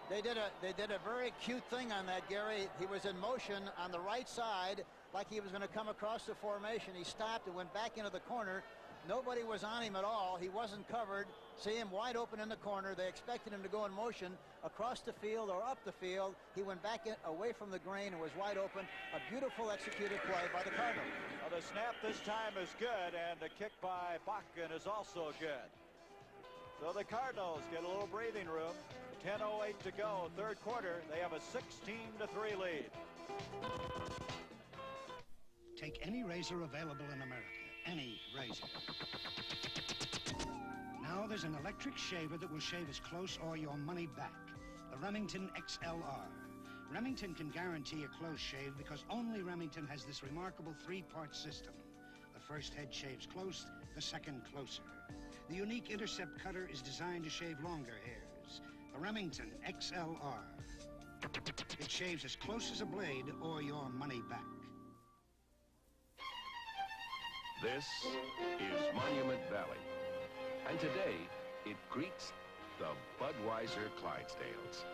[SPEAKER 2] They did a very cute thing on that, Gary. He was in motion on the right side like he was going to come across the formation. He stopped and went back into the corner. Nobody was on him at all. He wasn't covered. See him wide open in the corner. They expected him to go in motion across the field or up the field. He went back away from the grain and was wide open. A beautiful executed play by the Cardinals.
[SPEAKER 1] Well, the snap this time is good, and the kick by Bachkin is also good. So the Cardinals get a little breathing room. 10:08 to go, third quarter. They have a 16-3 lead.
[SPEAKER 7] Take any razor available in America. Any razor. Now there's an electric shaver that will shave as close or your money back. The Remington XLR. Remington can guarantee a close shave because only Remington has this remarkable 3-part system. The first head shaves close, the second closer. The unique intercept cutter is designed to shave longer hairs. The Remington XLR. It shaves as close as a blade or your money back.
[SPEAKER 8] This is Monument Valley, and today it greets the Budweiser Clydesdales,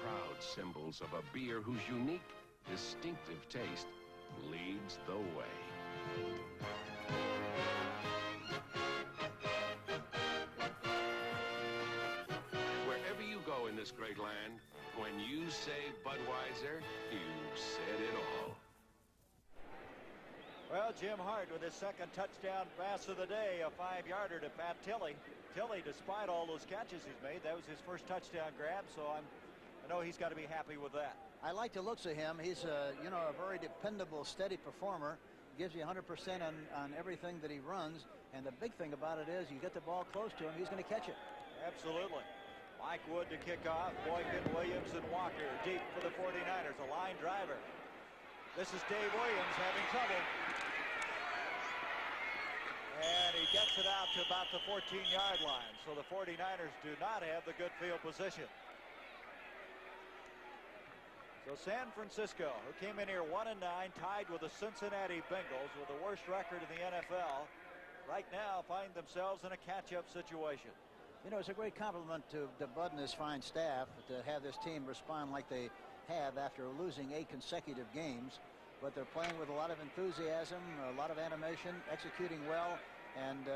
[SPEAKER 8] proud symbols of a beer whose unique, distinctive taste leads the way. Wherever you go in this great land, when you say Budweiser, you said it all.
[SPEAKER 1] Well, Jim Hart with his second touchdown pass of the day, a 5-yarder to Pat Tilley. Tilley, despite all those catches he's made, that was his first touchdown grab, so I know he's got to be happy with that.
[SPEAKER 2] I like the looks of him. He's a very dependable, steady performer. Gives you 100% on everything that he runs, and the big thing about it is you get the ball close to him, he's going to catch it.
[SPEAKER 1] Absolutely. Mike Wood to kick off. Boykin, Williams, and Walker deep for the 49ers, a line driver. This is Dave Williams having trouble. And he gets it out to about the 14-yard line. So the 49ers do not have the good field position. So San Francisco, who came in here 1-9, tied with the Cincinnati Bengals with the worst record in the NFL, right now find themselves in a catch-up situation.
[SPEAKER 2] You know, it's a great compliment to Bud and his fine staff to have this team respond like they have after losing 8 consecutive games. But they're playing with a lot of enthusiasm, a lot of animation, executing well, and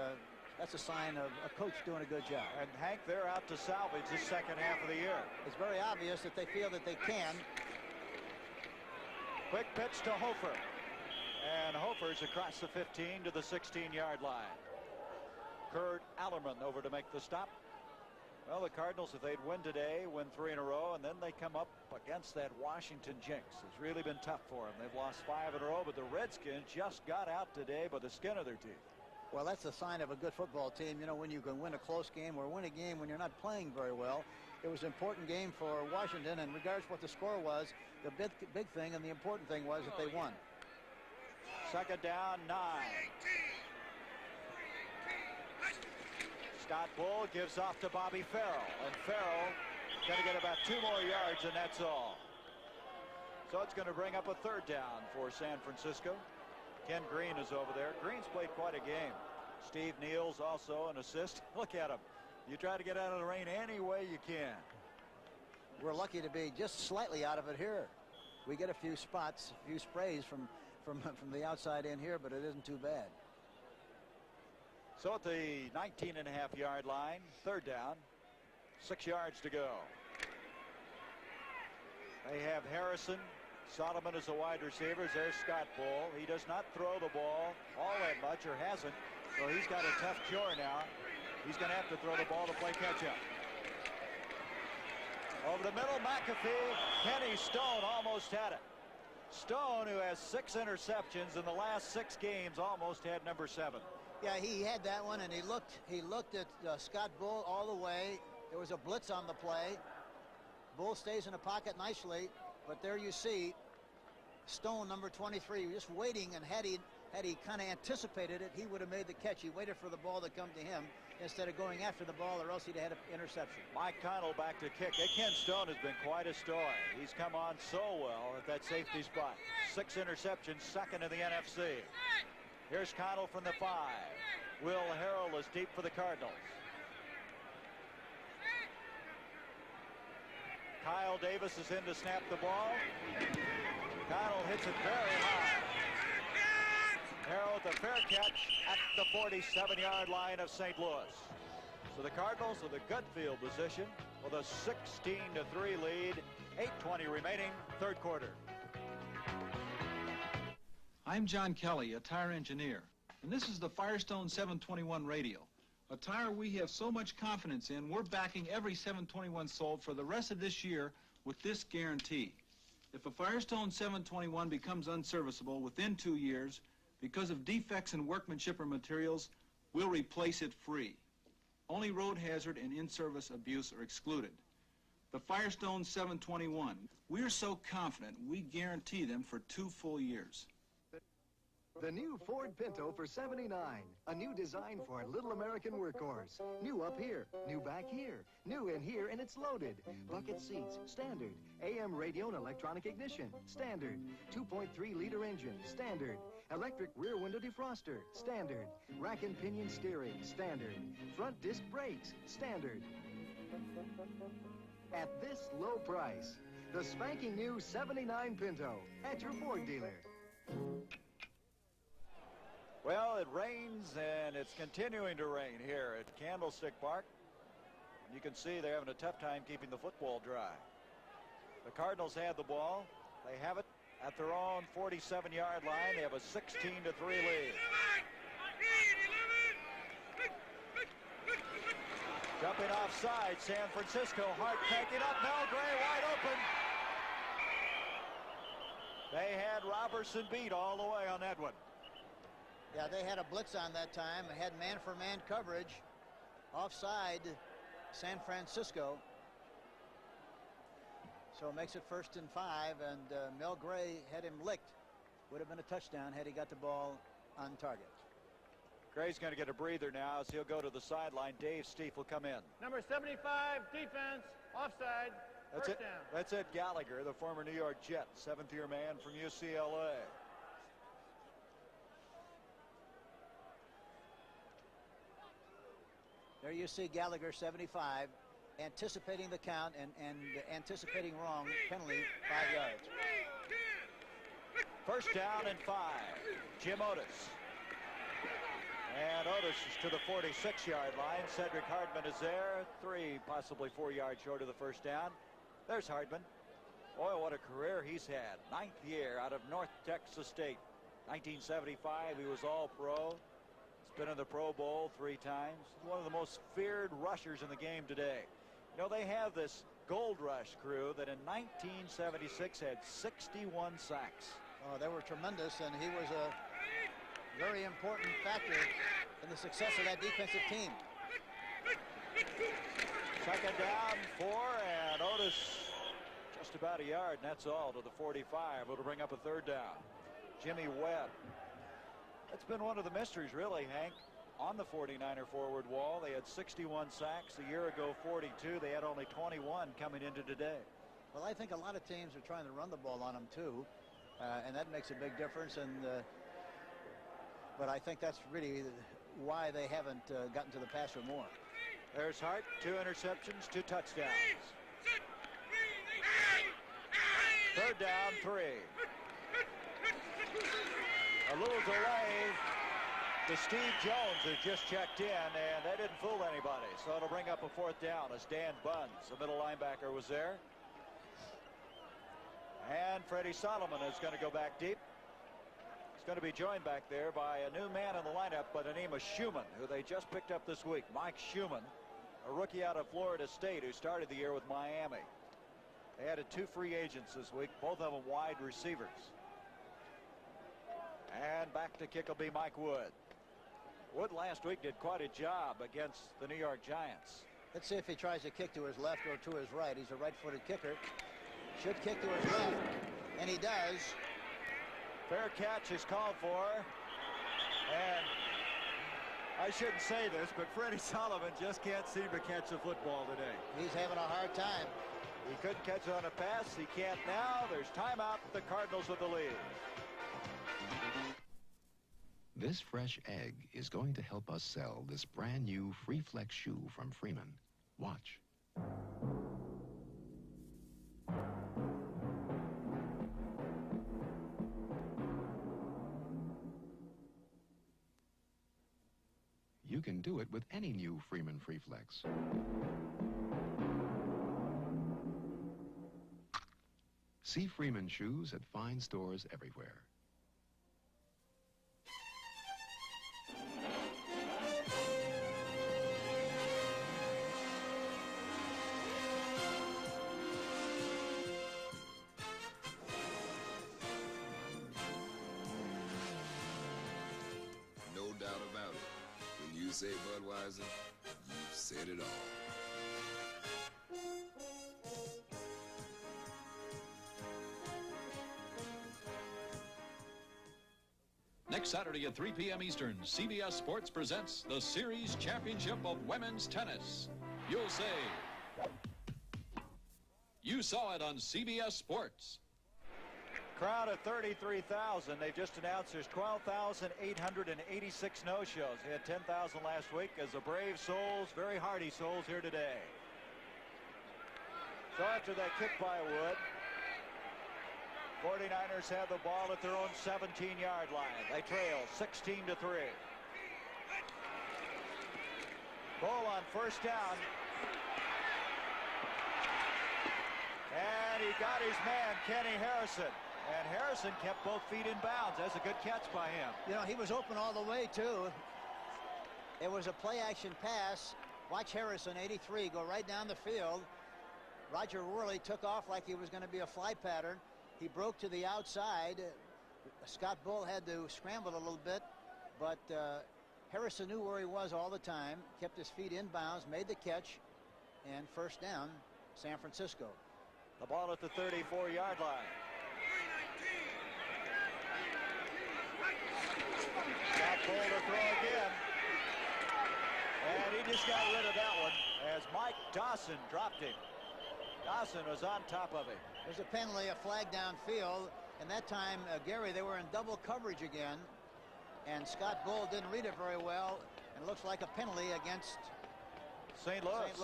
[SPEAKER 2] That's a sign of a coach doing a good job.
[SPEAKER 1] And Hank, they're out to salvage the second half of the year.
[SPEAKER 2] It's very obvious that they feel that they can.
[SPEAKER 1] Quick pitch to Hofer. And Hofer's across the 15 to the 16-yard line. Kurt Allerman over to make the stop. Well, the Cardinals, if they'd win today, win 3 in a row, and then they come up against that Washington jinx. It's really been tough for them. They've lost 5 in a row, but the Redskins just got out today by the skin of their teeth.
[SPEAKER 2] Well, that's a sign of a good football team. You know, when you can win a close game or win a game when you're not playing very well. It was an important game for Washington, and regardless what the score was, the big thing and the important thing was that they won.
[SPEAKER 1] Second down, 9. Scott Bull gives off to Bobby Farrell, and Farrell going to get about 2 more yards, and that's all. So it's going to bring up a third down for San Francisco. Ken Green is over there. Green's played quite a game. Steve Neal's also an assist. Look at him. You try to get out of the rain any way you can.
[SPEAKER 2] We're lucky to be just slightly out of it here. We get a few spots, a few sprays from the outside in here, but it isn't too bad.
[SPEAKER 1] So at the 19.5-yard line, third down, 6 yards to go. They have Harrison. Solomon is a wide receiver. There's Scott Bull. He does not throw the ball all that much, or hasn't. So he's got a tough chore now. He's going to have to throw the ball to play catch-up. Over the middle, McAfee. Kenny Stone almost had it. Stone, who has 6 interceptions in the last 6 games, almost had number 7.
[SPEAKER 2] Yeah, he had that one, and he looked at Scott Bull all the way. There was a blitz on the play. Bull stays in the pocket nicely, but there you see Stone, number 23, just waiting, and had he kind of anticipated it, he would have made the catch. He waited for the ball to come to him instead of going after the ball, or else he'd had an interception.
[SPEAKER 1] Mike Connell back to kick. Ken Stone has been quite a story. He's come on so well at that safety spot. 6 interceptions, second in the NFC. Here's Connell from the 5. Will Harrell is deep for the Cardinals. Kyle Davis is in to snap the ball. Connell hits it very high. Harrell with a fair catch at the 47-yard line of St. Louis. So the Cardinals with a good field position with a 16-3 lead. 8:20 remaining, third quarter.
[SPEAKER 9] I'm John Kelly, a tire engineer, and this is the Firestone 721 radio. A tire we have so much confidence in, we're backing every 721 sold for the rest of this year with this guarantee. If a Firestone 721 becomes unserviceable within 2 years because of defects in workmanship or materials, we'll replace it free. Only road hazard and in-service abuse are excluded. The Firestone 721, we're so confident we guarantee them for 2 full years.
[SPEAKER 10] The new Ford Pinto for $79. A new design for a little American workhorse. New up here, new back here, new in here, and it's loaded. Bucket seats, standard. AM radio and electronic ignition, standard. 2.3-liter engine, standard. Electric rear window defroster, standard. Rack and pinion steering, standard. Front disc brakes, standard. At this low price, the spanking new 79 Pinto at your Ford dealer.
[SPEAKER 1] Well, it rains, and it's continuing to rain here at Candlestick Park. You can see they're having a tough time keeping the football dry. The Cardinals had the ball. They have it at their own 47-yard line. They have a 16-3 lead. Jumping offside, San Francisco. Hart taking up. Mel Gray wide open. They had Robertson beat all the way on that one.
[SPEAKER 2] Yeah, they had a blitz on that time. They had man-for-man coverage. Offside, San Francisco. So it makes it 1st and 5, and Mel Gray had him licked. Would have been a touchdown had he got the ball on target.
[SPEAKER 1] Gray's going to get a breather now as he'll go to the sideline. Dave Steefe will come in.
[SPEAKER 3] Number 75, defense, offside, first down.
[SPEAKER 1] That's Ed Gallagher, the former New York Jet, 7th-year man from UCLA.
[SPEAKER 2] There you see Gallagher, 75, anticipating the count and anticipating wrong. Penalty, 5 yards.
[SPEAKER 1] First down and 5. Jim Otis. And Otis is to the 46-yard line. Cedric Hardman is there. 3, possibly 4 yards short of the first down. There's Hardman. Boy, what a career he's had. 9th year out of North Texas State. 1975, he was All-Pro. He's been in the Pro Bowl 3 times. He's one of the most feared rushers in the game today. You know, they have this Gold Rush crew that in 1976 had 61 sacks.
[SPEAKER 2] Oh, they were tremendous, and he was a very important factor in the success of that defensive team.
[SPEAKER 1] Second down, 4, and Otis just about a yard, and that's all, to the 45. It'll bring up a 3rd down. Jimmy Webb. That's been one of the mysteries, really, Hank, on the 49er forward wall. They had 61 sacks. A year ago, 42. They had only 21 coming into today.
[SPEAKER 2] Well, I think a lot of teams are trying to run the ball on them, too, and that makes a big difference. But I think that's really why they haven't gotten to the passer more.
[SPEAKER 1] There's Hart, 2 interceptions, 2 touchdowns. 3rd down, 3. A little delay to Steve Jones, who just checked in, and that didn't fool anybody. So it'll bring up a 4th down as Dan Bunz, the middle linebacker, was there. And Freddie Solomon is going to go back deep. He's going to be joined back there by a new man in the lineup by the name of Schumann, who they just picked up this week. Mike Schumann, a rookie out of Florida State who started the year with Miami. They added 2 free agents this week, both of them wide receivers. And back to kick will be Mike Wood. Wood last week did quite a job against the New York Giants.
[SPEAKER 2] Let's see if he tries to kick to his left or to his right. He's a right-footed kicker. Should kick to his left, and he does.
[SPEAKER 1] Fair catch is called for. And I shouldn't say this, but Freddie Solomon just can't seem to catch the football today.
[SPEAKER 2] He's having a hard time.
[SPEAKER 1] He couldn't catch it on a pass. He can't now. There's timeout. The Cardinals with the lead.
[SPEAKER 13] This fresh egg is going to help us sell this brand new Free Flex shoe from Freeman. Watch. You can do it with any new Freeman Free Flex. See Freeman shoes at fine stores everywhere.
[SPEAKER 20] No doubt about it. When you say Budweiser, you've said it all.
[SPEAKER 23] Next Saturday at 3 p.m. Eastern, CBS Sports presents the Series Championship of Women's Tennis. You'll say, you saw it on CBS Sports.
[SPEAKER 1] Crowd of 33,000. They've just announced there's 12,886 no-shows. They had 10,000 last week as the brave souls, very hardy souls here today. So after that kick by Wood, 49ers have the ball at their own 17-yard line. They trail 16-3. Goal on first down. And he got his man, Kenny Harrison. And Harrison kept both feet in bounds. That's a good catch by him.
[SPEAKER 2] You know, he was open all the way, too. It was a play-action pass. Watch Harrison, 83, go right down the field. Roger Worley took off like he was going to be a fly pattern. He broke to the outside. Scott Bull had to scramble a little bit, but Harrison knew where he was all the time, kept his feet in bounds, made the catch, and first down, San Francisco.
[SPEAKER 1] The ball at the 34-yard line. Scott Bull to throw again. And he just got rid of that one as Mike Dawson dropped him. Dawson was on top of him.
[SPEAKER 2] There's a penalty, a flag downfield, and that time, Gary, they were in double coverage again, and Scott Bull didn't read it very well, and it looks like a penalty against
[SPEAKER 1] St. Louis. It's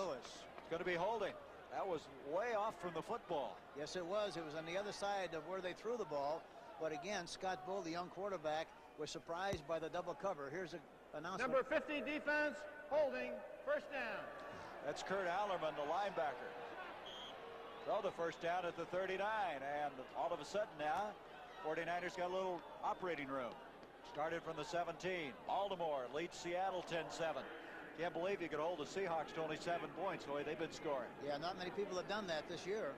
[SPEAKER 1] going to be holding. That was way off from the football.
[SPEAKER 2] Yes, it was. It was on the other side of where they threw the ball. But again, Scott Bull, the young quarterback, was surprised by the double cover. Here's an announcement.
[SPEAKER 3] Number 50 defense, holding, first down.
[SPEAKER 1] That's Kurt Allerman, the linebacker. So the first down at the 39, and all of a sudden now, 49ers got a little operating room. Started from the 17. Baltimore leads Seattle 10-7. Can't believe you could hold the Seahawks to only 7 points the way they've been scoring.
[SPEAKER 2] Yeah, not many people have done that this year.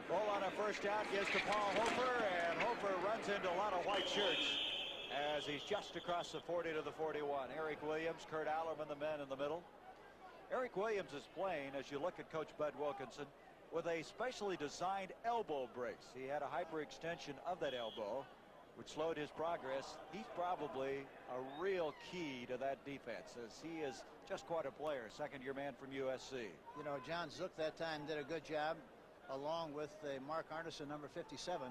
[SPEAKER 1] Bull on a first down gives to Paul Hofer, and Hofer runs into a lot of white shirts as he's just across the 40 to the 41. Eric Williams, Kurt Allerman, the men in the middle. Eric Williams is playing, as you look at Coach Bud Wilkinson, with a specially designed elbow brace. He had a hyperextension of that elbow, which slowed his progress. He's probably a real key to that defense, as he is just quite a player, second-year man from USC.
[SPEAKER 2] You know, John Zook that time did a good job, along with Mark Arneson, number 57.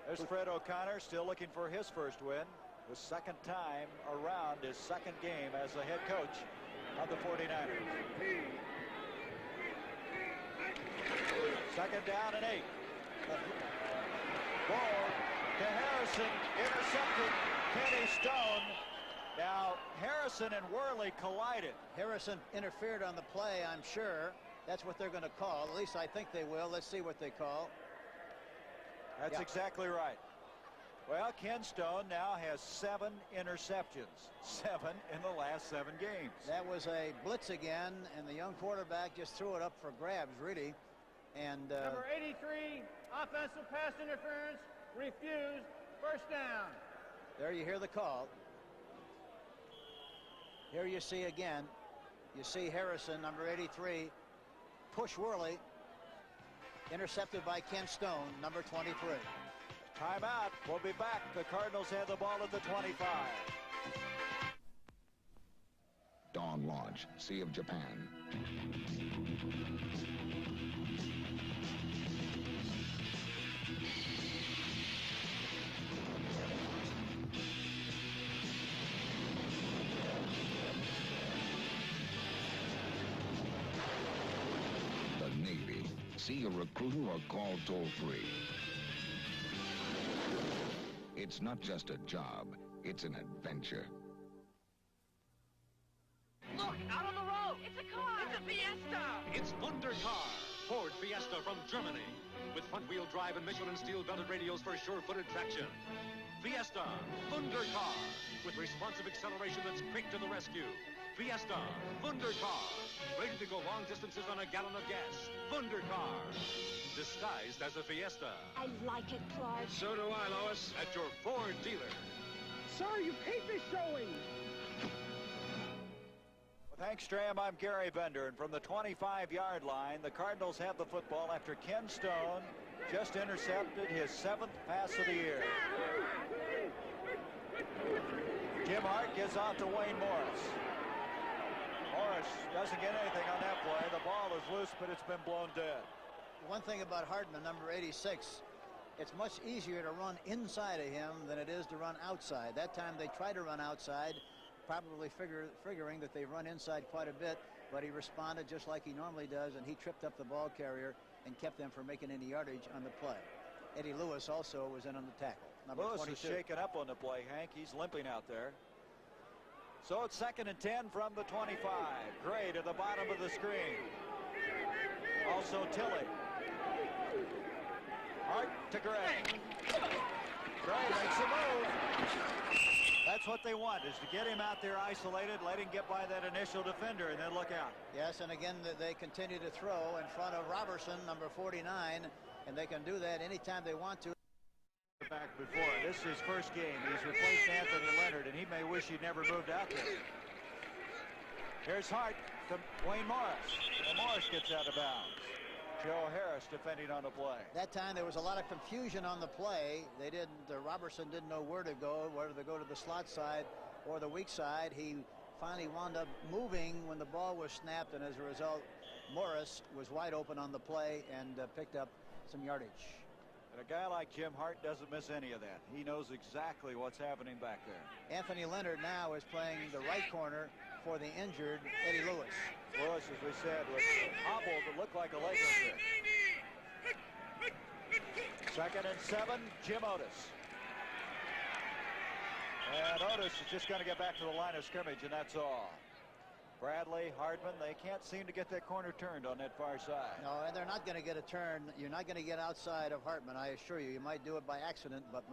[SPEAKER 1] There's Fred O'Connor still looking for his first win. The second time around his second game as the head coach of the 49ers. Second down and 8. Ball to Harrison, intercepted. Kenny Stone. Now Harrison and Worley collided.
[SPEAKER 2] Harrison interfered on the play, I'm sure. That's what they're going to call. At least I think they will. Let's see what they call.
[SPEAKER 1] That's exactly right. Well, Ken Stone now has 7 interceptions. 7 in the last 7 games.
[SPEAKER 2] That was a blitz again, and the young quarterback just threw it up for grabs, really. And
[SPEAKER 3] number 83, offensive pass interference, refused, first down.
[SPEAKER 2] There you hear the call. Here you see again, you see Harrison, number 83, push Worley, intercepted by Ken Stone, number 23.
[SPEAKER 1] Timeout. We'll be back. The Cardinals have the ball at the 25.
[SPEAKER 13] Dawn Launch, Sea of Japan. The Navy. See a recruiter or call toll-free. It's not just a job, it's an adventure.
[SPEAKER 14] Look, out on the road! It's a car! It's a Fiesta!
[SPEAKER 15] It's Wunder Car, Ford Fiesta from Germany. With front-wheel drive and Michelin steel-belted radios for sure-footed traction. Fiesta, Wunder Car, with responsive acceleration that's quick to the rescue. Fiesta, Wunder Car, ready to go long distances on a gallon of gas. Wunder Car, disguised as a Fiesta.
[SPEAKER 12] I like it, Clark.
[SPEAKER 15] So do I, Lois, at your Ford dealer.
[SPEAKER 3] Sir, your cape is showing.
[SPEAKER 1] Well, thanks, Stram. I'm Gary Bender, and from the 25-yard line, the Cardinals have the football after Ken Stone just intercepted his 7th pass of the year. Jim Hart gives out to Wayne Morris. Morris doesn't get anything on that play. The ball is loose, but it's been blown dead.
[SPEAKER 2] One thing about Hardman, number 86, it's much easier to run inside of him than it is to run outside. That time they tried to run outside, probably figuring that they run inside quite a bit, but he responded just like he normally does, and he tripped up the ball carrier and kept them from making any yardage on the play. Eddie Lewis also was in on the tackle. Number
[SPEAKER 1] Lewis
[SPEAKER 2] 22.
[SPEAKER 1] is shaken up on the play, Hank. He's limping out there. So it's 2nd and 10 from the 25. Gray to the bottom of the screen. Also Tilley. Hart to Gray. Gray makes a move. That's what they want, is to get him out there isolated, let him get by that initial defender, and then look out.
[SPEAKER 2] Yes, and again, they continue to throw in front of Robertson, number 49, and they can do that anytime they want to.
[SPEAKER 1] Back before. This is his first game. He's replaced Anthony Leonard, and he may wish he'd never moved out there. Here's Hart to Wayne Morris. And Morris gets out of bounds. Joe Harris defending on the play.
[SPEAKER 2] That time there was a lot of confusion on the play. They didn't, Robertson didn't know where to go, whether to go to the slot side or the weak side. He finally wound up moving when the ball was snapped, and as a result, Morris was wide open on the play and picked up some yardage.
[SPEAKER 1] And a guy like Jim Hart doesn't miss any of that. He knows exactly what's happening back there.
[SPEAKER 2] Anthony Leonard now is playing the right corner for the injured Eddie Lewis.
[SPEAKER 1] Lewis, as we said, was hobbled. It looked like a leg was hit. 2nd and 7, Jim Otis. And Otis is just going to get back to the line of scrimmage, and that's all. Bradley, Hardman, they can't seem to get that corner turned on that far side.
[SPEAKER 2] No, and they're not going to get a turn. You're not going to get outside of Hartman, I assure you. You might do it by accident, but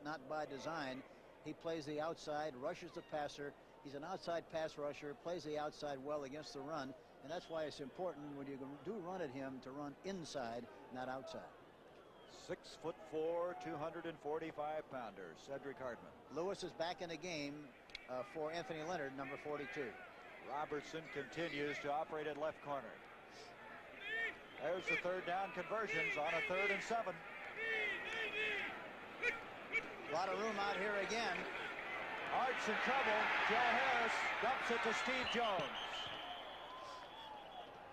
[SPEAKER 2] not by design. He plays the outside, rushes the passer. He's an outside pass rusher, plays the outside well against the run, and that's why it's important when you do run at him to run inside, not outside.
[SPEAKER 1] 6'4", 245-pounder, Cedric Hardman.
[SPEAKER 2] Lewis is back in the game for Anthony Leonard, number 42.
[SPEAKER 1] Robertson continues to operate at left corner. There's the 3rd down conversions on a 3rd and 7.
[SPEAKER 2] A lot of room out here again.
[SPEAKER 1] Art's in trouble. Joe Harris dumps it to Steve Jones.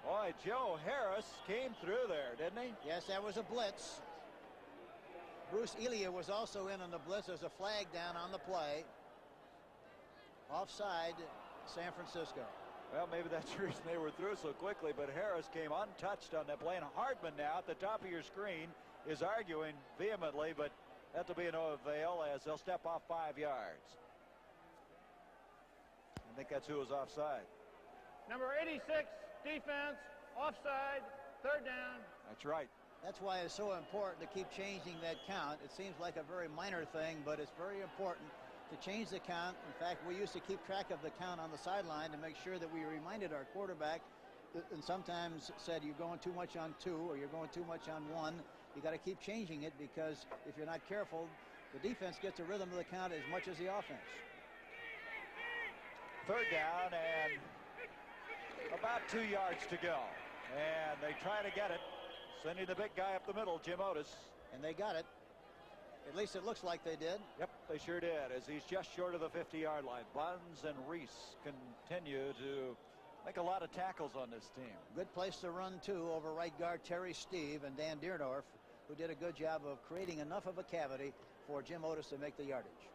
[SPEAKER 1] Boy, Joe Harris came through there, didn't he?
[SPEAKER 2] Yes, that was a blitz. Bruce Elia was also in on the blitz. There's a flag down on the play. Offside, San Francisco.
[SPEAKER 1] Well, maybe that's the reason they were through so quickly, but Harris came untouched on that play. And Hardman now at the top of your screen is arguing vehemently, but that'll be no avail as they'll step off 5 yards. I think that's who was offside.
[SPEAKER 3] Number 86, defense, offside, 3rd down.
[SPEAKER 1] That's right.
[SPEAKER 2] That's why it's so important to keep changing that count. It seems like a very minor thing, but it's very important to change the count. In fact, we used to keep track of the count on the sideline to make sure that we reminded our quarterback, and sometimes said you're going too much on 2 or you're going too much on 1. You got to keep changing it, because if you're not careful, the defense gets the rhythm of the count as much as the offense.
[SPEAKER 1] 3rd down and about 2 yards to go. And they try to get it, sending the big guy up the middle, Jim Otis.
[SPEAKER 2] And they got it. At least it looks like they did.
[SPEAKER 1] Yep, they sure did, as he's just short of the 50-yard line. Buns and Reese continue to make a lot of tackles on this team.
[SPEAKER 2] Good place to run, too, over right guard Terry Steve and Dan Deerdorf, who did a good job of creating enough of a cavity for Jim Otis to make the yardage.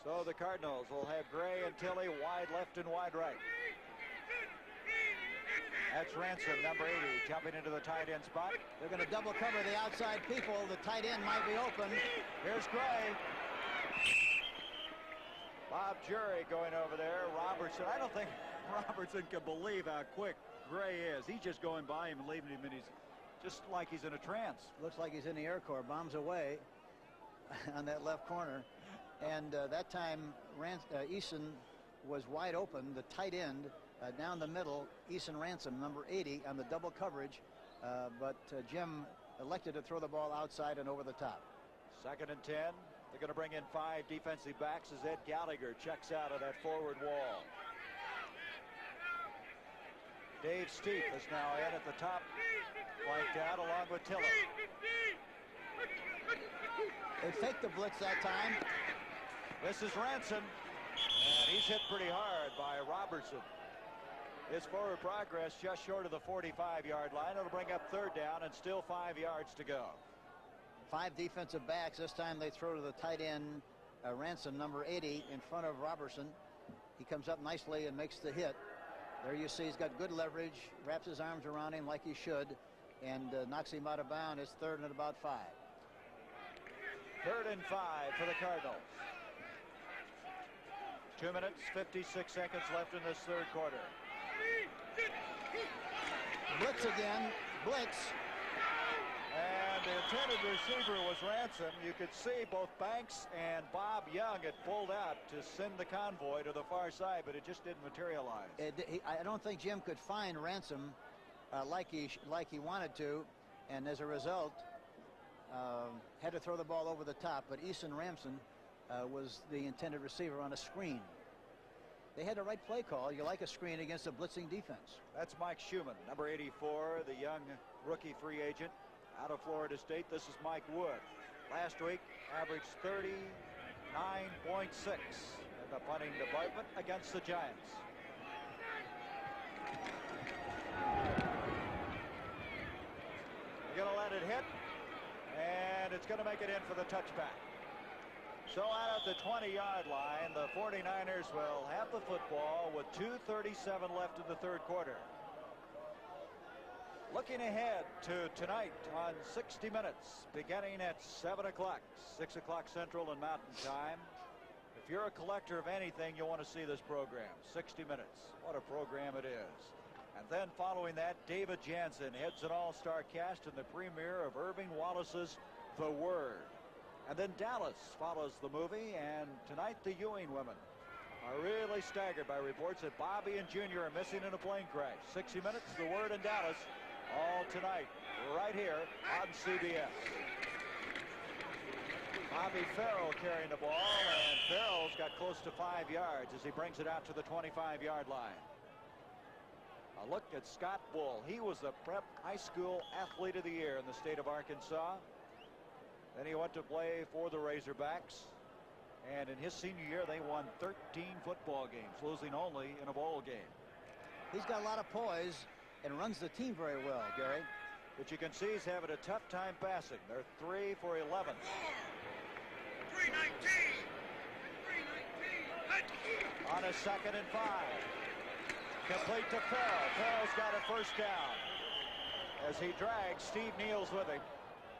[SPEAKER 1] So the Cardinals will have Gray and Tilley wide left and wide right. That's Ransom, number 80, jumping into the tight end spot.
[SPEAKER 2] They're going to double cover the outside people. The tight end might be open.
[SPEAKER 1] Here's Gray. Bob Jury going over there. Robertson. I don't think Robertson can believe how quick Gray is. He's just going by him and leaving him, and he's just like he's in a trance.
[SPEAKER 2] Looks like he's in the Air Corps. Bombs away on that left corner. And that time, Eason was wide open. The tight end down the middle, Eason Ransom, number 80, on the double coverage. But Jim elected to throw the ball outside and over the top.
[SPEAKER 1] 2nd and 10. They're going to bring in 5 defensive backs as Ed Gallagher checks out of that forward wall. Dave Steep is now in at the top, flanked out along with Tilley.
[SPEAKER 2] They faked the blitz that time.
[SPEAKER 1] This is Ransom, and he's hit pretty hard by Robertson. His forward progress just short of the 45-yard line. It'll bring up 3rd down and still 5 yards to go.
[SPEAKER 2] 5 defensive backs. This time they throw to the tight end, Ransom, number 80, in front of Robertson. He comes up nicely and makes the hit. There you see he's got good leverage, wraps his arms around him like he should, and knocks him out of bounds. It's 3rd and about 5.
[SPEAKER 1] 3rd and 5 for the Cardinals. 2 minutes, 56 seconds left in this 3rd quarter.
[SPEAKER 2] Blitz again. Blitz.
[SPEAKER 1] And the intended receiver was Ransom. You could see both Banks and Bob Young had pulled out to send the convoy to the far side, but it just didn't materialize.
[SPEAKER 2] I don't think Jim could find Ransom like he wanted to, and as a result, had to throw the ball over the top. But Eason Ransom was the intended receiver on a screen. They had the right play call. You like a screen against a blitzing defense.
[SPEAKER 1] That's Mike Schumann, number 84, the young rookie free agent out of Florida State. This is Mike Wood. Last week, averaged 39.6 in the punting department against the Giants. They're going to let it hit, and it's going to make it in for the touchback. So out at the 20-yard line, the 49ers will have the football with 2:37 left in the third quarter. Looking ahead to tonight on 60 Minutes, beginning at 7 o'clock, 6 o'clock Central and Mountain Time. If you're a collector of anything, you'll want to see this program, 60 Minutes. What a program it is. And then following that, David Jansen heads an all-star cast in the premiere of Irving Wallace's The Word. And then Dallas follows the movie, and tonight the Ewing women are really staggered by reports that Bobby and Junior are missing in a plane crash. 60 Minutes, The Word, and Dallas, all tonight, right here on CBS. Bobby Farrell carrying the ball, and Farrell's got close to 5 yards as he brings it out to the 25-yard line. A look at Scott Bull. He was the Prep High School Athlete of the Year in the state of Arkansas. Then he went to play for the Razorbacks. And in his senior year, they won 13 football games, losing only in a bowl game.
[SPEAKER 2] He's got a lot of poise and runs the team very well, Gary.
[SPEAKER 1] But you can see he's having a tough time passing. They're 3 for 11.
[SPEAKER 4] 319.
[SPEAKER 1] On a 2nd and 5. Complete to Farrell. Farrell's got a first down. As he drags, Steve Neal's with him.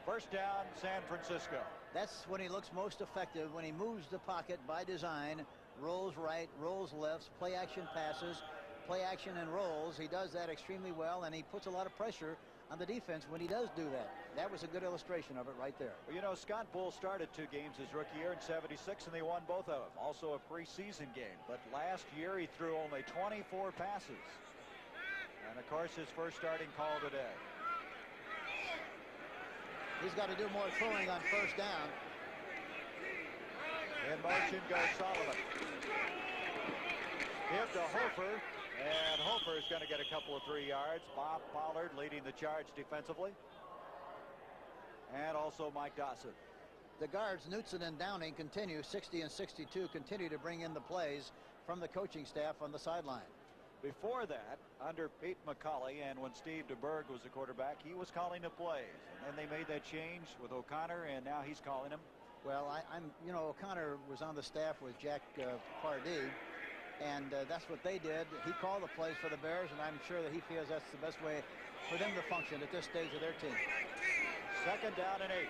[SPEAKER 1] First down, San Francisco.
[SPEAKER 2] That's when he looks most effective, when he moves the pocket by design, rolls right, rolls left, play action passes, play action and rolls. He does that extremely well, and he puts a lot of pressure on the defense when he does do that. That was a good illustration of it right there.
[SPEAKER 1] Well, you know, Scott Bull started 2 games his rookie year in '76, and they won both of them. Also a preseason game. But last year he threw only 24 passes. And, of course, his first starting call today.
[SPEAKER 2] He's got to do more throwing on first down.
[SPEAKER 1] In motion goes Sullivan. Give to Hofer, and Hofer is going to get a couple of 3 yards. Bob Pollard leading the charge defensively. And also Mike Dawson.
[SPEAKER 2] The guards, Knutson and Downing, continue, 60 and 62, continue to bring in the plays from the coaching staff on the sideline.
[SPEAKER 1] Before that, under Pete McCauley and when Steve DeBerg was the quarterback, he was calling the plays. And then they made that change with O'Connor, and now he's calling them.
[SPEAKER 2] Well, you know, O'Connor was on the staff with Jack Pardee, and that's what they did. He called the plays for the Bears, and I'm sure that he feels that's the best way for them to function at this stage of their team.
[SPEAKER 1] 2nd down and 8.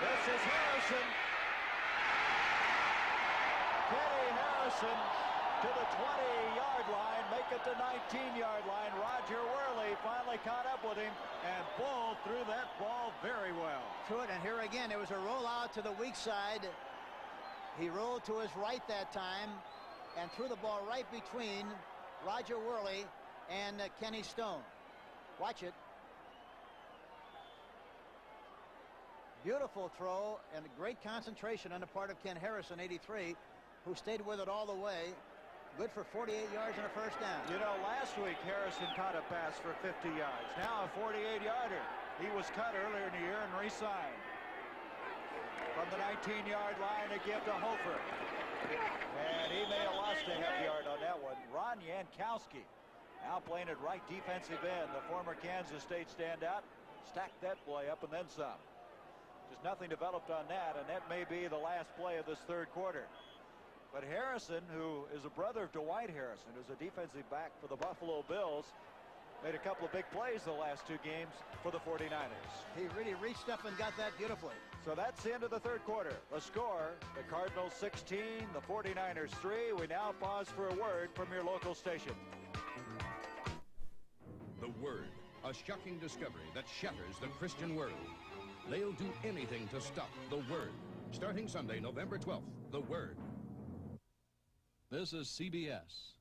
[SPEAKER 1] This is Harrison. Kenny Harrison to the 20-yard line, make it the 19-yard line. Roger Worley finally caught up with him, and Bull threw that ball very well.
[SPEAKER 2] Threw it, and here again, it was a rollout to the weak side. He rolled to his right that time and threw the ball right between Roger Worley and Kenny Stone. Watch it. Beautiful throw and great concentration on the part of Ken Harrison, 83, who stayed with it all the way. Good for 48 yards and a first down.
[SPEAKER 1] You know, last week Harrison caught a pass for 50 yards. Now a 48-yarder. He was cut earlier in the year and re-signed. From the 19-yard line, a give to Hofer. And he may have lost a half yard on that one. Ron Yankowski now playing at right defensive end. The former Kansas State standout stacked that play up and then some. Just nothing developed on that, and that may be the last play of this third quarter. But Harrison, who is a brother of Dwight Harrison, who's a defensive back for the Buffalo Bills, made a couple of big plays the last 2 games for the 49ers.
[SPEAKER 2] He really reached up and got that beautifully.
[SPEAKER 1] So that's the end of the third quarter. The score, the Cardinals 16, the 49ers 3. We now pause for a word from your local station.
[SPEAKER 17] The Word, a shocking discovery that shatters the Christian world. They'll do anything to stop The Word. Starting Sunday, November 12th, The Word.
[SPEAKER 23] This is CBS.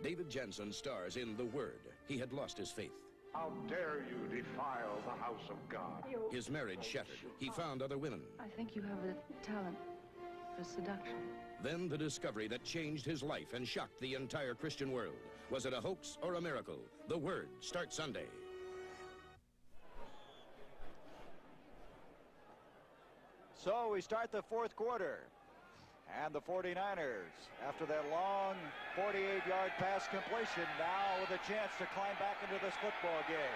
[SPEAKER 17] David Jansen stars in The Word. He had lost his faith.
[SPEAKER 21] How dare you defile the house of God?
[SPEAKER 17] His marriage shattered. He found other women.
[SPEAKER 22] I think you have a talent for seduction.
[SPEAKER 17] Then the discovery that changed his life and shocked the entire Christian world. Was it a hoax or a miracle? The Word starts Sunday.
[SPEAKER 1] So we start the fourth quarter. And the 49ers, after that long 48-yard pass completion, now with a chance to climb back into this football game.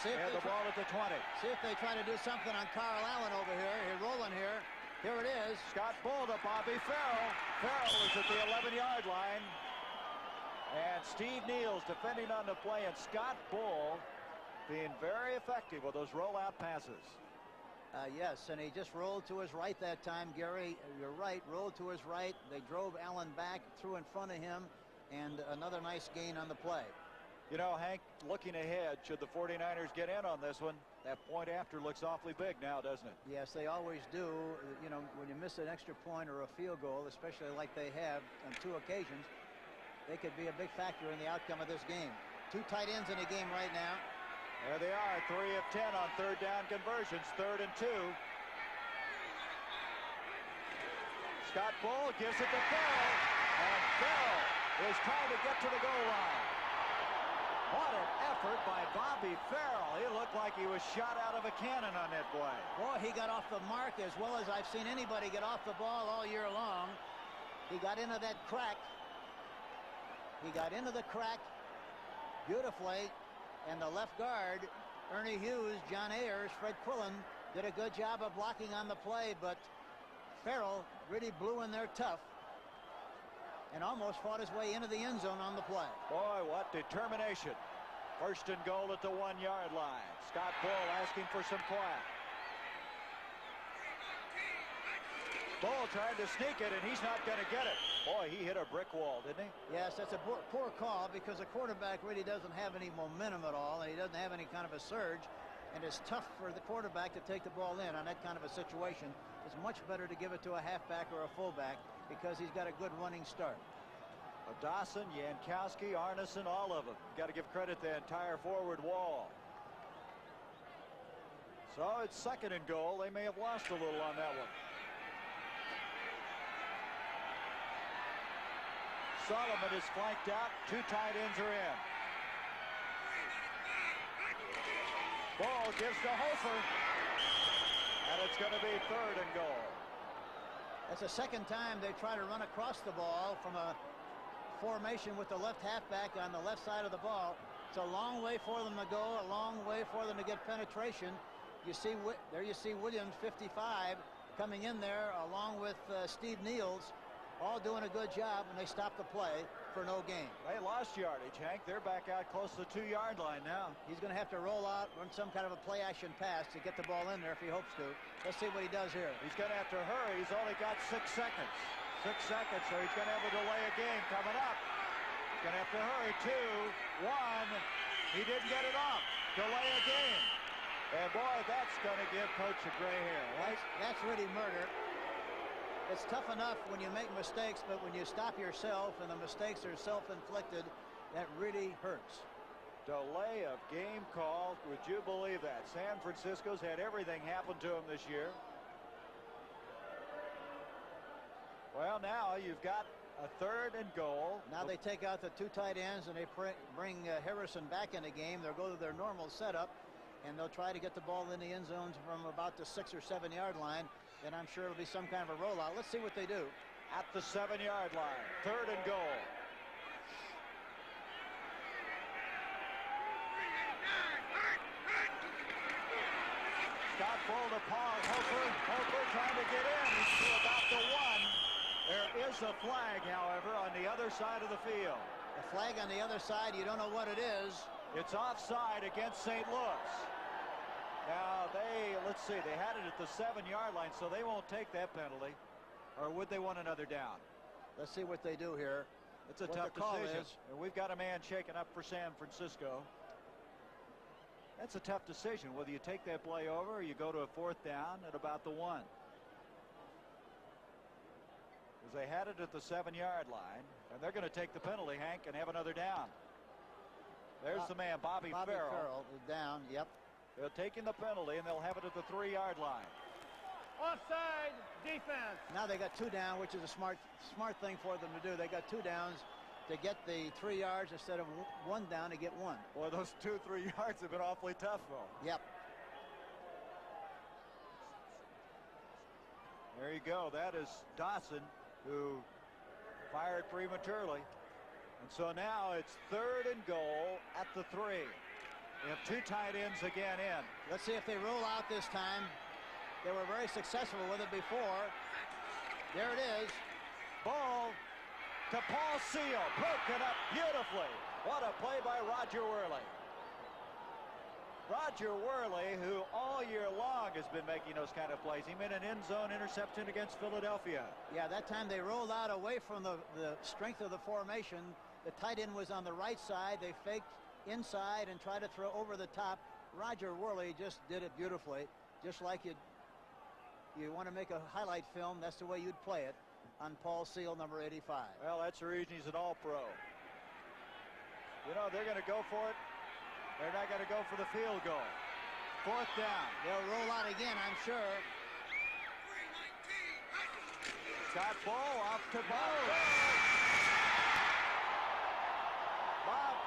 [SPEAKER 1] And the ball at the 20.
[SPEAKER 2] See if they try to do something on Carl Allen over here. He's rolling here. Here it is.
[SPEAKER 1] Scott Bull to Bobby Farrell. Farrell is at the 11-yard line. And Steve Neal's defending on the play. And Scott Bull being very effective with those rollout passes.
[SPEAKER 2] Yes, and he just rolled to his right that time, Gary. You're right, rolled to his right. They drove Allen back, threw in front of him, and another nice gain on the play.
[SPEAKER 1] You know, Hank, looking ahead, should the 49ers get in on this one, that point after looks awfully big now, doesn't it?
[SPEAKER 2] Yes, they always do. You know, when you miss an extra point or a field goal, especially like they have on 2 occasions, they could be a big factor in the outcome of this game. 2 tight ends in the game right now.
[SPEAKER 1] There they are, 3 of 10 on third down conversions, 3rd and 2. Scott Bull gives it to Farrell, and Farrell is trying to get to the goal line. What an effort by Bobby Farrell. He looked like he was shot out of a cannon on that play.
[SPEAKER 2] Boy, he got off the mark as well as I've seen anybody get off the ball all year long. He got into that crack. He got into the crack beautifully. And the left guard, Ernie Hughes, John Ayers, Fred Quillen, did a good job of blocking on the play, but Farrell really blew in there tough and almost fought his way into the end zone on the play.
[SPEAKER 1] Boy, what determination. 1st and goal at the 1-yard line. Scott Bull asking for some quiet. Bull trying to sneak it, and he's not going to get it. Boy, he hit a brick wall, didn't he?
[SPEAKER 2] Yes, that's a poor call because the quarterback really doesn't have any momentum at all, and he doesn't have any kind of a surge, and it's tough for the quarterback to take the ball in on that kind of a situation. It's much better to give it to a halfback or a fullback because he's got a good running start.
[SPEAKER 1] Dawson, Yankowski, Arneson, all of them. Got to give credit to the entire forward wall. So it's 2nd and goal. They may have lost a little on that one. Solomon is flanked out. 2 tight ends are in. Ball gives to Hofer. And it's going to be 3rd and goal.
[SPEAKER 2] That's the 2nd time they try to run across the ball from a formation with the left halfback on the left side of the ball. It's a long way for them to go, a long way for them to get penetration. You see, there you see Williams, 55, coming in there along with Steve Neal's. All doing a good job, and they stopped the play for no gain.
[SPEAKER 1] They lost yardage, Hank. They're back out close to the 2-yard line now.
[SPEAKER 2] He's going to have to roll out, run some kind of a play-action pass to get the ball in there if he hopes to. Let's see what he does here.
[SPEAKER 1] He's going to have to hurry. He's only got 6 seconds. 6 seconds, so he's going to have a delay of game coming up. He's going to have to hurry. 2, 1. He didn't get it off. Delay of game. And, boy, that's going to give Coach a gray hair, right?
[SPEAKER 2] That's really murder. It's tough enough when you make mistakes, but when you stop yourself and the mistakes are self-inflicted, that really hurts.
[SPEAKER 1] Delay of game call. Would you believe that? San Francisco's had everything happen to them this year. Well, now you've got a 3rd and goal.
[SPEAKER 2] Now they take out the 2 tight ends and they bring Harrison back in the game. They'll go to their normal setup, and they'll try to get the ball in the end zone from about the 6 or 7 yard line. And I'm sure it'll be some kind of a rollout. Let's see what they do.
[SPEAKER 1] At the 7-yard line, 3rd and goal. Scott Bull to Paul Hofer. Hofer trying to get in. He's to about the 1. There is a flag, however, on the other side of the field.
[SPEAKER 2] A flag on the other side, you don't know what it is.
[SPEAKER 1] It's offside against St. Louis. Now, let's see, they had it at the 7-yard line, so they won't take that penalty. Or would they want another down?
[SPEAKER 2] Let's see what they do here.
[SPEAKER 1] It's a tough decision. And we've got a man shaking up for San Francisco. That's a tough decision, whether you take that play over or you go to a 4th down at about the 1. Because they had it at the 7-yard line, and they're going to take the penalty, Hank, and have another down. There's the man, Bobby Farrell.
[SPEAKER 2] Bobby Farrell is down, yep.
[SPEAKER 1] They're taking the penalty, and they'll have it at the 3-yard line.
[SPEAKER 3] Offside defense.
[SPEAKER 2] Now they got 2 down, which is a smart thing for them to do. They got 2 downs to get the 3 yards instead of 1 down to get 1.
[SPEAKER 1] Boy, those 2-3 yards have been awfully tough, though.
[SPEAKER 2] Yep.
[SPEAKER 1] There you go. That is Dawson, who fired prematurely. And so now it's 3rd and goal at the 3. We have 2 tight ends again in.
[SPEAKER 2] Let's see if they roll out this time. They were very successful with it before. There it is.
[SPEAKER 1] Ball to Paul Seal. Broken up beautifully. What a play by Roger Worley. Roger Worley, who all year long has been making those kind of plays. He made an end zone interception against Philadelphia.
[SPEAKER 2] Yeah, that time they rolled out away from the strength of the formation. The tight end was on the right side. They faked inside and tried to throw over the top. Roger Worley just did it beautifully. Just like you want to make a highlight film, that's the way you'd play it on Paul Seal, number 85.
[SPEAKER 1] Well, that's the reason he's an all-pro. You know, they're going to go for it. They're not going to go for the field goal. 4th down.
[SPEAKER 2] They'll roll out again, I'm sure.
[SPEAKER 1] Scott Bull off to Bob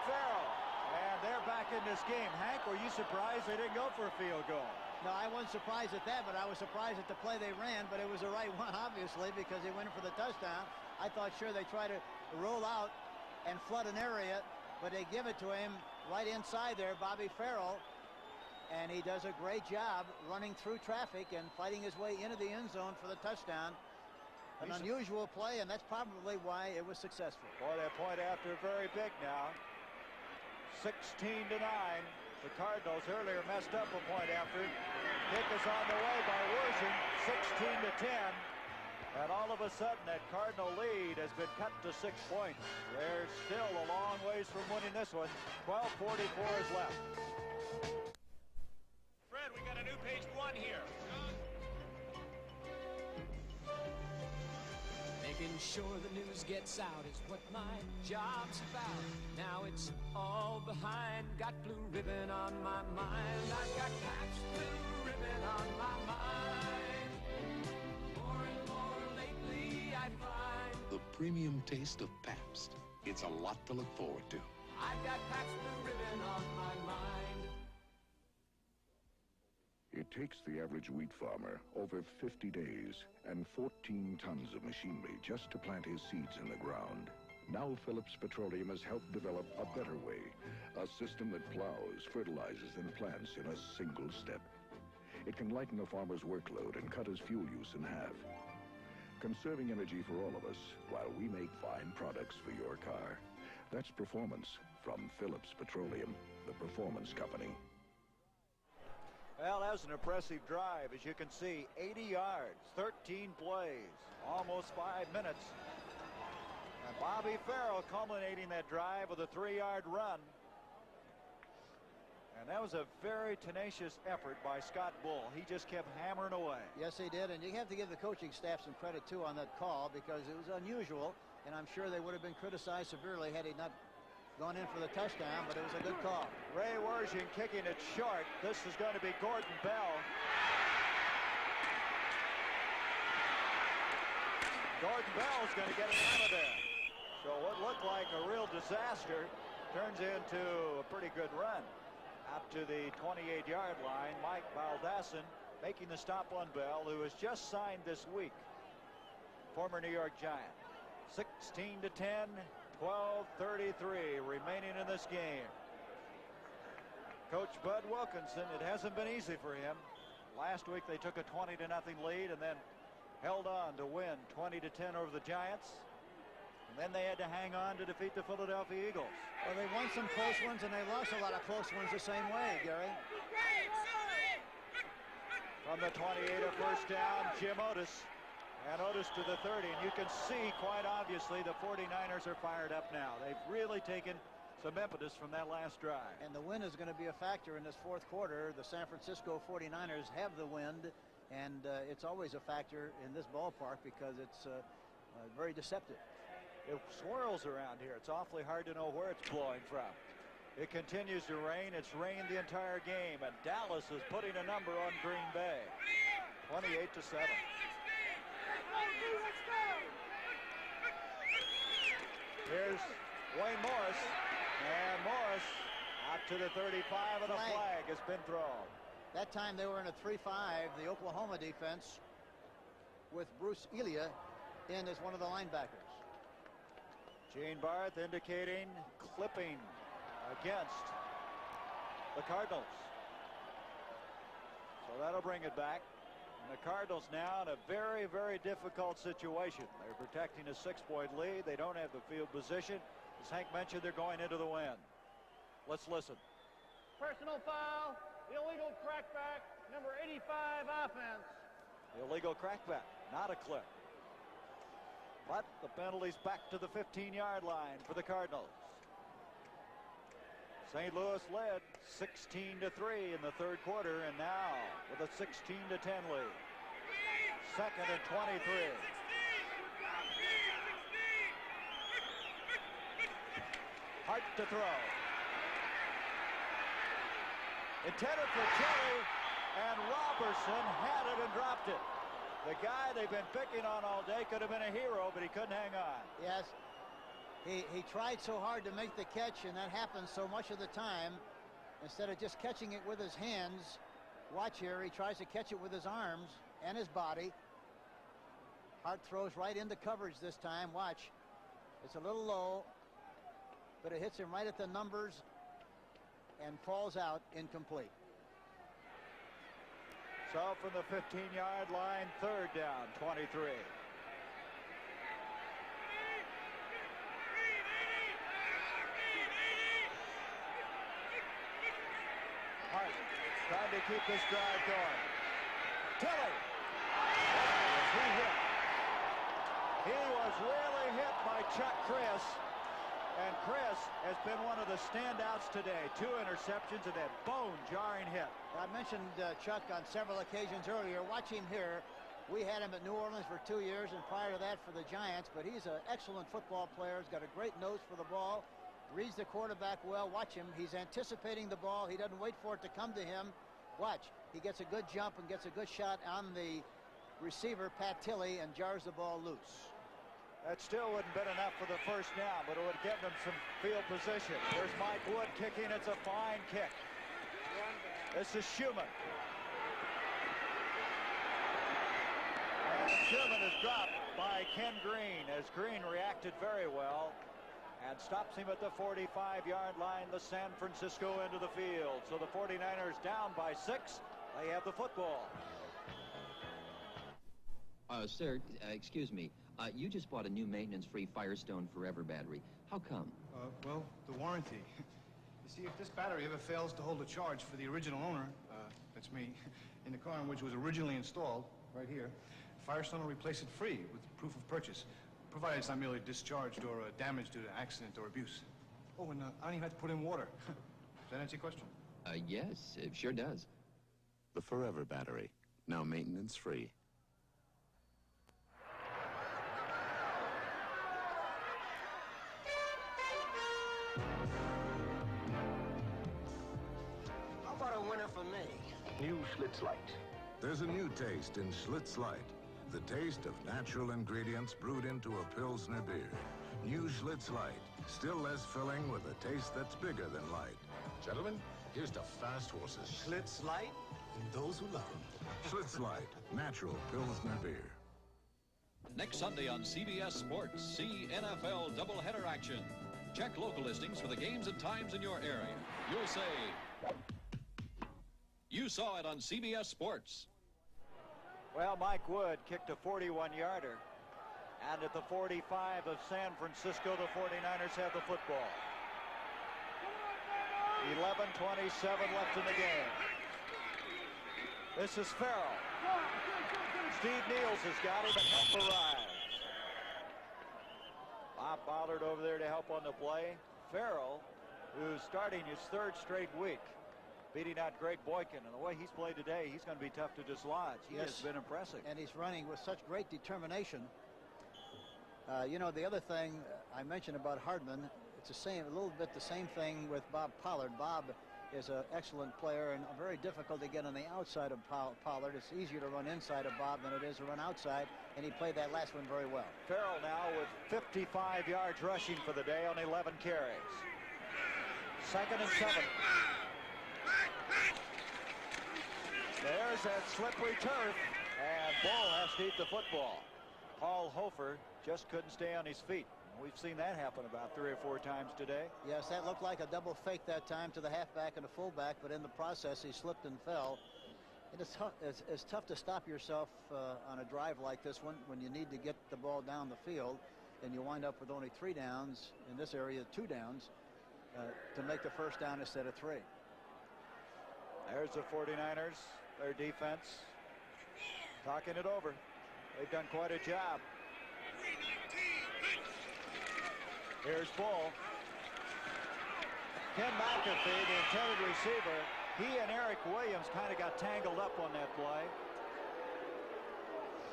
[SPEAKER 1] Farrell. And they're back in this game. Hank, were you surprised they didn't go for a field goal?
[SPEAKER 2] No, I wasn't surprised at that, but I was surprised at the play they ran, but it was the right one, obviously, because they went for the touchdown. I thought sure they try to roll out and flood an area, but they give it to him right inside there, Bobby Farrell, and he does a great job running through traffic and fighting his way into the end zone for the touchdown. An unusual play, and that's probably why it was successful.
[SPEAKER 1] Boy, that point after very big now. 16-9. The Cardinals earlier messed up a point after. Kick is on the way by Worthing, 16-10. And all of a sudden, that Cardinal lead has been cut to 6 points. They're still a long ways from winning this one. 12:44 is left.
[SPEAKER 3] Fred, we got a new page 1 here.
[SPEAKER 4] Making sure the news gets out is what my job's about. Now it's all behind. Got blue ribbon on my mind. I've got Pabst blue ribbon on my mind. More and more lately I find
[SPEAKER 13] The premium taste of Pabst. It's a lot to look forward to.
[SPEAKER 4] I've got Pabst blue ribbon on my mind.
[SPEAKER 21] It takes the average wheat farmer over 50 days and 14 tons of machinery just to plant his seeds in the ground. Now Phillips Petroleum has helped develop a better way, a system that plows, fertilizes, and plants in a single step. It can lighten a farmer's workload and cut his fuel use in half, conserving energy for all of us while we make fine products for your car. That's performance from Phillips Petroleum, the performance company.
[SPEAKER 1] Well, that was an impressive drive. As you can see, 80 yards, 13 plays, almost 5 minutes. And Bobby Farrell culminating that drive with a 3-yard run. And that was a very tenacious effort by Scott Bull. He just kept hammering away.
[SPEAKER 2] Yes, he did, and you have to give the coaching staff some credit, too, on that call, because it was unusual, and I'm sure they would have been criticized severely had he not gone in for the touchdown, but it was a good call.
[SPEAKER 1] Ray Wershing kicking it short. This is going to be Gordon Bell. Gordon Bell's going to get it out of there. So what looked like a real disaster turns into a pretty good run. Out to the 28-yard line, Mike Baldassin making the stop on Bell, who was just signed this week. Former New York Giant. 16-10. 12:33 remaining in this game. Coach Bud Wilkinson, it hasn't been easy for him. Last week they took a 20-0 lead and then held on to win 20-10 over the Giants. And then they had to hang on to defeat the Philadelphia Eagles.
[SPEAKER 2] Well, they won some close ones and they lost a lot of close ones the same way, Gary.
[SPEAKER 1] From the 28, a first down, Jim Otis. And Otis to the 30, and you can see quite obviously the 49ers are fired up now. They've really taken some impetus from that last drive.
[SPEAKER 2] And the wind is going to be a factor in this fourth quarter. The San Francisco 49ers have the wind, and it's always a factor in this ballpark because it's very deceptive.
[SPEAKER 1] It swirls around here. It's awfully hard to know where it's blowing from. It continues to rain. It's rained the entire game, and Dallas is putting a number on Green Bay. 28-7. Here's Wayne Morris, and Morris out to the 35, and a flag has been thrown.
[SPEAKER 2] That time they were in a 3-5. The Oklahoma defense with Bruce Elia in as one of the linebackers.
[SPEAKER 1] Gene Barth indicating clipping against the Cardinals. So that'll bring it back. And the Cardinals now in a very, very difficult situation. They're protecting a 6-point lead. They don't have the field position. As Hank mentioned, they're going into the wind. Let's listen.
[SPEAKER 3] Personal foul, illegal crackback, number 85 offense.
[SPEAKER 1] Illegal crackback, not a clip. But the penalty's back to the 15-yard line for the Cardinals. St. Louis led 16-3 in the third quarter, and now with a 16-10 lead. Second and 23. Hart to throw. Intended for Kelly, and Robertson had it and dropped it. The guy they've been picking on all day could have been a hero, but he couldn't hang on.
[SPEAKER 2] Yes, he tried so hard to make the catch, and that happens so much of the time. Instead of just catching it with his hands, watch here, he tries to catch it with his arms and his body. Hart throws right into coverage this time. Watch, it's a little low, but it hits him right at the numbers and falls out incomplete.
[SPEAKER 1] So from the 15-yard line, third down, 23. Hart trying to keep this drive going. Tilley. He hit. He was really hit by Chuck Chris. And Chris has been one of the standouts today. 2 interceptions and that bone-jarring hit.
[SPEAKER 2] I mentioned Chuck on several occasions earlier. Watch him here. We had him at New Orleans for 2 years and prior to that for the Giants, but he's an excellent football player. He's got a great nose for the ball. Reads the quarterback well. Watch him. He's anticipating the ball. He doesn't wait for it to come to him. Watch. He gets a good jump and gets a good shot on the receiver, Pat Tilley, and jars the ball loose.
[SPEAKER 1] That still wouldn't have been enough for the first down, but it would have given him some field position. There's Mike Wood kicking. It's a fine kick. This is Schumann. And Schumann is dropped by Ken Green, as Green reacted very well and stops him at the 45-yard line. The San Francisco into the field. So the 49ers down by 6. They have the football.
[SPEAKER 11] Sir, excuse me. You just bought a new maintenance-free Firestone Forever battery. How come?
[SPEAKER 16] Well, the warranty. You see, if this battery ever fails to hold a charge for the original owner, that's me, in the car in which it was originally installed, right here, Firestone will replace it free with proof of purchase, provided it's not merely discharged or damaged due to accident or abuse. Oh, and I don't even have to put in water. Does that answer your question?
[SPEAKER 11] Yes, it sure does.
[SPEAKER 18] The Forever battery, now maintenance-free.
[SPEAKER 24] New Schlitz Light.
[SPEAKER 25] There's a new taste in Schlitz Light. The taste of natural ingredients brewed into a Pilsner beer. New Schlitz Light. Still less filling with a taste that's bigger than light.
[SPEAKER 18] Gentlemen, here's to fast horses.
[SPEAKER 24] Schlitz Light and those who love them.
[SPEAKER 25] Schlitz Light. Natural Pilsner beer.
[SPEAKER 23] Next Sunday on CBS Sports, see NFL doubleheader action. Check local listings for the games and times in your area. You'll say, you saw it on CBS Sports.
[SPEAKER 1] Well, Mike Wood kicked a 41-yarder. And at the 45 of San Francisco, the 49ers have the football. 11:27 left in the game. This is Farrell. Steve Niels has got him, and help arrives. Bob Ballard over there to help on the play. Farrell, who's starting his 3rd straight week, beating out Greg Boykin. And the way he's played today, he's going to be tough to dislodge. He has been impressive.
[SPEAKER 2] And he's running with such great determination. You know, the other thing I mentioned about Hardman, it's a little bit the same thing with Bob Pollard. Bob is an excellent player and very difficult to get on the outside of Pollard. It's easier to run inside of Bob than it is to run outside, and he played that last one very well.
[SPEAKER 1] Farrell now with 55 yards rushing for the day on 11 carries. 2nd and 7. There's that slippery turf, And Bull has to eat the football. Paul Hofer just couldn't stay on his feet. We've seen that happen about 3 or 4 times today.
[SPEAKER 2] Yes, that looked like a double fake that time to the halfback and the fullback, but in the process he slipped and fell. It's tough to stop yourself on a drive like this one when you need to get the ball down the field and you wind up with only 3 downs, in this area 2 downs, to make the first down instead of 3.
[SPEAKER 1] There's the 49ers, their defense, talking it over. They've done quite a job. Here's Bull. Ken McAfee, the intended receiver. He and Eric Williams kind of got tangled up on that play.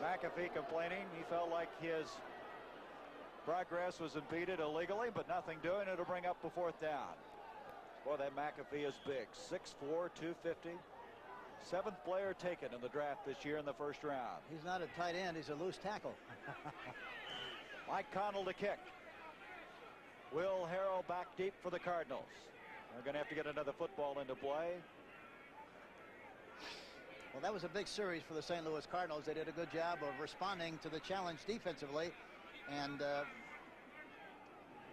[SPEAKER 1] McAfee complaining. He felt like his progress was impeded illegally, but nothing doing. It'll bring up the 4th down. Boy, that McAfee is big. 6'4", 250. 7th player taken in the draft this year in the 1st round.
[SPEAKER 2] He's not a tight end. He's a loose tackle.
[SPEAKER 1] Mike Connell to kick. Will Harrell back deep for the Cardinals. They're going to have to get another football into play.
[SPEAKER 2] Well, that was a big series for the St. Louis Cardinals. They did a good job of responding to the challenge defensively. And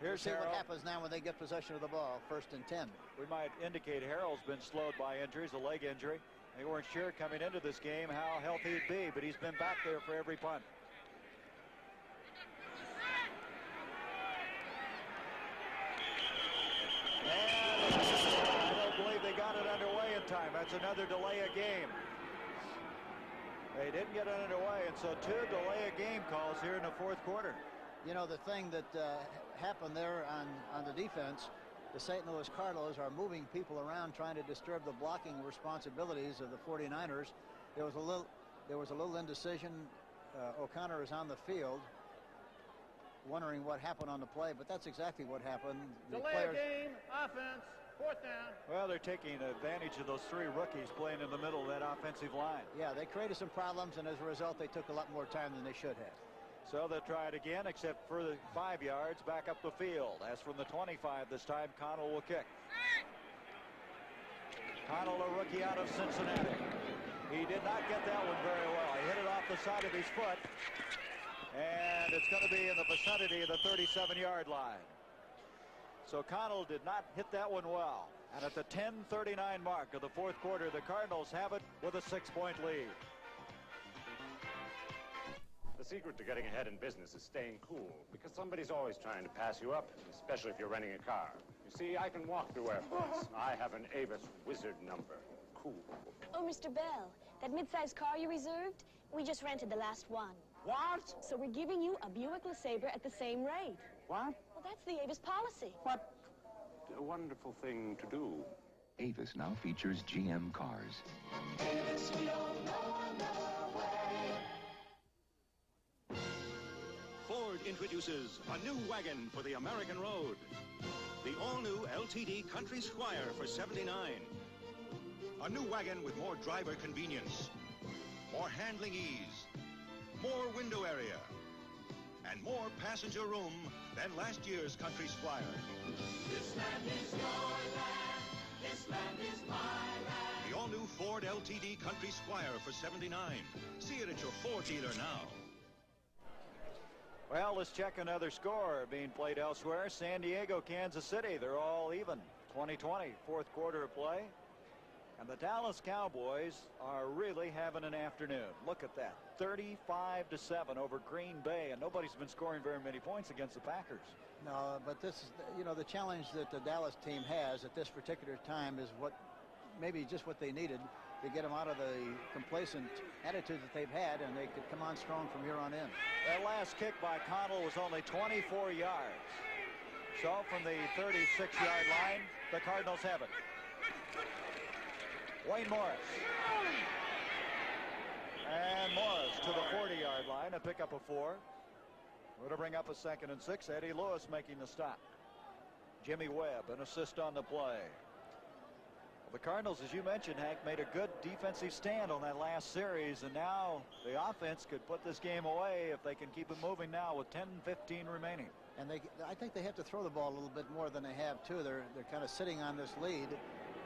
[SPEAKER 1] here's
[SPEAKER 2] see
[SPEAKER 1] Harrell.
[SPEAKER 2] What happens now when they get possession of the ball. 1st and 10.
[SPEAKER 1] We might indicate Harrell's been slowed by injuries, a leg injury. They weren't sure coming into this game how healthy he'd be, but he's been back there for every punt. And I don't believe they got it underway in time. That's another delay of game. They didn't get it underway, and so 2 delay of game calls here in the 4th quarter.
[SPEAKER 2] You know, the thing that happened there on the defense, the St. Louis Cardinals are moving people around trying to disturb the blocking responsibilities of the 49ers. There was a little indecision. O'Connor is on the field wondering what happened on the play, but that's exactly what happened.
[SPEAKER 3] Delay of game, offense, 4th down.
[SPEAKER 1] Well, they're taking advantage of those 3 rookies playing in the middle of that offensive line.
[SPEAKER 2] Yeah, they created some problems, and as a result, they took a lot more time than they should have.
[SPEAKER 1] So they'll try it again, except for the 5 yards back up the field. As from the 25 this time, Connell will kick. Connell, a rookie out of Cincinnati. He did not get that one very well. He hit it off the side of his foot. And it's going to be in the vicinity of the 37-yard line. So Connell did not hit that one well. And at the 10:39 mark of the 4th quarter, the Cardinals have it with a 6-point lead.
[SPEAKER 5] The secret to getting ahead in business is staying cool, because somebody's always trying to pass you up, especially if you're renting a car. You see, I can walk through airports. I have an Avis Wizard number. Cool.
[SPEAKER 6] Oh, Mr. Bell, that mid-sized car you reserved, we just rented the last one.
[SPEAKER 5] What?
[SPEAKER 6] So we're giving you a Buick LeSabre at the same rate.
[SPEAKER 5] What?
[SPEAKER 6] Well, that's the Avis policy.
[SPEAKER 5] What a wonderful thing to do.
[SPEAKER 13] Avis now features GM cars.
[SPEAKER 4] Avis, we don't know another way.
[SPEAKER 17] Ford introduces a new wagon for the American road. The all-new LTD Country Squire for $79. A new wagon with more driver convenience, more handling ease, more window area, and more passenger room than last year's Country Squire.
[SPEAKER 4] This land is your land. This land is my land.
[SPEAKER 17] The all-new Ford LTD Country Squire for $79. See it at your Ford dealer now.
[SPEAKER 1] Well, let's check another score being played elsewhere. San Diego, Kansas City, they're all even. 20-20, 4th quarter of play. And the Dallas Cowboys are really having an afternoon. Look at that, 35-7 over Green Bay, and nobody's been scoring very many points against the Packers.
[SPEAKER 2] No, but this is, you know, the challenge that the Dallas team has at this particular time is maybe just what they needed to get them out of the complacent attitude that they've had, and they could come on strong from here on in.
[SPEAKER 1] That last kick by Connell was only 24 yards. So from the 36-yard line, the Cardinals have it. Wayne Morris. And Morris to the 40-yard line, a pickup of 4. We're to bring up a 2nd and 6. Eddie Lewis making the stop. Jimmy Webb, an assist on the play. Well, the Cardinals, as you mentioned, Hank, made a good defensive stand on that last series, and now the offense could put this game away if they can keep it moving now with 10-15 remaining.
[SPEAKER 2] And I think they have to throw the ball a little bit more than they have, too. They're kind of sitting on this lead.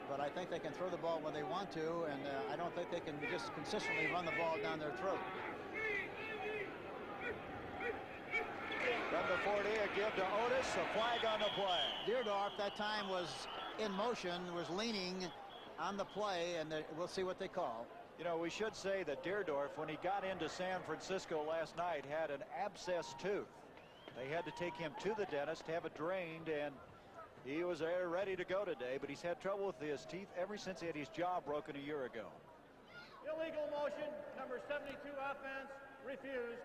[SPEAKER 2] but I think they can throw the ball when they want to, and I don't think they can just consistently run the ball down their throat.
[SPEAKER 1] From the 40, a give to Otis, a flag on the play.
[SPEAKER 2] Deerdorf that time was in motion, was leaning on the play, and we'll see what they call.
[SPEAKER 1] You know, we should say that Deerdorf, when he got into San Francisco last night, had an abscessed tooth. They had to take him to the dentist, have it drained, and he was there ready to go today, but he's had trouble with his teeth ever since he had his jaw broken a year ago.
[SPEAKER 3] Illegal motion, number 72 offense, refused.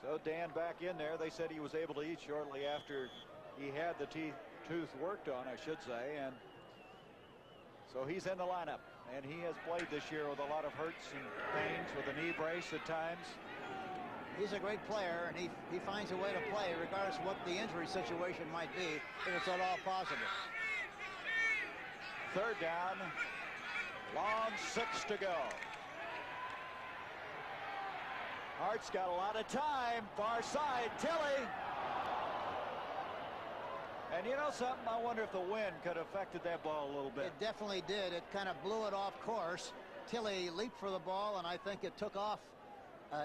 [SPEAKER 1] So Dan back in there. They said he was able to eat shortly after he had the tooth worked on, I should say, and so he's in the lineup. And he has played this year with a lot of hurts and pains with a knee brace at times.
[SPEAKER 2] He's a great player, and he finds a way to play regardless of what the injury situation might be, if it's at all possible.
[SPEAKER 1] Third down, long 6 to go. Hart's got a lot of time, far side, Tilley. And you know something, I wonder if the wind could have affected that ball a little bit.
[SPEAKER 2] It definitely did. It kind of blew it off course. Tilley leaped for the ball, and I think it took off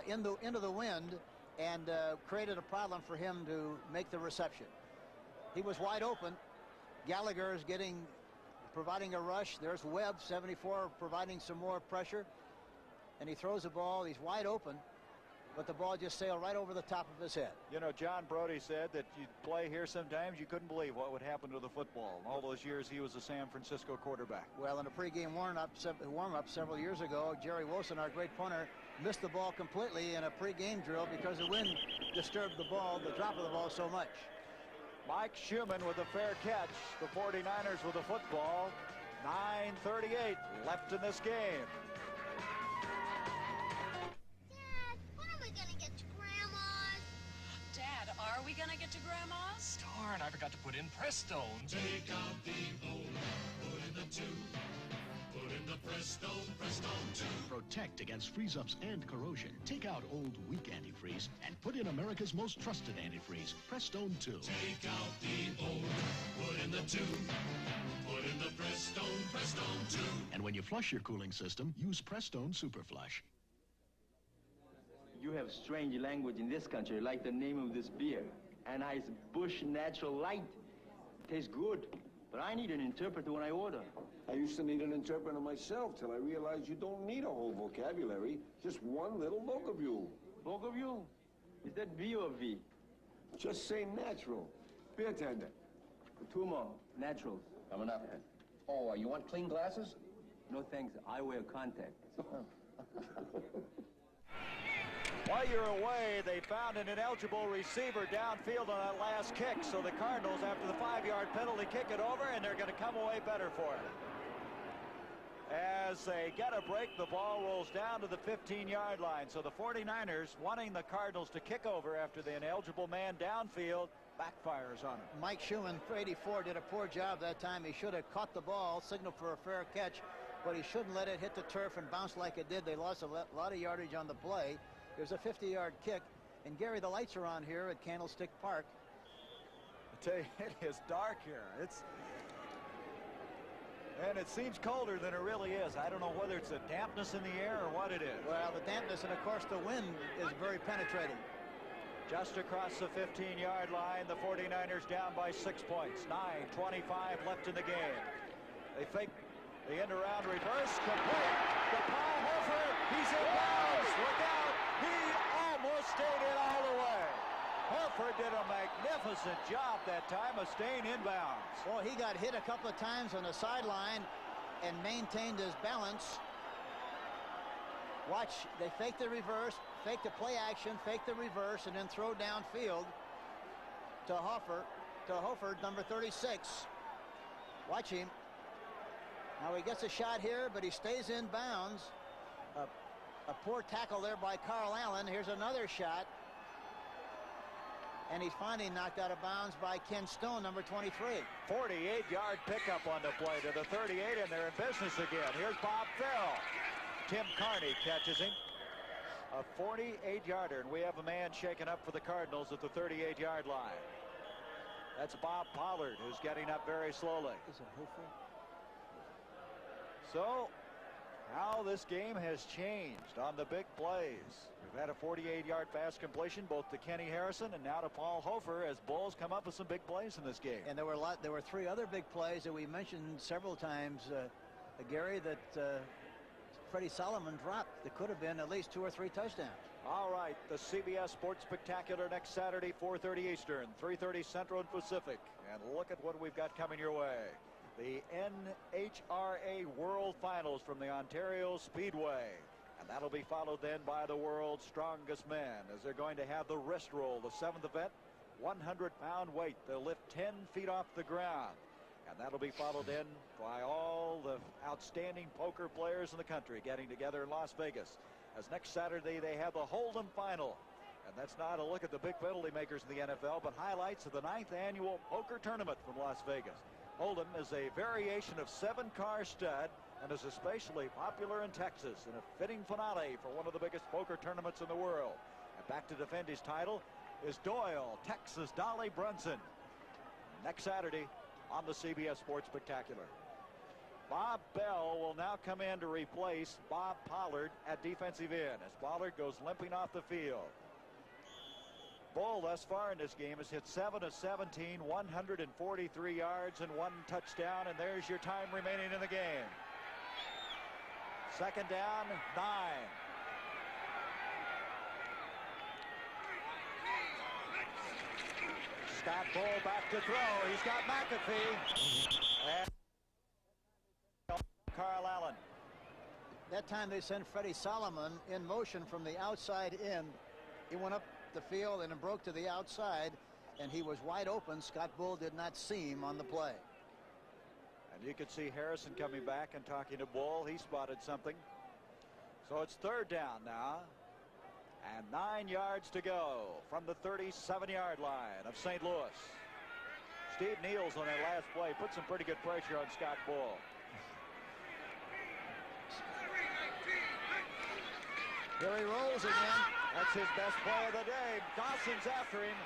[SPEAKER 2] into the wind and created a problem for him to make the reception. He was wide open. Gallagher is providing a rush. There's Webb, 74, providing some more pressure. And he throws the ball. He's wide open, but the ball just sailed right over the top of his head.
[SPEAKER 1] You know, John Brody said that you'd play here sometimes, you couldn't believe what would happen to the football. All those years he was a San Francisco quarterback.
[SPEAKER 2] Well, in a pregame warm-up several years ago, Jerry Wilson, our great punter, missed the ball completely in a pregame drill because the wind disturbed the drop of the ball so much.
[SPEAKER 1] Mike Schumann with a fair catch. The 49ers with a football. 9:38 left in this game.
[SPEAKER 14] Are we gonna get to Grandma's?
[SPEAKER 7] Darn, I forgot to put in Prestone.
[SPEAKER 4] Take out the old, put in the 2. Put in the Prestone, Prestone 2.
[SPEAKER 8] Protect against freeze-ups and corrosion. Take out old, weak antifreeze and put in America's most trusted antifreeze, Prestone 2.
[SPEAKER 4] Take out the old, put in the 2. Put in the Prestone, Prestone 2.
[SPEAKER 8] And when you flush your cooling system, use Prestone Super Flush.
[SPEAKER 9] You have strange language in this country, like the name of this beer. Anheuser-Busch Natural Light. Tastes good, but I need an interpreter when I order.
[SPEAKER 10] I used to need an interpreter myself till I realized you don't need a whole vocabulary, just one little vocabule.
[SPEAKER 9] Vocabule? Is that V or V?
[SPEAKER 10] Just say natural. Beer tender.
[SPEAKER 9] 2 more. Naturals.
[SPEAKER 11] Coming up. Oh, you want clean glasses?
[SPEAKER 9] No thanks. I wear contacts.
[SPEAKER 1] While you're away, they found an ineligible receiver downfield on that last kick. So the Cardinals, after the 5-yard penalty, kick it over, and they're going to come away better for it. As they get a break, the ball rolls down to the 15-yard line. So the 49ers, wanting the Cardinals to kick over after the ineligible man downfield, backfires on him.
[SPEAKER 2] Mike Schumann, for 84, did a poor job that time. He should have caught the ball, signaled for a fair catch, but he shouldn't let it hit the turf and bounce like it did. They lost a lot of yardage on the play. There's a 50-yard kick, and Gary, the lights are on here at Candlestick Park.
[SPEAKER 1] I tell you, it is dark here. And it seems colder than it really is. I don't know whether it's the dampness in the air or what it is.
[SPEAKER 2] Well, the dampness, and of course the wind is very penetrating.
[SPEAKER 1] Just across the 15-yard line, the 49ers down by 6 points. 9:25 left in the game. They fake the end around reverse, complete. The Paul Horford, he's in bounds. Look out. He almost stayed in all the way. Horford did a magnificent job that time of staying inbounds.
[SPEAKER 2] Well, he got hit a couple of times on the sideline and maintained his balance. Watch, they fake the reverse, fake the play action, fake the reverse, and then throw downfield to Horford, number 36. Watch him. Now he gets a shot here, but he stays in bounds. A poor tackle there by Carl Allen. Here's another shot. And he's finally knocked out of bounds by Ken Stone, number 23.
[SPEAKER 1] 48-yard pickup on the play to the 38, and they're in business again. Here's Bob Farrell. Tim Carney catches him. A 48-yarder, and we have a man shaken up for the Cardinals at the 38-yard line. That's Bob Pollard, who's getting up very slowly.
[SPEAKER 2] Is it Hofer?
[SPEAKER 1] So, how this game has changed on the big plays. We've had a 48-yard fast completion both to Kenny Harrison and now to Paul Hofer as Bulls come up with some big plays in this game.
[SPEAKER 2] And there were 3 other big plays that we mentioned several times, Gary, that Freddie Solomon dropped. That could have been at least 2 or 3 touchdowns.
[SPEAKER 1] All right, the CBS Sports Spectacular next Saturday, 4:30 Eastern, 3:30 Central and Pacific. And look at what we've got coming your way. The NHRA World Finals from the Ontario Speedway. And that'll be followed then by the world's strongest men as they're going to have the wrist roll, the 7th event, 100-pound weight. They'll lift 10 feet off the ground. And that'll be followed in by all the outstanding poker players in the country getting together in Las Vegas. As next Saturday they have the Hold'em final. And that's not a look at the big penalty makers in the NFL, but highlights of the 9th annual poker tournament from Las Vegas. Hold'em is a variation of 7-car stud and is especially popular in Texas in a fitting finale for one of the biggest poker tournaments in the world. And back to defend his title is Doyle, Texas Dolly Brunson. Next Saturday on the CBS Sports Spectacular. Bob Bell will now come in to replace Bob Pollard at defensive end as Pollard goes limping off the field. Bull thus far in this game has hit 7 of 17, 143 yards and 1 touchdown, and there's your time remaining in the game. 2nd down, 9. Scott Bull back to throw. He's got McAfee. And Carl Allen.
[SPEAKER 2] That time they sent Freddie Solomon in motion from the outside in. He went up the field and broke to the outside, and he was wide open. Scott Bull did not see him on the play.
[SPEAKER 1] And you can see Harrison coming back and talking to Bull. He spotted something. So it's 3rd down now. And 9 yards to go from the 37-yard line of St. Louis. Steve Niels on that last play put some pretty good pressure on Scott Bull.
[SPEAKER 2] Here he rolls again.
[SPEAKER 1] That's his best play of the day. Dawson's after him,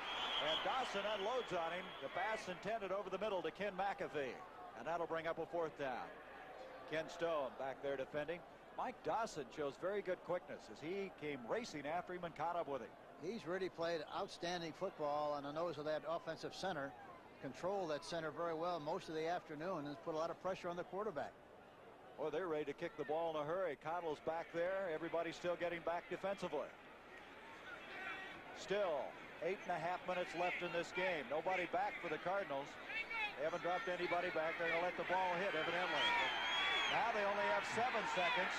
[SPEAKER 1] and Dawson unloads on him. The pass intended over the middle to Ken McAfee, and that'll bring up a 4th down. Ken Stone back there defending. Mike Dawson shows very good quickness as he came racing after him and caught up with him.
[SPEAKER 2] He's really played outstanding football on the nose of that offensive center. Controlled that center very well most of the afternoon and has put a lot of pressure on the quarterback.
[SPEAKER 1] Well, they're ready to kick the ball in a hurry. Connell's back there. Everybody's still getting back defensively. Still 8.5 minutes left in this game. Nobody back for the Cardinals. They haven't dropped anybody back. They're going to let the ball hit, evidently. Now they only have 7 seconds.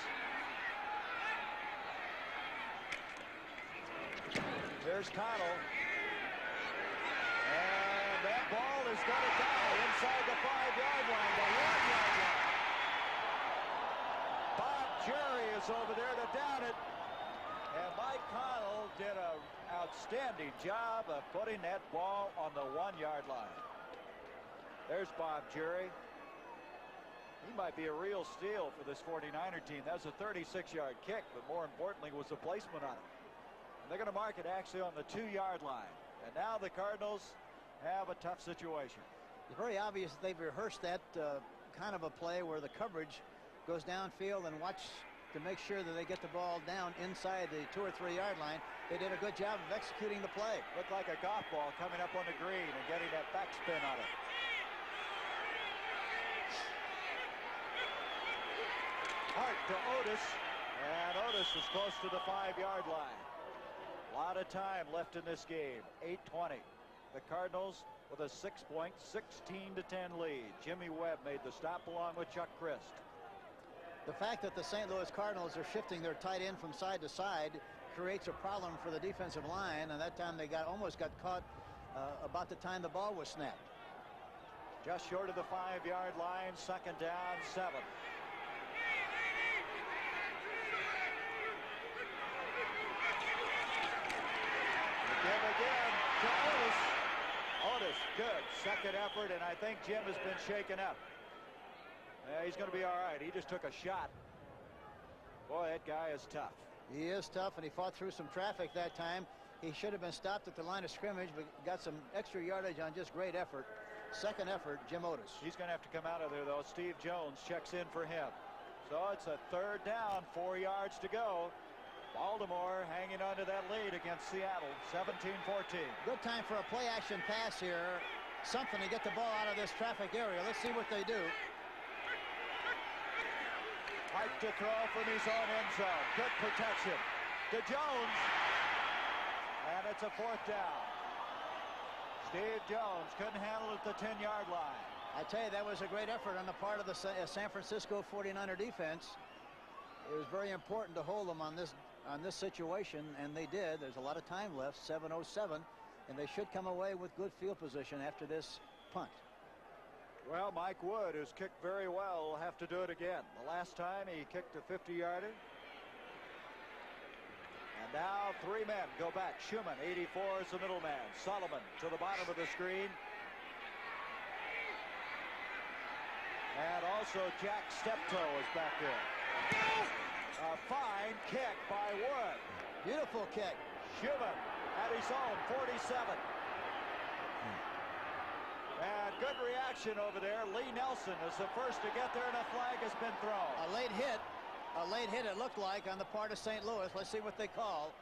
[SPEAKER 1] Here's Connell. And that ball is going to die inside the 5-yard line, the 1-yard line. Bob Jerry is over there to down it. And Mike Connell did an outstanding job of putting that ball on the 1-yard line. There's Bob Jerry. He might be a real steal for this 49er team. That's a 36-yard kick, but more importantly was the placement on it. And they're going to mark it actually on the 2-yard line. And now the Cardinals have a tough situation.
[SPEAKER 2] It's very obvious that they've rehearsed that kind of a play where the coverage goes downfield and watch to make sure that they get the ball down inside the 2 or 3 yard line. They did a good job of executing the play.
[SPEAKER 1] Looked like a golf ball coming up on the green and getting that backspin on it. Hart to Otis, and Otis is close to the 5-yard line. A lot of time left in this game. 8:20. The Cardinals with a 6-point, 16-10 lead. Jimmy Webb made the stop along with Chuck Christ.
[SPEAKER 2] The fact that the St. Louis Cardinals are shifting their tight end from side to side creates a problem for the defensive line, and that time they almost got caught about the time the ball was snapped.
[SPEAKER 1] Just short of the 5-yard line, 2nd down, 7. Give again to Otis. Otis, good. 2nd effort, and I think Jim has been shaken up. He's going to be all right. He just took a shot. Boy, that guy is tough.
[SPEAKER 2] He is tough, and he fought through some traffic that time. He should have been stopped at the line of scrimmage, but got some extra yardage on just great effort. Second effort, Jim Otis.
[SPEAKER 1] He's going to have to come out of there, though. Steve Jones checks in for him. So it's a third down, 4 yards to go. Baltimore hanging on to that lead against Seattle, 17-14.
[SPEAKER 2] Good time for a play-action pass here. Something to get the ball out of this traffic area. Let's see what they do.
[SPEAKER 1] Hike to throw from his own end zone. Good protection to Jones. And it's a fourth down. Steve Jones couldn't handle it at the 10-yard line.
[SPEAKER 2] I tell you, that was a great effort on the part of the San Francisco 49er defense. It was very important to hold them on this situation, and they did. There's a lot of time left, 7:07, and they should come away with good field position after this punt.
[SPEAKER 1] Well, Mike Wood, who's kicked very well, will have to do it again. The last time he kicked a 50-yarder. And now three men go back. Schumann, 84, is the middleman. Solomon to the bottom of the screen. And also Jack Steptoe is back there. A fine kick by Wood.
[SPEAKER 2] Beautiful kick.
[SPEAKER 1] Schumann at his own 47. And good reaction over there. Lee Nelson is the first to get there, and a flag has been thrown.
[SPEAKER 2] A late hit it looked like on the part of St. Louis. Let's see what they call.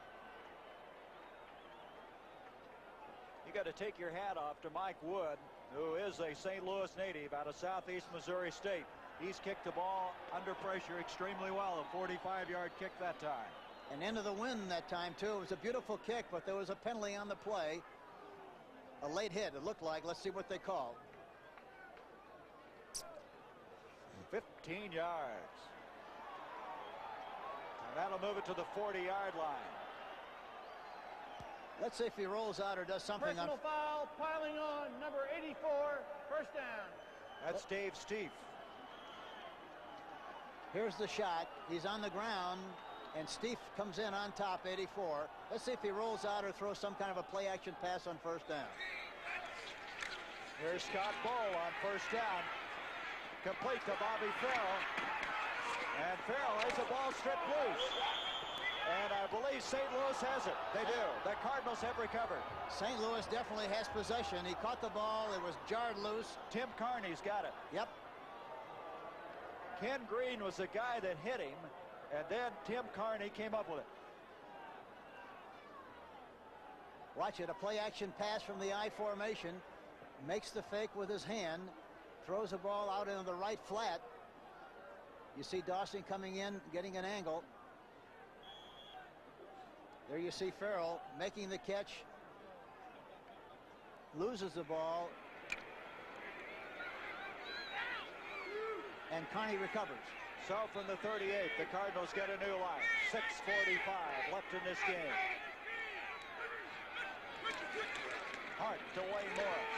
[SPEAKER 1] You got to take your hat off to Mike Wood, who is a St. Louis native out of southeast Missouri State. He's kicked the ball under pressure extremely well. A 45-yard kick that time.
[SPEAKER 2] And into the wind that time, too. It was a beautiful kick, but there was a penalty on the play. A late hit, it looked like. Let's see what they call.
[SPEAKER 1] 15 yards. And that'll move it to the 40-yard line.
[SPEAKER 2] Let's see if he rolls out or does something.
[SPEAKER 3] Personal foul, piling on, number 84, first down.
[SPEAKER 1] That's Dave Stieff.
[SPEAKER 2] Here's the shot. He's on the ground, and Stieff comes in on top, 84. Let's see if he rolls out or throws some kind of a play-action pass on first down.
[SPEAKER 1] Here's Scott Bull on first down. Complete to Bobby Farrell. And Farrell has the ball stripped loose. And I believe St. Louis has it. They do. The Cardinals have recovered.
[SPEAKER 2] St. Louis definitely has possession. He caught the ball. It was jarred loose.
[SPEAKER 1] Tim Carney's got it.
[SPEAKER 2] Yep.
[SPEAKER 1] Ken Green was the guy that hit him, and then Tim Carney came up with it.
[SPEAKER 2] Watch it. A play-action pass from the I formation. Makes the fake with his hand. Throws the ball out into the right flat. You see Dawson coming in, getting an angle. There you see Farrell making the catch. Loses the ball. And Carney recovers.
[SPEAKER 1] So from the 38, the Cardinals get a new line. 6:45 left in this game. Hart to Wayne Morris.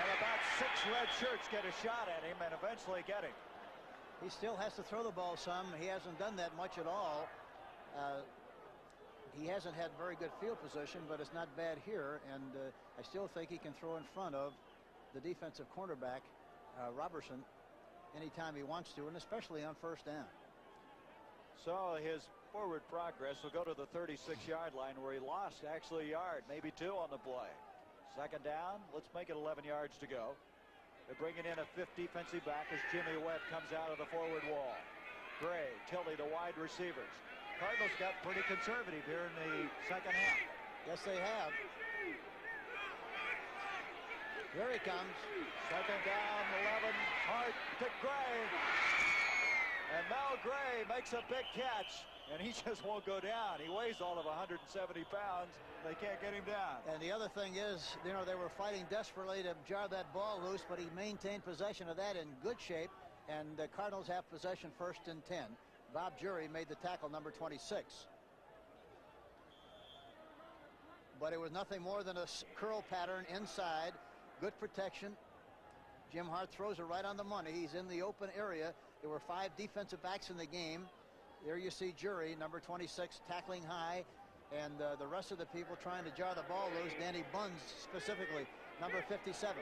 [SPEAKER 1] And about 6 red shirts get a shot at him and eventually get him.
[SPEAKER 2] He still has to throw the ball some. He hasn't done that much at all. He hasn't had very good field position, but it's not bad here. And I still think he can throw in front of the defensive cornerback, Robertson, anytime he wants to, and especially on first down.
[SPEAKER 1] So his forward progress will go to the 36-yard line, where he lost actually a yard, maybe 2 on the play. Second down, let's make it 11 yards to go. They're bringing in a 5th defensive back as Jimmy Webb comes out of the forward wall. Gray, Tilley, the wide receivers. Cardinals got pretty conservative here in the second half.
[SPEAKER 2] Yes, they have. Here he comes.
[SPEAKER 1] Second down, 11. Hart to Gray. And Mel Gray makes a big catch, and he just won't go down. He weighs all of 170 pounds. They can't get him down.
[SPEAKER 2] And the other thing is, you know, they were fighting desperately to jar that ball loose, but he maintained possession of that in good shape, and the Cardinals have possession first and 10. Bob Jury made the tackle, number 26. But it was nothing more than a curl pattern inside. Good protection. Jim Hart throws it right on the money. He's in the open area. There were 5 defensive backs in the game. There you see Jury, number 26, tackling high, and the rest of the people trying to jar the ball loose. Danny Buns specifically, number 57.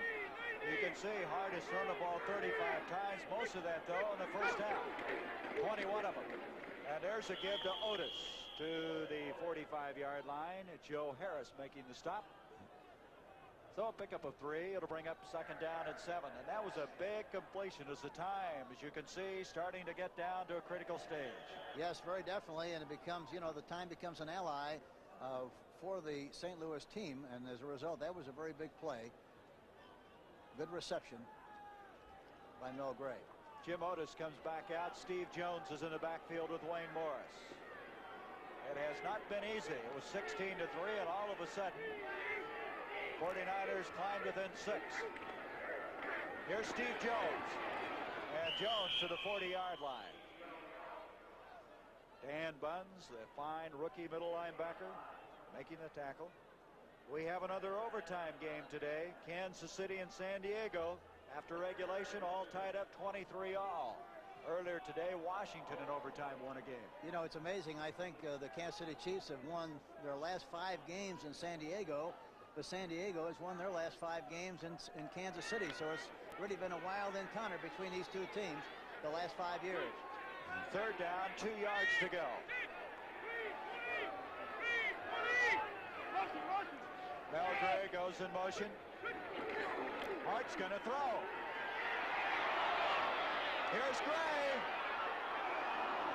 [SPEAKER 1] You can see Hart has thrown the ball 35 times, most of that, though, in the first half. 21 of them. And there's a give to Otis to the 45-yard line. Joe Harris making the stop. So a pickup of 3. It'll bring up second down and 7. And that was a big completion as the time, as you can see, starting to get down to a critical stage.
[SPEAKER 2] Yes, very definitely. And it becomes, you know, the time becomes an ally for the St. Louis team. And as a result, that was a very big play. Good reception by Mel Gray.
[SPEAKER 1] Jim Otis comes back out. Steve Jones is in the backfield with Wayne Morris. It has not been easy. It was 16-3, and all of a sudden, 49ers climbed within 6. Here's Steve Jones. And Jones to the 40-yard line. Dan Buns, the fine rookie middle linebacker, making the tackle. We have another overtime game today. Kansas City and San Diego. After regulation, all tied up 23-all. Earlier today, Washington in overtime won a game.
[SPEAKER 2] You know, it's amazing. I think the Kansas City Chiefs have won their last 5 games in San Diego, but San Diego has won their last 5 games in Kansas City. So it's really been a wild encounter between these two teams the last 5 years.
[SPEAKER 1] Third down, 2 yards to go. Mel Gray goes in motion. Hart's going to throw. Here's Gray.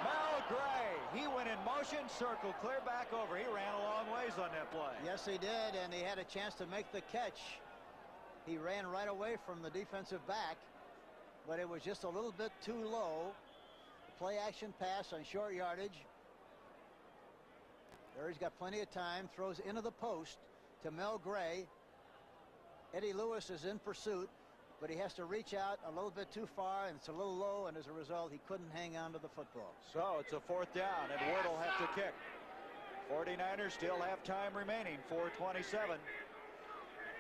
[SPEAKER 1] Mel Gray. He went in motion, circled clear back over. He ran a long ways on that play.
[SPEAKER 2] Yes, he did, and he had a chance to make the catch. He ran right away from the defensive back, but it was just a little bit too low. Play action pass on short yardage. There he's got plenty of time. Throws into the post to Mel Gray. Eddie Lewis is in pursuit, but he has to reach out a little bit too far, and it's a little low, and as a result, he couldn't hang on to the football.
[SPEAKER 1] So it's a 4th down, and Ward will have to kick. 49ers still have time remaining, 4:27.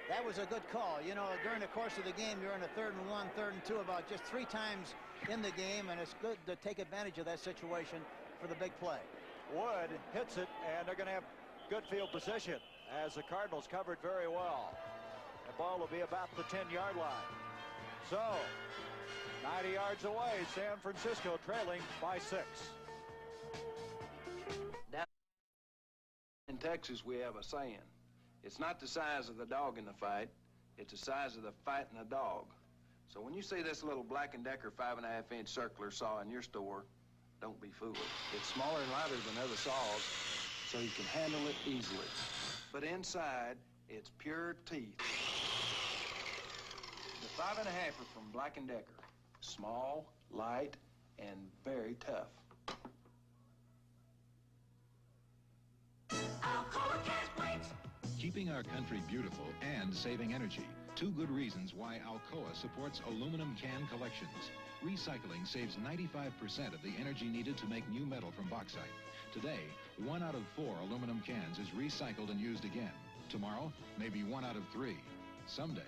[SPEAKER 2] That was a good call. You know, during the course of the game, you're in a 3rd and 1, 3rd and 2 about just 3 times in the game, and it's good to take advantage of that situation for the big play.
[SPEAKER 1] Wood hits it, and they're going to have good field position as the Cardinals covered very well. The ball will be about the 10-yard line. So, 90 yards away, San Francisco trailing by 6.
[SPEAKER 12] Down in Texas, we have a saying. It's not the size of the dog in the fight, it's the size of the fight in the dog. So when you see this little Black & Decker 5.5-inch circular saw in your store, don't be foolish. It's smaller and lighter than other saws, so you can handle it easily. But inside, it's pure teeth. The 5.5er from Black & Decker. Small, light, and very tough.
[SPEAKER 15] Keeping our country beautiful and saving energy. 2 good reasons why Alcoa supports aluminum can collections. Recycling saves 95% of the energy needed to make new metal from bauxite. Today, 1 out of 4 aluminum cans is recycled and used again. Tomorrow, maybe 1 out of 3. Someday,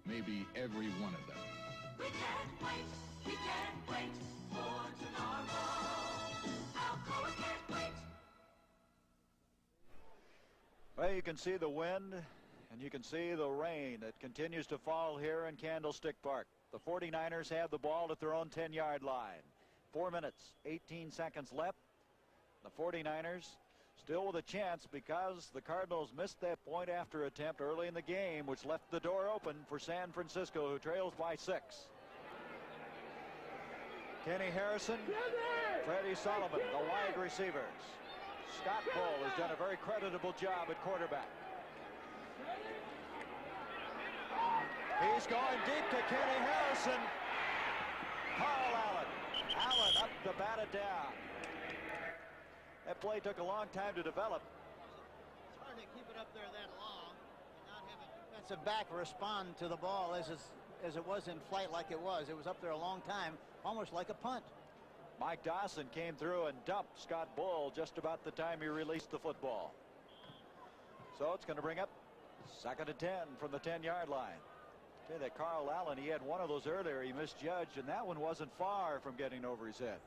[SPEAKER 15] maybe every one of them.
[SPEAKER 4] We can't wait for tomorrow. Alcoa can't wait.
[SPEAKER 1] Well, you can see the wind, and you can see the rain that continues to fall here in Candlestick Park. The 49ers have the ball at their own 10-yard line. 4 minutes, 18 seconds left. The 49ers still with a chance because the Cardinals missed that point after attempt early in the game, which left the door open for San Francisco, who trails by 6. Kenny Harrison, Freddie Sullivan, the wide receivers. Scott Bull has done a very creditable job at quarterback. He's going deep to Kenny Harrison. Carl Allen. Allen up to bat it down. That play took a long time to develop.
[SPEAKER 2] It's hard to keep it up there that long and not have a defensive back respond to the ball as it was in flight like it was. It was up there a long time, almost like a punt.
[SPEAKER 1] Mike Dawson came through and dumped Scott Bull just about the time he released the football. So it's going to bring up 2nd and 10 from the 10-yard line. Okay, that Carl Allen, he had one of those earlier he misjudged, and that one wasn't far from getting over his head.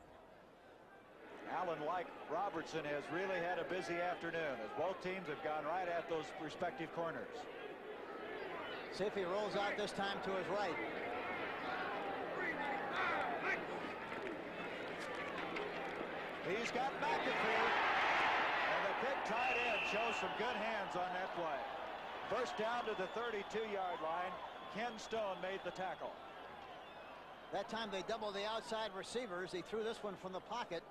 [SPEAKER 1] Allen, like Robertson, has really had a busy afternoon as both teams have gone right at those respective corners.
[SPEAKER 2] See if he rolls out this time to his right.
[SPEAKER 1] He's got McAfee. And the big tight end shows some good hands on that play. First down to the 32-yard line. Ken Stone made the tackle.
[SPEAKER 2] That time they doubled the outside receivers. He threw this one from the pocket.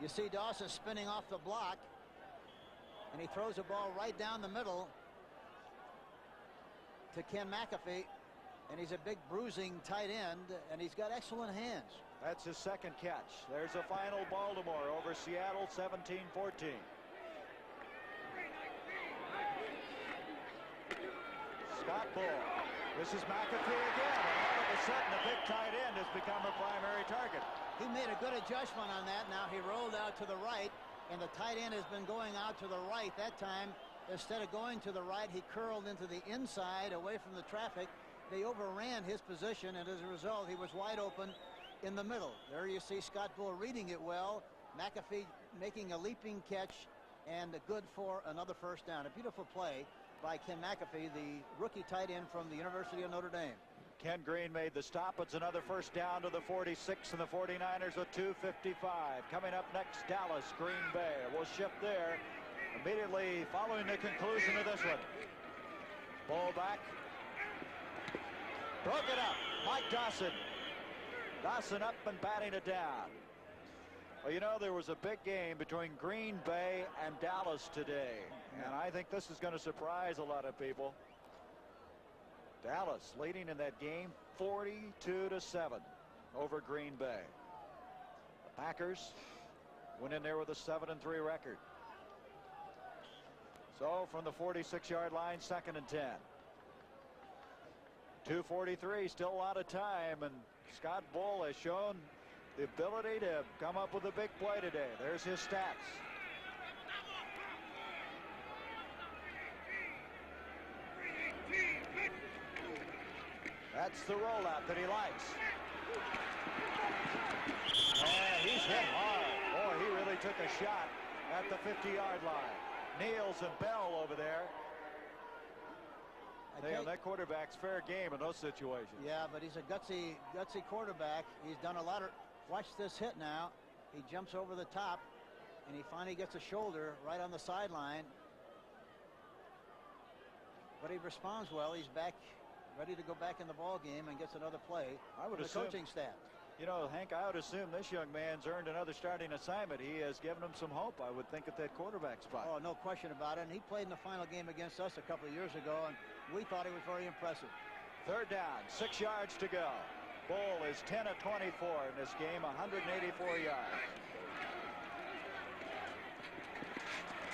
[SPEAKER 2] You see Dawson spinning off the block. And he throws the ball right down the middle to Ken McAfee. And he's a big bruising tight end, and he's got excellent hands.
[SPEAKER 1] That's his second catch. There's a final Baltimore over Seattle, 17-14. Scott Bull. This is McAfee again. And all of a sudden, the big tight end has become a primary target.
[SPEAKER 2] He made a good adjustment on that. Now he rolled out to the right, and the tight end has been going out to the right. That time, instead of going to the right, he curled into the inside away from the traffic. They overran his position, and as a result, he was wide open in the middle. There you see Scott Bull reading it well. McAfee making a leaping catch, and good for another first down. A beautiful play by Ken McAfee, the rookie tight end from the University of Notre Dame.
[SPEAKER 1] Ken Green made the stop. It's another first down to the 46, and the 49ers with 2:55. Coming up next, Dallas, Green Bay. We'll shift there immediately following the conclusion of this one. Bull back. Broke it up. Mike Dawson. Dawson up and batting it down. Well, you know, there was a big game between Green Bay and Dallas today. And I think this is going to surprise a lot of people. Dallas leading in that game 42-7 over Green Bay. The Packers went in there with a 7-3 record. So from the 46-yard line, 2nd and 10. 2:43, still a lot of time, and Scott Bull has shown the ability to come up with a big play today. There's his stats. That's the rollout that he likes. And he's hit hard. Boy, he really took a shot at the 50-yard line. Niels and Bell over there. That quarterback's fair game in those situations.
[SPEAKER 2] Yeah, but he's a gutsy quarterback. He's done a lot of. Watch this hit now. He jumps over the top, and he finally gets a shoulder right on the sideline. But he responds well. He's back, ready to go back in the ball game and gets another play.
[SPEAKER 1] I would
[SPEAKER 2] assume,
[SPEAKER 1] the
[SPEAKER 2] coaching staff.
[SPEAKER 1] You know, Hank, I would assume this young man's earned another starting assignment. He has given him some hope, I would think, at that quarterback spot.
[SPEAKER 2] Oh, no question about it. And he played in the final game against us a couple of years ago, and we thought he was very impressive.
[SPEAKER 1] Third down, 6 yards to go. Bull is 10 of 24 in this game, 184 yards.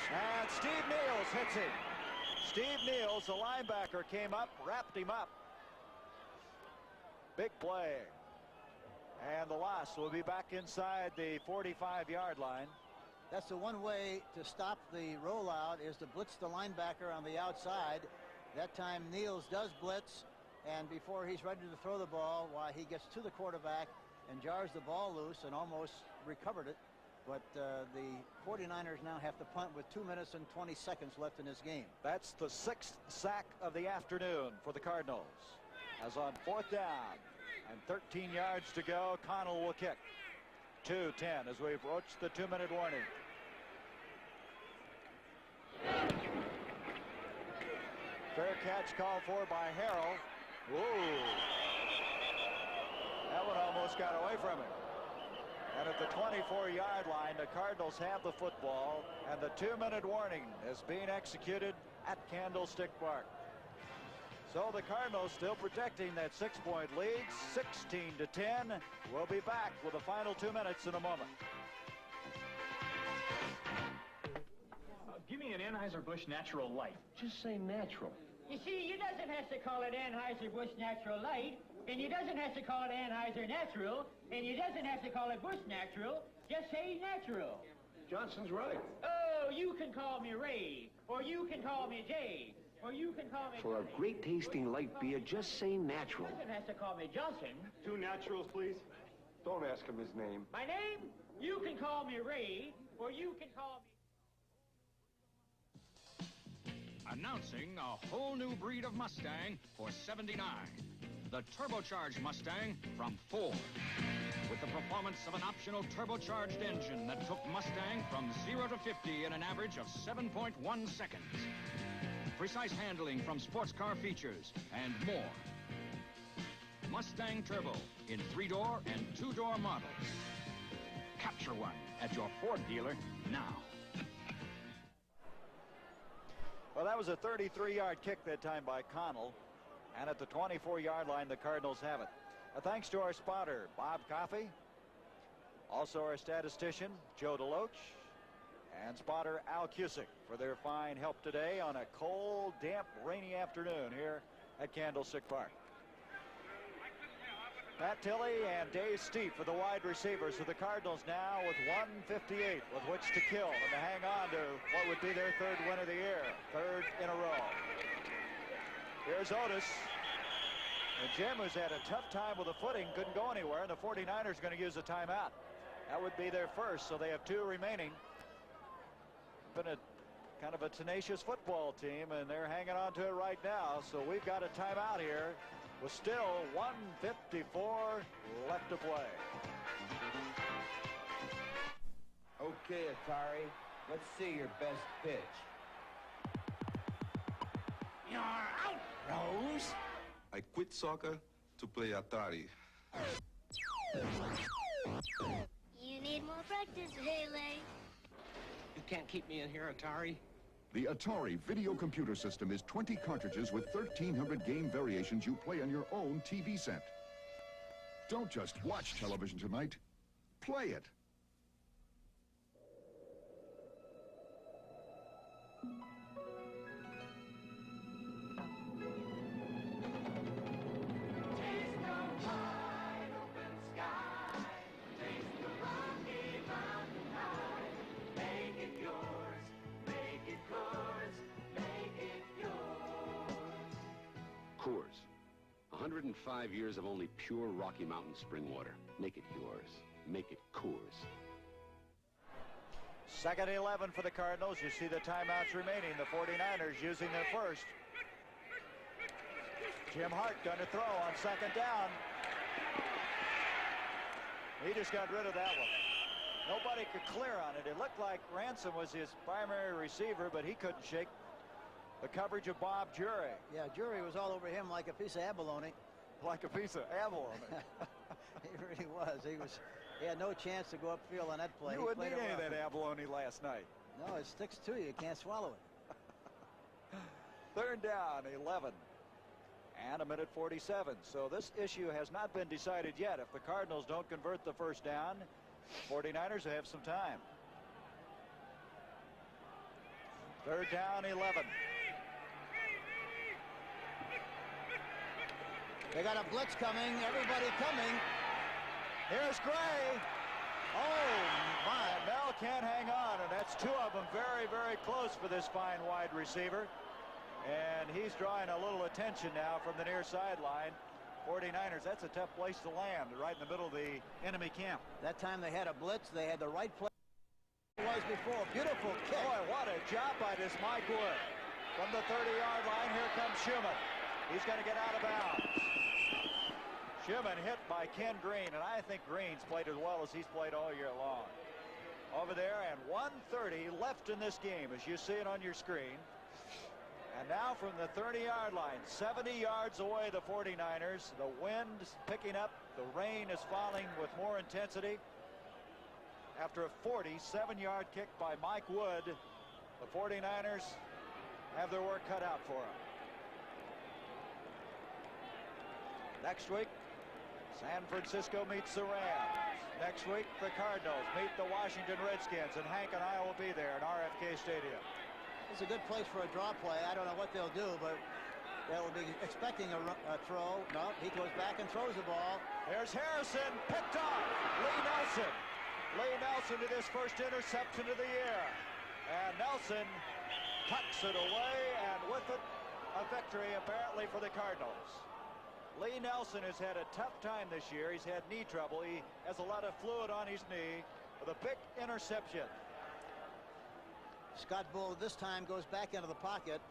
[SPEAKER 1] And Steve Niels hits him. Steve Niels, the linebacker, came up, wrapped him up. Big play. And the loss will be back inside the 45-yard line.
[SPEAKER 2] That's the one way to stop the rollout, is to blitz the linebacker on the outside. That time Niels does blitz, and before he's ready to throw the ball, he gets to the quarterback and jars the ball loose and almost recovered it. But the 49ers now have to punt with 2 minutes and 20 seconds left in this game.
[SPEAKER 1] That's the 6th sack of the afternoon for the Cardinals. As on 4th down and 13 yards to go, Connell will kick. 2:10 as we approach the 2-minute warning. Fair catch called for by Harrell. Whoa. That one almost got away from him. And at the 24-yard line, the Cardinals have the football, and the 2-minute warning is being executed at Candlestick Park. So the Cardinals still protecting that 6-point lead, 16-10. We'll be back with the final 2 minutes in a moment.
[SPEAKER 16] Give me an Anheuser-Busch Natural Light. Just say natural.
[SPEAKER 3] You see, you doesn't have to call it Anheuser-Busch Natural Light, and you doesn't have to call it Anheuser Natural, and you doesn't have to call it Busch Natural. Just say natural.
[SPEAKER 10] Johnson's right.
[SPEAKER 3] Oh, you can call me Ray, or you can call me Jay, or you can call me...
[SPEAKER 24] For a great tasting light beer, just say natural.
[SPEAKER 3] You doesn't have to call me Johnson.
[SPEAKER 10] 2 naturals, please. Don't ask him his name.
[SPEAKER 3] My name? You can call me Ray, or you can call me...
[SPEAKER 19] Announcing a whole new breed of Mustang for $79. The turbocharged Mustang from Ford. With the performance of an optional turbocharged engine that took Mustang from 0 to 50 in an average of 7.1 seconds. Precise handling from sports car features and more. Mustang Turbo in 3-door and 2-door models. Capture one at your Ford dealer now.
[SPEAKER 1] Well, that was a 33-yard kick that time by Connell. And at the 24-yard line, the Cardinals have it. Thanks to our spotter, Bob Coffey. Also our statistician, Joe DeLoach. And spotter Al Cusick for their fine help today on a cold, damp, rainy afternoon here at Candlestick Park. Pat Tilley and Dave Steep for the wide receivers of the Cardinals now with 1:58 with which to kill and to hang on to what would be their third win of the year, third in a row. Here's Otis. And Jim, who's had a tough time with the footing, couldn't go anywhere, and the 49ers are going to use a timeout. That would be their first, so they have 2 remaining. Been a kind of a tenacious football team, and they're hanging on to it right now. So we've got a timeout here with still 1:54 left to play.
[SPEAKER 18] Okay, Atari, let's see your best pitch.
[SPEAKER 14] You're out, Rose.
[SPEAKER 20] I quit soccer to play Atari.
[SPEAKER 6] You need more practice, Haley.
[SPEAKER 24] You can't keep me in here, Atari.
[SPEAKER 21] The Atari video computer system is 20 cartridges with 1,300 game variations you play on your own TV set. Don't just watch television tonight. Play it.
[SPEAKER 22] Coors. 105 years of only pure Rocky Mountain spring water. Make it yours. Make it Coors.
[SPEAKER 1] Second 11 for the Cardinals. You see the timeouts remaining. The 49ers using their first. Jim Hart going to throw on second down. He just got rid of that one. Nobody could clear on it. It looked like Ransom was his primary receiver, but he couldn't shake the coverage of Bob Jury.
[SPEAKER 2] Yeah, Jury was all over him like a piece of abalone.
[SPEAKER 1] Like a piece of abalone.
[SPEAKER 2] He really was. He had no chance to go upfield on that play.
[SPEAKER 1] You wouldn't eat any of that abalone last night.
[SPEAKER 2] No, it sticks to you. You can't swallow it.
[SPEAKER 1] Third down, 11. And 1:47. So this issue has not been decided yet. If the Cardinals don't convert the first down, 49ers have some time. Third down, 11.
[SPEAKER 2] They got a blitz coming. Everybody coming.
[SPEAKER 1] Here's Gray. Oh, my. Mel can't hang on, and that's 2 of them very, very close for this fine wide receiver. And he's drawing a little attention now from the near sideline. 49ers, that's a tough place to land, right in the middle of the enemy camp.
[SPEAKER 2] That time they had a blitz. They had the right play. It was before. Beautiful kick.
[SPEAKER 1] Boy, what a job by this Mike Wood. From the 30-yard line, here comes Schumann. He's going to get out of bounds. Schumann hit by Ken Green, and I think Green's played as well as he's played all year long. Over there, and 1:30 left in this game, as you see it on your screen. And now from the 30-yard line, 70 yards away, the 49ers. The wind's picking up. The rain is falling with more intensity. After a 47-yard kick by Mike Wood, the 49ers have their work cut out for them. Next week, San Francisco meets the Rams. Next week, the Cardinals meet the Washington Redskins, and Hank and I will be there at RFK Stadium.
[SPEAKER 2] It's a good place for a draw play. I don't know what they'll do, but they'll be expecting a throw. No, he goes back and throws the ball.
[SPEAKER 1] There's Harrison, picked off. Lee Nelson. Lee Nelson to this first interception of the year. And Nelson tucks it away, and with it, a victory apparently for the Cardinals. Lee Nelson has had a tough time this year. He's had knee trouble. He has a lot of fluid on his knee with a big interception.
[SPEAKER 2] Scott Bull this time goes back into the pocket.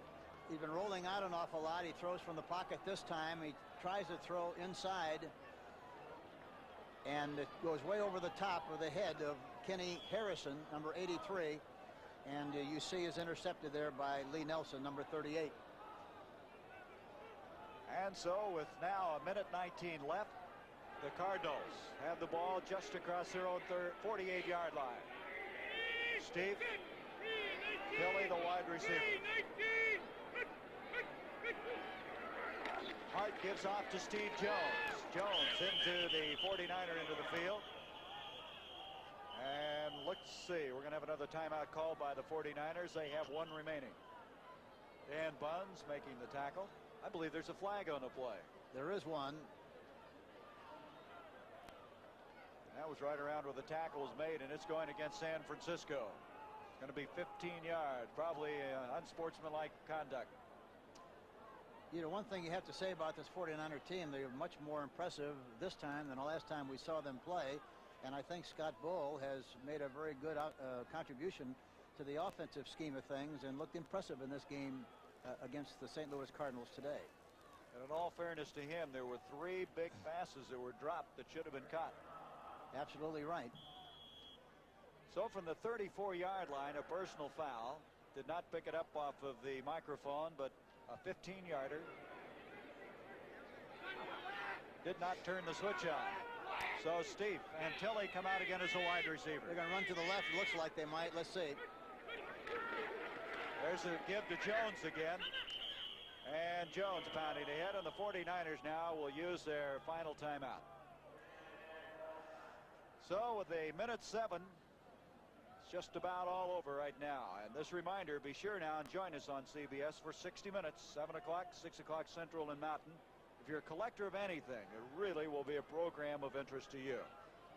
[SPEAKER 2] He's been rolling out an awful lot. He throws from the pocket this time. He tries to throw inside. and it goes way over the top of the head of Kenny Harrison, number 83, and you see is intercepted there by Lee Nelson, number 38.
[SPEAKER 1] And so with now 1:19 left, the Cardinals have the ball just across their own 48-yard line. Steve Philly, the wide receiver. Hart gives off to Steve Jones. Jones into the 49er into the field. And let's see, we're going to have another timeout called by the 49ers. They have one remaining. Dan Buns making the tackle. I believe there's a flag on the play.
[SPEAKER 2] There is one.
[SPEAKER 1] That was right around where the tackle was made, and it's going against San Francisco. It's going to be 15 yards, probably unsportsmanlike conduct.
[SPEAKER 2] You know, one thing you have to say about this 49er team, they're much more impressive this time than the last time we saw them play. And I think Scott Bull has made a very good contribution to the offensive scheme of things and looked impressive in this game against the St. Louis Cardinals today.
[SPEAKER 1] And in all fairness to him, there were 3 big passes that were dropped that should have been caught.
[SPEAKER 2] Absolutely right.
[SPEAKER 1] So from the 34-yard line, a personal foul. Did not pick it up off of the microphone, but a 15-yarder. Did not turn the switch on. So Steve and Tilly come out again as a wide receiver.
[SPEAKER 2] They're going to run to the left. It looks like they might. Let's see.
[SPEAKER 1] There's a give to Jones again. And Jones pounding ahead, and the 49ers now will use their final timeout. So with a 1:07, it's just about all over right now. And this reminder, be sure now and join us on CBS for 60 minutes, 7 o'clock, 6 o'clock Central and Mountain. If you're a collector of anything, it really will be a program of interest to you.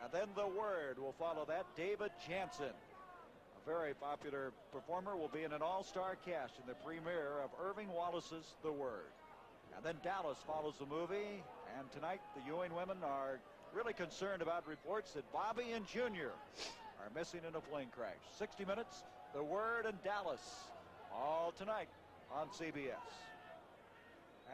[SPEAKER 1] And then The Word will follow that. David Jansen, a very popular performer, will be in an all-star cast in the premiere of Irving Wallace's The Word. And then Dallas follows the movie. And tonight, the Ewing women are really concerned about reports that Bobby and Junior are missing in a plane crash. 60 minutes, The Word and Dallas, all tonight on CBS.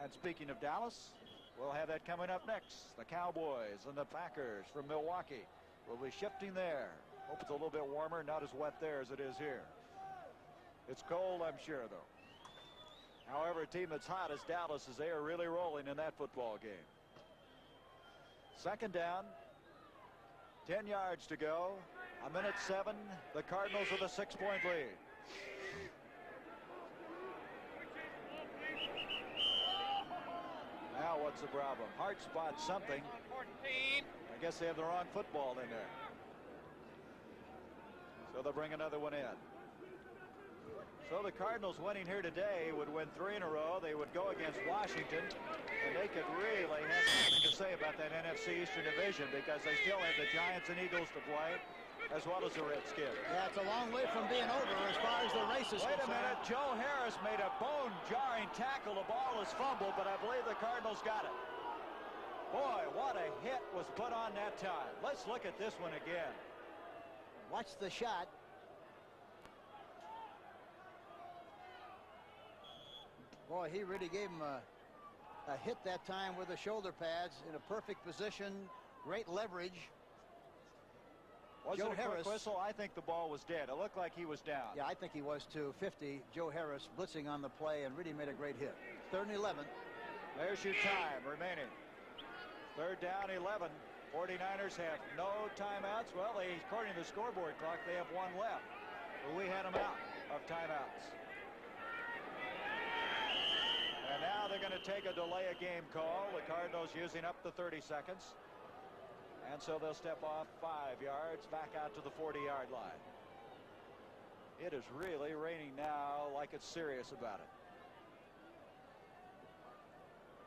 [SPEAKER 1] And speaking of Dallas, we'll have that coming up next. The Cowboys and the Packers from Milwaukee will be shifting there. Hope it's a little bit warmer, not as wet there as it is here. It's cold, I'm sure, though. However, a team that's hot as Dallas, as they are really rolling in that football game. Second down, 10 yards to go. 1:07. The Cardinals with a 6-point lead. Now what's the problem? Hart spots something. I guess they have the wrong football in there. So they'll bring another one in. So the Cardinals winning here today would win 3 in a row. They would go against Washington, and they could really have something to say about that NFC Eastern Division because they still have the Giants and Eagles to play, as well as the Redskins.
[SPEAKER 2] Yeah, it's a long way from being over as far as the race is concerned.
[SPEAKER 1] Wait a minute. Joe Harris made a bone-jarring tackle. The ball is fumbled, but I believe the Cardinals got it. Boy, what a hit was put on that time. Let's look at this one again.
[SPEAKER 2] Watch the shot. Boy, he really gave him a hit that time with the shoulder pads in a perfect position. Great leverage.
[SPEAKER 1] Was it a quick whistle? I think the ball was dead. It looked like he was down.
[SPEAKER 2] Yeah, I think he was too. 50, Joe Harris blitzing on the play and really made a great hit. 3rd and 11.
[SPEAKER 1] There's your time remaining. 3rd down, 11. 49ers have no timeouts. Well, according to the scoreboard clock, they have 1 left. But we had them out of timeouts. And now they're going to take a delay of game call. The Cardinals using up the 30 seconds. And so they'll step off 5 yards back out to the 40-yard line. It is really raining now like it's serious about it.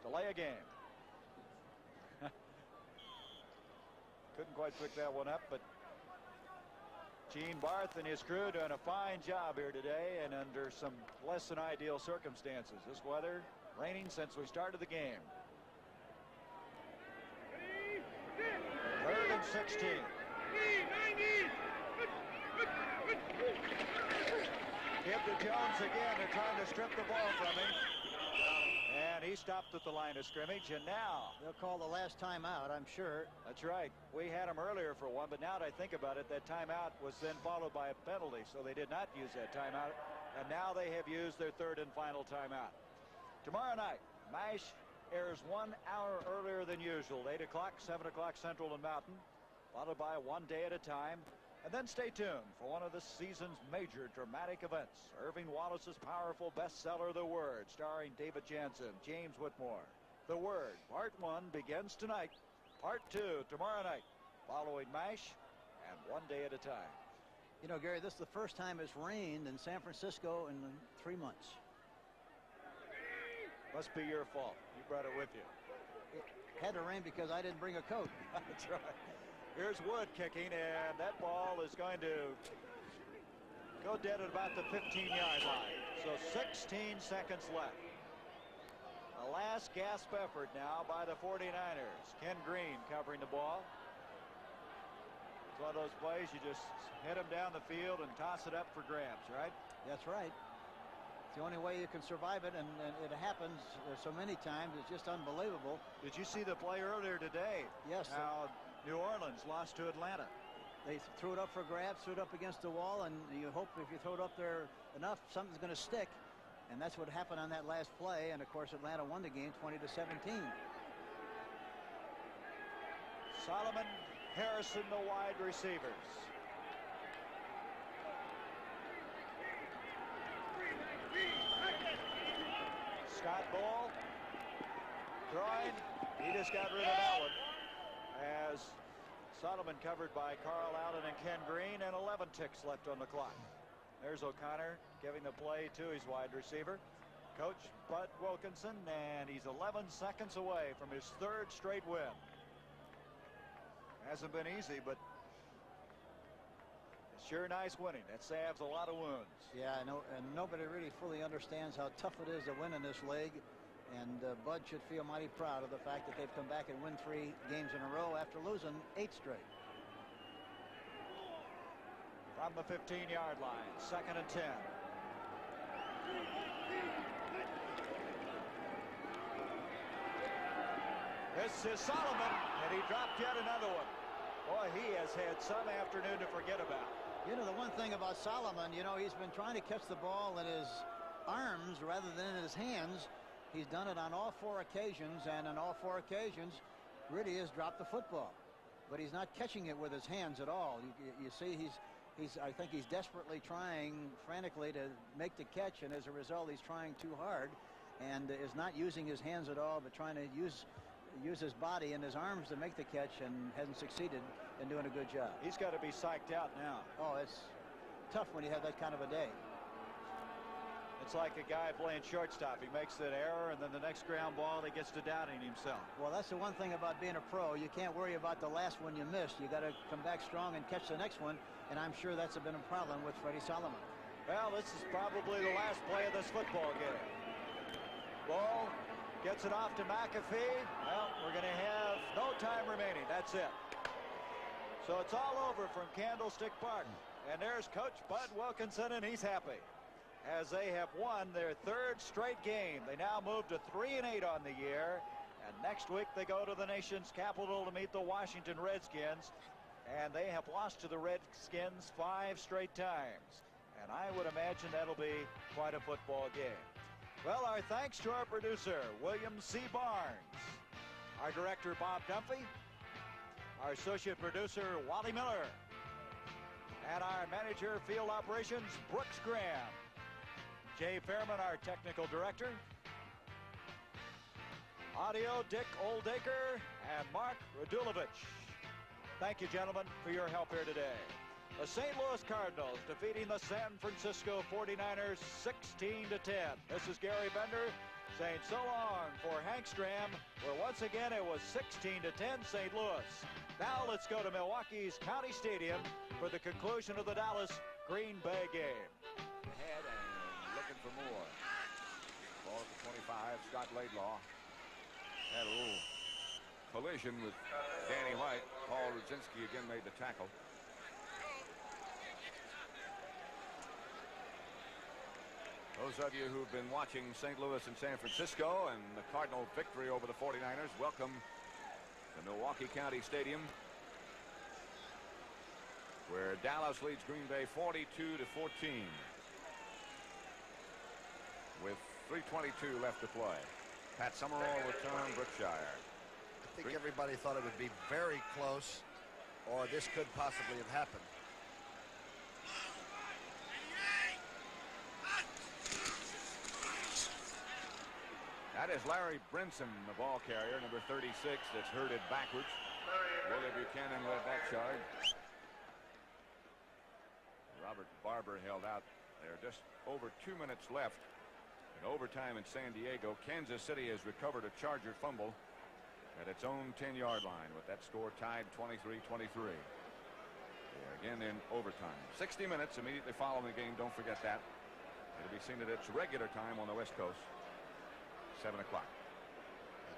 [SPEAKER 1] Delay a game. Couldn't quite pick that one up, but Gene Barth and his crew doing a fine job here today and under some less than ideal circumstances. This weather raining since we started the game. 3rd and 16. Give to Jones again. They're trying to strip the ball from him. And he stopped at the line of scrimmage, and now
[SPEAKER 2] they'll call the last timeout, I'm sure.
[SPEAKER 1] That's right. We had him earlier for one, but now that I think about it, that timeout was then followed by a penalty, so they did not use that timeout, and now they have used their third and final timeout. Tomorrow night, MASH airs 1 hour earlier than usual, 8 o'clock, 7 o'clock Central and Mountain, followed by One Day at a Time. And then stay tuned for one of this season's major dramatic events. Irving Wallace's powerful bestseller, The Word, starring David Jansen, James Whitmore. The Word, Part 1 begins tonight. Part 2 tomorrow night, following MASH and One Day at a Time.
[SPEAKER 2] You know, Gary, this is the first time it's rained in San Francisco in 3 months.
[SPEAKER 1] Must be your fault. You brought it with you.
[SPEAKER 2] It had to rain because I didn't bring a coat.
[SPEAKER 1] That's right. Here's Wood kicking, and that ball is going to go dead at about the 15-yard line. So 16 seconds left. A last gasp effort now by the 49ers. Ken Green covering the ball. It's one of those plays you just hit them down the field and toss it up for grabs, right?
[SPEAKER 2] That's right. It's the only way you can survive it, and it happens so many times. It's just unbelievable.
[SPEAKER 1] Did you see the play earlier today?
[SPEAKER 2] Yes.
[SPEAKER 1] How New Orleans lost to Atlanta.
[SPEAKER 2] They threw it up for grabs, threw it up against the wall, and you hope if you throw it up there enough, something's going to stick. And that's what happened on that last play. And, of course, Atlanta won the game 20-17.
[SPEAKER 1] Solomon, Harrison, the wide receivers. Scott Ball throwing. He just got rid of that one. As Solomon covered by Carl Allen and Ken Green, and 11 ticks left on the clock. There's O'Connor giving the play to his wide receiver, Coach Bud Wilkinson, and he's 11 seconds away from his third straight win. Hasn't been easy, but it's sure nice winning. That salves a lot of wounds.
[SPEAKER 2] Yeah, I know, and nobody really fully understands how tough it is to win in this league. And Bud should feel mighty proud of the fact that they've come back and win 3 games in a row after losing 8 straight.
[SPEAKER 1] From the 15-yard line, 2nd and 10. This is Solomon, and he dropped yet another one. Boy, he has had some afternoon to forget about.
[SPEAKER 2] You know, the one thing about Solomon, you know, he's been trying to catch the ball in his arms rather than in his hands. He's done it on all 4 occasions, and on all 4 occasions, really has dropped the football. But he's not catching it with his hands at all. You see, I think he's desperately trying frantically to make the catch, and as a result, he's trying too hard and is not using his hands at all, but trying to use his body and his arms to make the catch, and hasn't succeeded in doing a good job.
[SPEAKER 1] He's got to be psyched out now.
[SPEAKER 2] Oh, it's tough when you have that kind of a day.
[SPEAKER 1] It's like a guy playing shortstop. He makes an error, and then the next ground ball, he gets to doubting himself.
[SPEAKER 2] Well, that's the one thing about being a pro. You can't worry about the last one you missed. You got to come back strong and catch the next one, and I'm sure that's been a problem with Freddie Solomon.
[SPEAKER 1] Well, this is probably the last play of this football game. Ball gets it off to McAfee. Well, we're going to have no time remaining. That's it. So it's all over from Candlestick Park. And there's Coach Bud Wilkinson, and he's happy, as they have won their 3rd straight game. They now move to 3-8 on the year, and next week they go to the nation's capital to meet the Washington Redskins, and they have lost to the Redskins 5 straight times, and I would imagine that'll be quite a football game. Well, our thanks to our producer, William C. Barnes, our director, Bob Dunphy, our associate producer, Wally Miller, and our manager of field operations, Brooks Graham. Jay Fairman, our technical director. Audio, Dick Oldacre and Mark Radulovich. Thank you, gentlemen, for your help here today. The St. Louis Cardinals defeating the San Francisco 49ers 16-10. This is Gary Bender saying so long for Hank Stram, where once again it was 16-10 St. Louis. Now let's go to Milwaukee's County Stadium for the conclusion of the Dallas-Green Bay game.
[SPEAKER 5] Ahead and looking for more. Ball at the 25, Scott Laidlaw. Had a little collision with Danny White. Paul Rudzinski again made the tackle. Those of you who've been watching St. Louis and San Francisco and the Cardinal victory over the 49ers, welcome to Milwaukee County Stadium, where Dallas leads Green Bay 42-14 with 3:22 left to play. Pat Summerall return, Brookshire.
[SPEAKER 7] I think everybody thought it would be very close, or this could possibly have happened.
[SPEAKER 5] That is Larry Brinson, the ball carrier, number 36, that's herded backwards. Willie Buchanan led that charge. Robert Barber held out there. Just over 2 minutes left in overtime in San Diego. Kansas City has recovered a Charger fumble at its own 10-yard line, with that score tied 23-23. Again in overtime. 60 minutes immediately following the game. Don't forget that. It'll be seen at its regular time on the West Coast. 7 o'clock.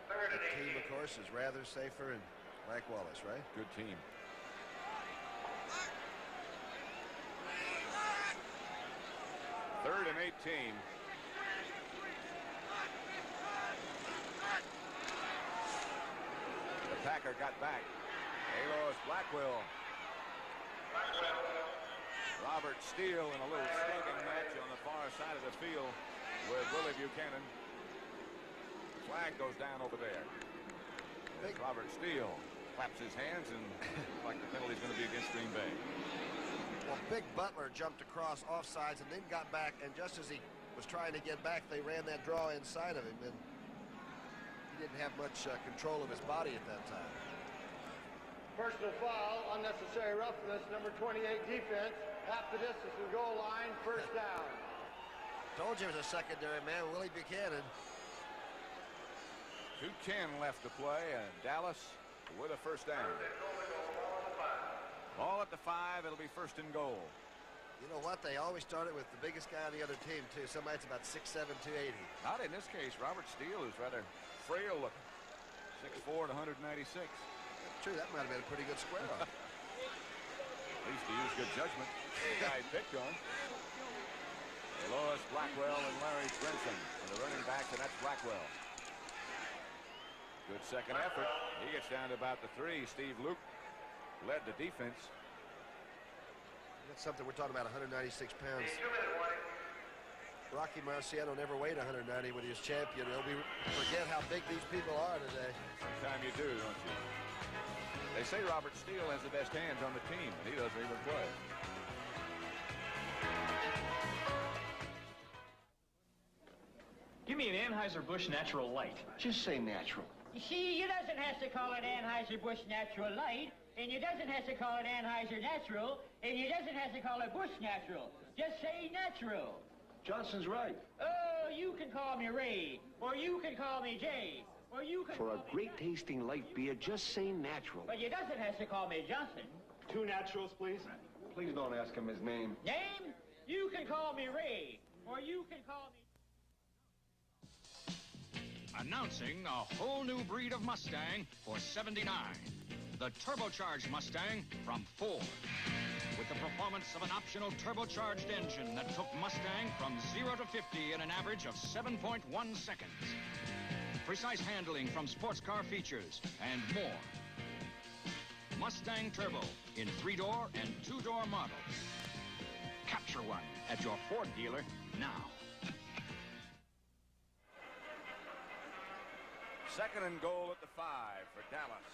[SPEAKER 7] The team, of course, is rather safer and Mike Wallace, right?
[SPEAKER 5] Good team. Third and 18. The Packer got back. Alois Blackwell. Robert Steele in a little slugging match on the far side of the field with Willie Buchanan. Flag goes down over there. Robert Steele claps his hands, and like the penalty's going to be against Green Bay.
[SPEAKER 7] Well, Big Butler jumped across offsides and then got back, and just as he was trying to get back, they ran that draw inside of him, and he didn't have much control of his body at that time.
[SPEAKER 13] Personal foul, unnecessary roughness, number 28 defense, half the distance to the goal line, first down.
[SPEAKER 7] Told you it was a secondary man, Willie Buchanan.
[SPEAKER 5] 2:10 left to play, and Dallas with a first down. Ball at the 5. It'll be first and goal.
[SPEAKER 7] You know what? They always started with the biggest guy on the other team, too. Somebody's about 6'7", 280.
[SPEAKER 5] Not in this case. Robert Steele is rather frail looking. 6'4" to 196.
[SPEAKER 7] That's true. That might have been a pretty good square off.
[SPEAKER 5] At least he used good judgment. The guy he picked on. Alois Blackwell and Larry Brinson are the running backs, and that's Blackwell. Good second effort. He gets down to about the 3. Steve Luke led the defense.
[SPEAKER 7] That's something we're talking about, 196 pounds. Rocky Marciano never weighed 190 when he was champion. He'll forget how big these people are today.
[SPEAKER 5] Sometimes you do, don't you? They say Robert Steele has the best hands on the team, and he doesn't even play.
[SPEAKER 16] Give me an Anheuser-Busch Natural Light.
[SPEAKER 24] Just say natural.
[SPEAKER 3] You see, you doesn't have to call it Anheuser-Busch Natural Light, and you doesn't have to call it Anheuser Natural, and you doesn't have to call it Busch Natural. Just say natural.
[SPEAKER 24] Johnson's right.
[SPEAKER 3] Oh, you can call me Ray, or you can call me Jay, or you can
[SPEAKER 24] For
[SPEAKER 3] call
[SPEAKER 24] a great tasting light beer, just say natural.
[SPEAKER 3] But you doesn't have to call me Johnson.
[SPEAKER 24] 2 naturals, please. Please don't ask him his name.
[SPEAKER 3] Name? You can call me Ray, or you can call me...
[SPEAKER 19] Announcing a whole new breed of Mustang for '79. The turbocharged Mustang from Ford. With the performance of an optional turbocharged engine that took Mustang from 0 to 50 in an average of 7.1 seconds. Precise handling from sports car features and more. Mustang Turbo in 3-door and 2-door models. Capture one at your Ford dealer now.
[SPEAKER 5] Second and goal at the 5 for Dallas.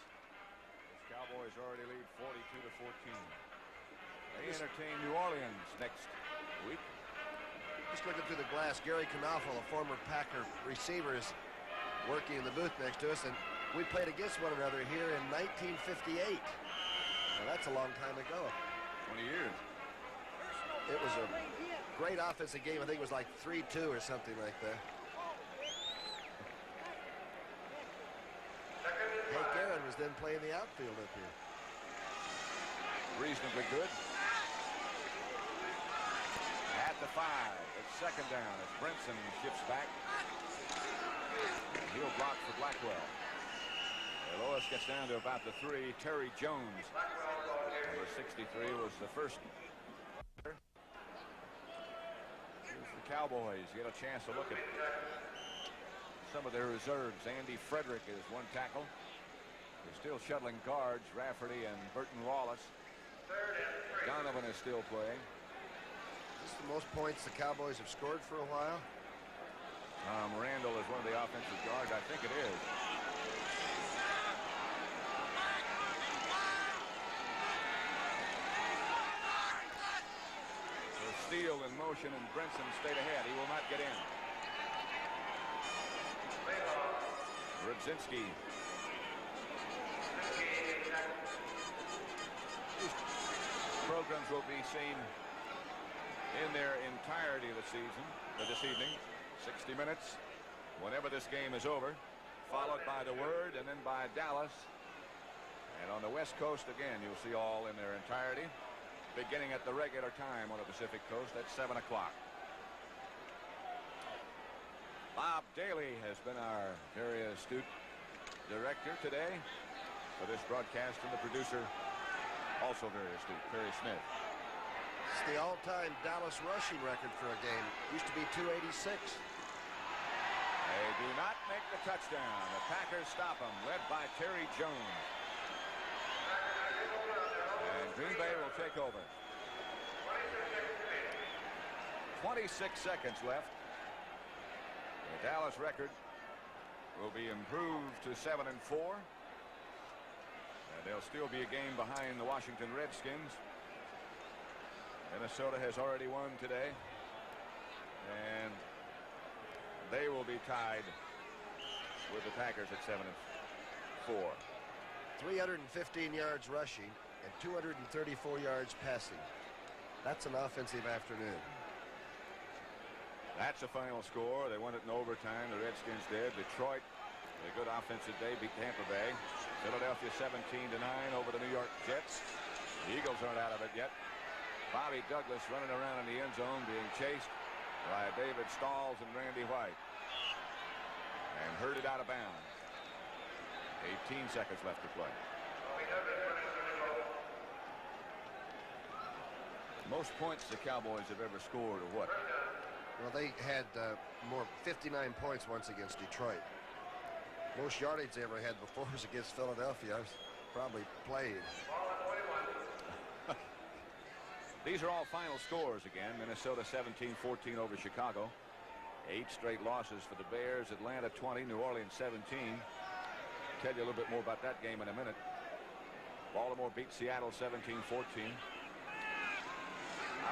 [SPEAKER 5] The Cowboys already lead 42-14. They entertain New Orleans next week.
[SPEAKER 7] Just looking through the glass, Gary Knaufel, a former Packer receiver, is working in the booth next to us, and we played against one another here in 1958. Now, that's a long time ago.
[SPEAKER 5] 20 years.
[SPEAKER 7] It was a great offensive game. I think it was like 3-2 or something like that. Hank Aaron was then playing the outfield up here.
[SPEAKER 5] Reasonably good. At the 5, it's second down as Brinson shifts back. Heel block for Blackwell. Lois gets down to about the 3. Terry Jones, number 63, was the first. Here's the Cowboys get a chance to look at some of their reserves. Andy Frederick is one tackle. They're still shuttling guards, Rafferty and Burton Wallace. Donovan is still playing.
[SPEAKER 7] This is the most points the Cowboys have scored for a while.
[SPEAKER 5] Randall is one of the offensive guards. I think it is. So Steele in motion, and Brinson stayed ahead. He will not get in. Rudzinski. These programs will be seen in their entirety this evening. 60 minutes whenever this game is over, followed by the Word and then by Dallas. And on the West Coast again, you'll see all in their entirety, beginning at the regular time on the Pacific Coast at 7 o'clock. Bob Daly has been our very astute director today for this broadcast, and the producer, also very astute, Perry Smith.
[SPEAKER 7] It's the all-time Dallas rushing record for a game. Used to be 286.
[SPEAKER 5] They do not make the touchdown. The Packers stop them, led by Terry Jones. And Green Bay will take over. 26 seconds left. The Dallas record will be improved to 7-4. And they'll still be a game behind the Washington Redskins. Minnesota has already won today, and they will be tied with the Packers at 7-4.
[SPEAKER 7] 315 yards rushing and 234 yards passing. That's an offensive afternoon.
[SPEAKER 5] That's a final score. They won it in overtime. The Redskins did. Detroit, a good offensive day, beat Tampa Bay. Philadelphia 17-9 over the New York Jets. The Eagles aren't out of it yet. Bobby Douglas running around in the end zone being chased by David Stalls and Randy White, and herded out of bounds. 18 seconds left to play. Most points the Cowboys have ever scored are what?
[SPEAKER 7] Well, they had 59 points once against Detroit. Most yardage they ever had before was against Philadelphia. I was probably played.
[SPEAKER 5] These are all final scores again. Minnesota 17-14 over Chicago. 8 straight losses for the Bears. Atlanta 20, New Orleans 17. Tell you a little bit more about that game in a minute. Baltimore beat Seattle 17-14.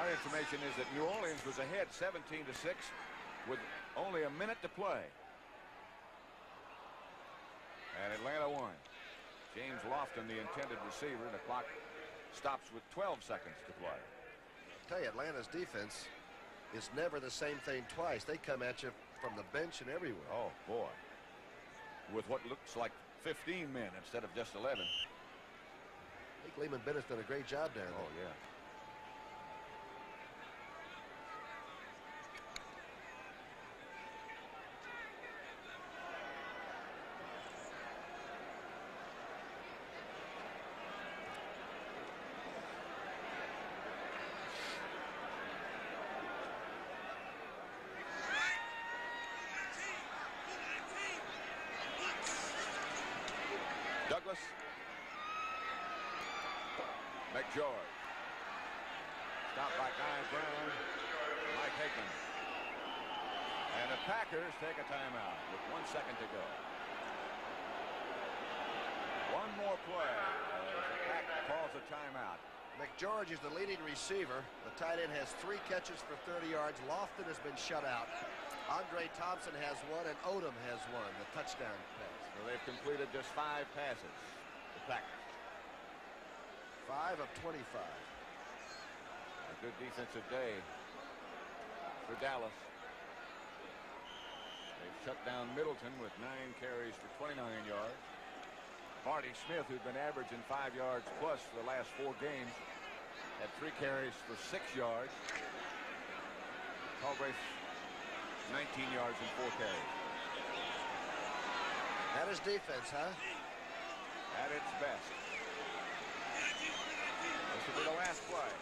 [SPEAKER 5] Our information is that New Orleans was ahead 17-6 with only a minute to play. And Atlanta won. James Lofton, the intended receiver. The clock stops with 12 seconds to play.
[SPEAKER 7] I tell you, Atlanta's defense is never the same thing twice. They come at you from the bench and everywhere.
[SPEAKER 5] Oh, boy. With what looks like 15 men instead of just 11.
[SPEAKER 7] I think Lehman Bennett's done a great job down there.
[SPEAKER 5] Oh, yeah. Douglas. McGeorge. Stopped by Guy Brown. Mike Hickman. And the Packers take a timeout with 1 second to go. One more play. The Pack calls a timeout.
[SPEAKER 7] McGeorge is the leading receiver. The tight end has 3 catches for 30 yards. Lofton has been shut out. Andre Thompson has 1, and Odom has 1, the touchdown pass.
[SPEAKER 5] So they've completed just 5 passes. The Packers.
[SPEAKER 7] 5 of 25.
[SPEAKER 5] A good defensive day for Dallas. They've shut down Middleton with 9 carries for 29 yards. Marty Smith, who'd been averaging 5 yards plus for the last 4 games, had 3 carries for 6 yards. Galbraith, 19 yards and 4 carries.
[SPEAKER 7] That is defense, huh?
[SPEAKER 5] At its best. This will be the last play.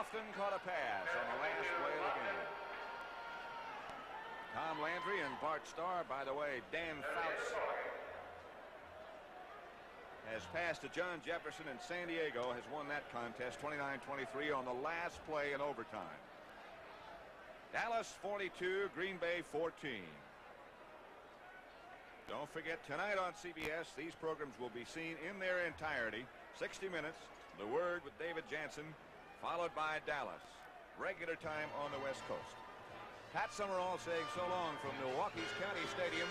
[SPEAKER 5] Lofton caught a pass on the last play of the game. Tom Landry and Bart Starr, by the way, Dan Fouts has passed to John Jefferson, and San Diego has won that contest 29-23 on the last play in overtime. Dallas 42, Green Bay 14. Don't forget, tonight on CBS, these programs will be seen in their entirety. 60 minutes, The Word with David Jansen, followed by Dallas. Regular time on the West Coast. Pat Summerall saying so long from Milwaukee's County Stadium.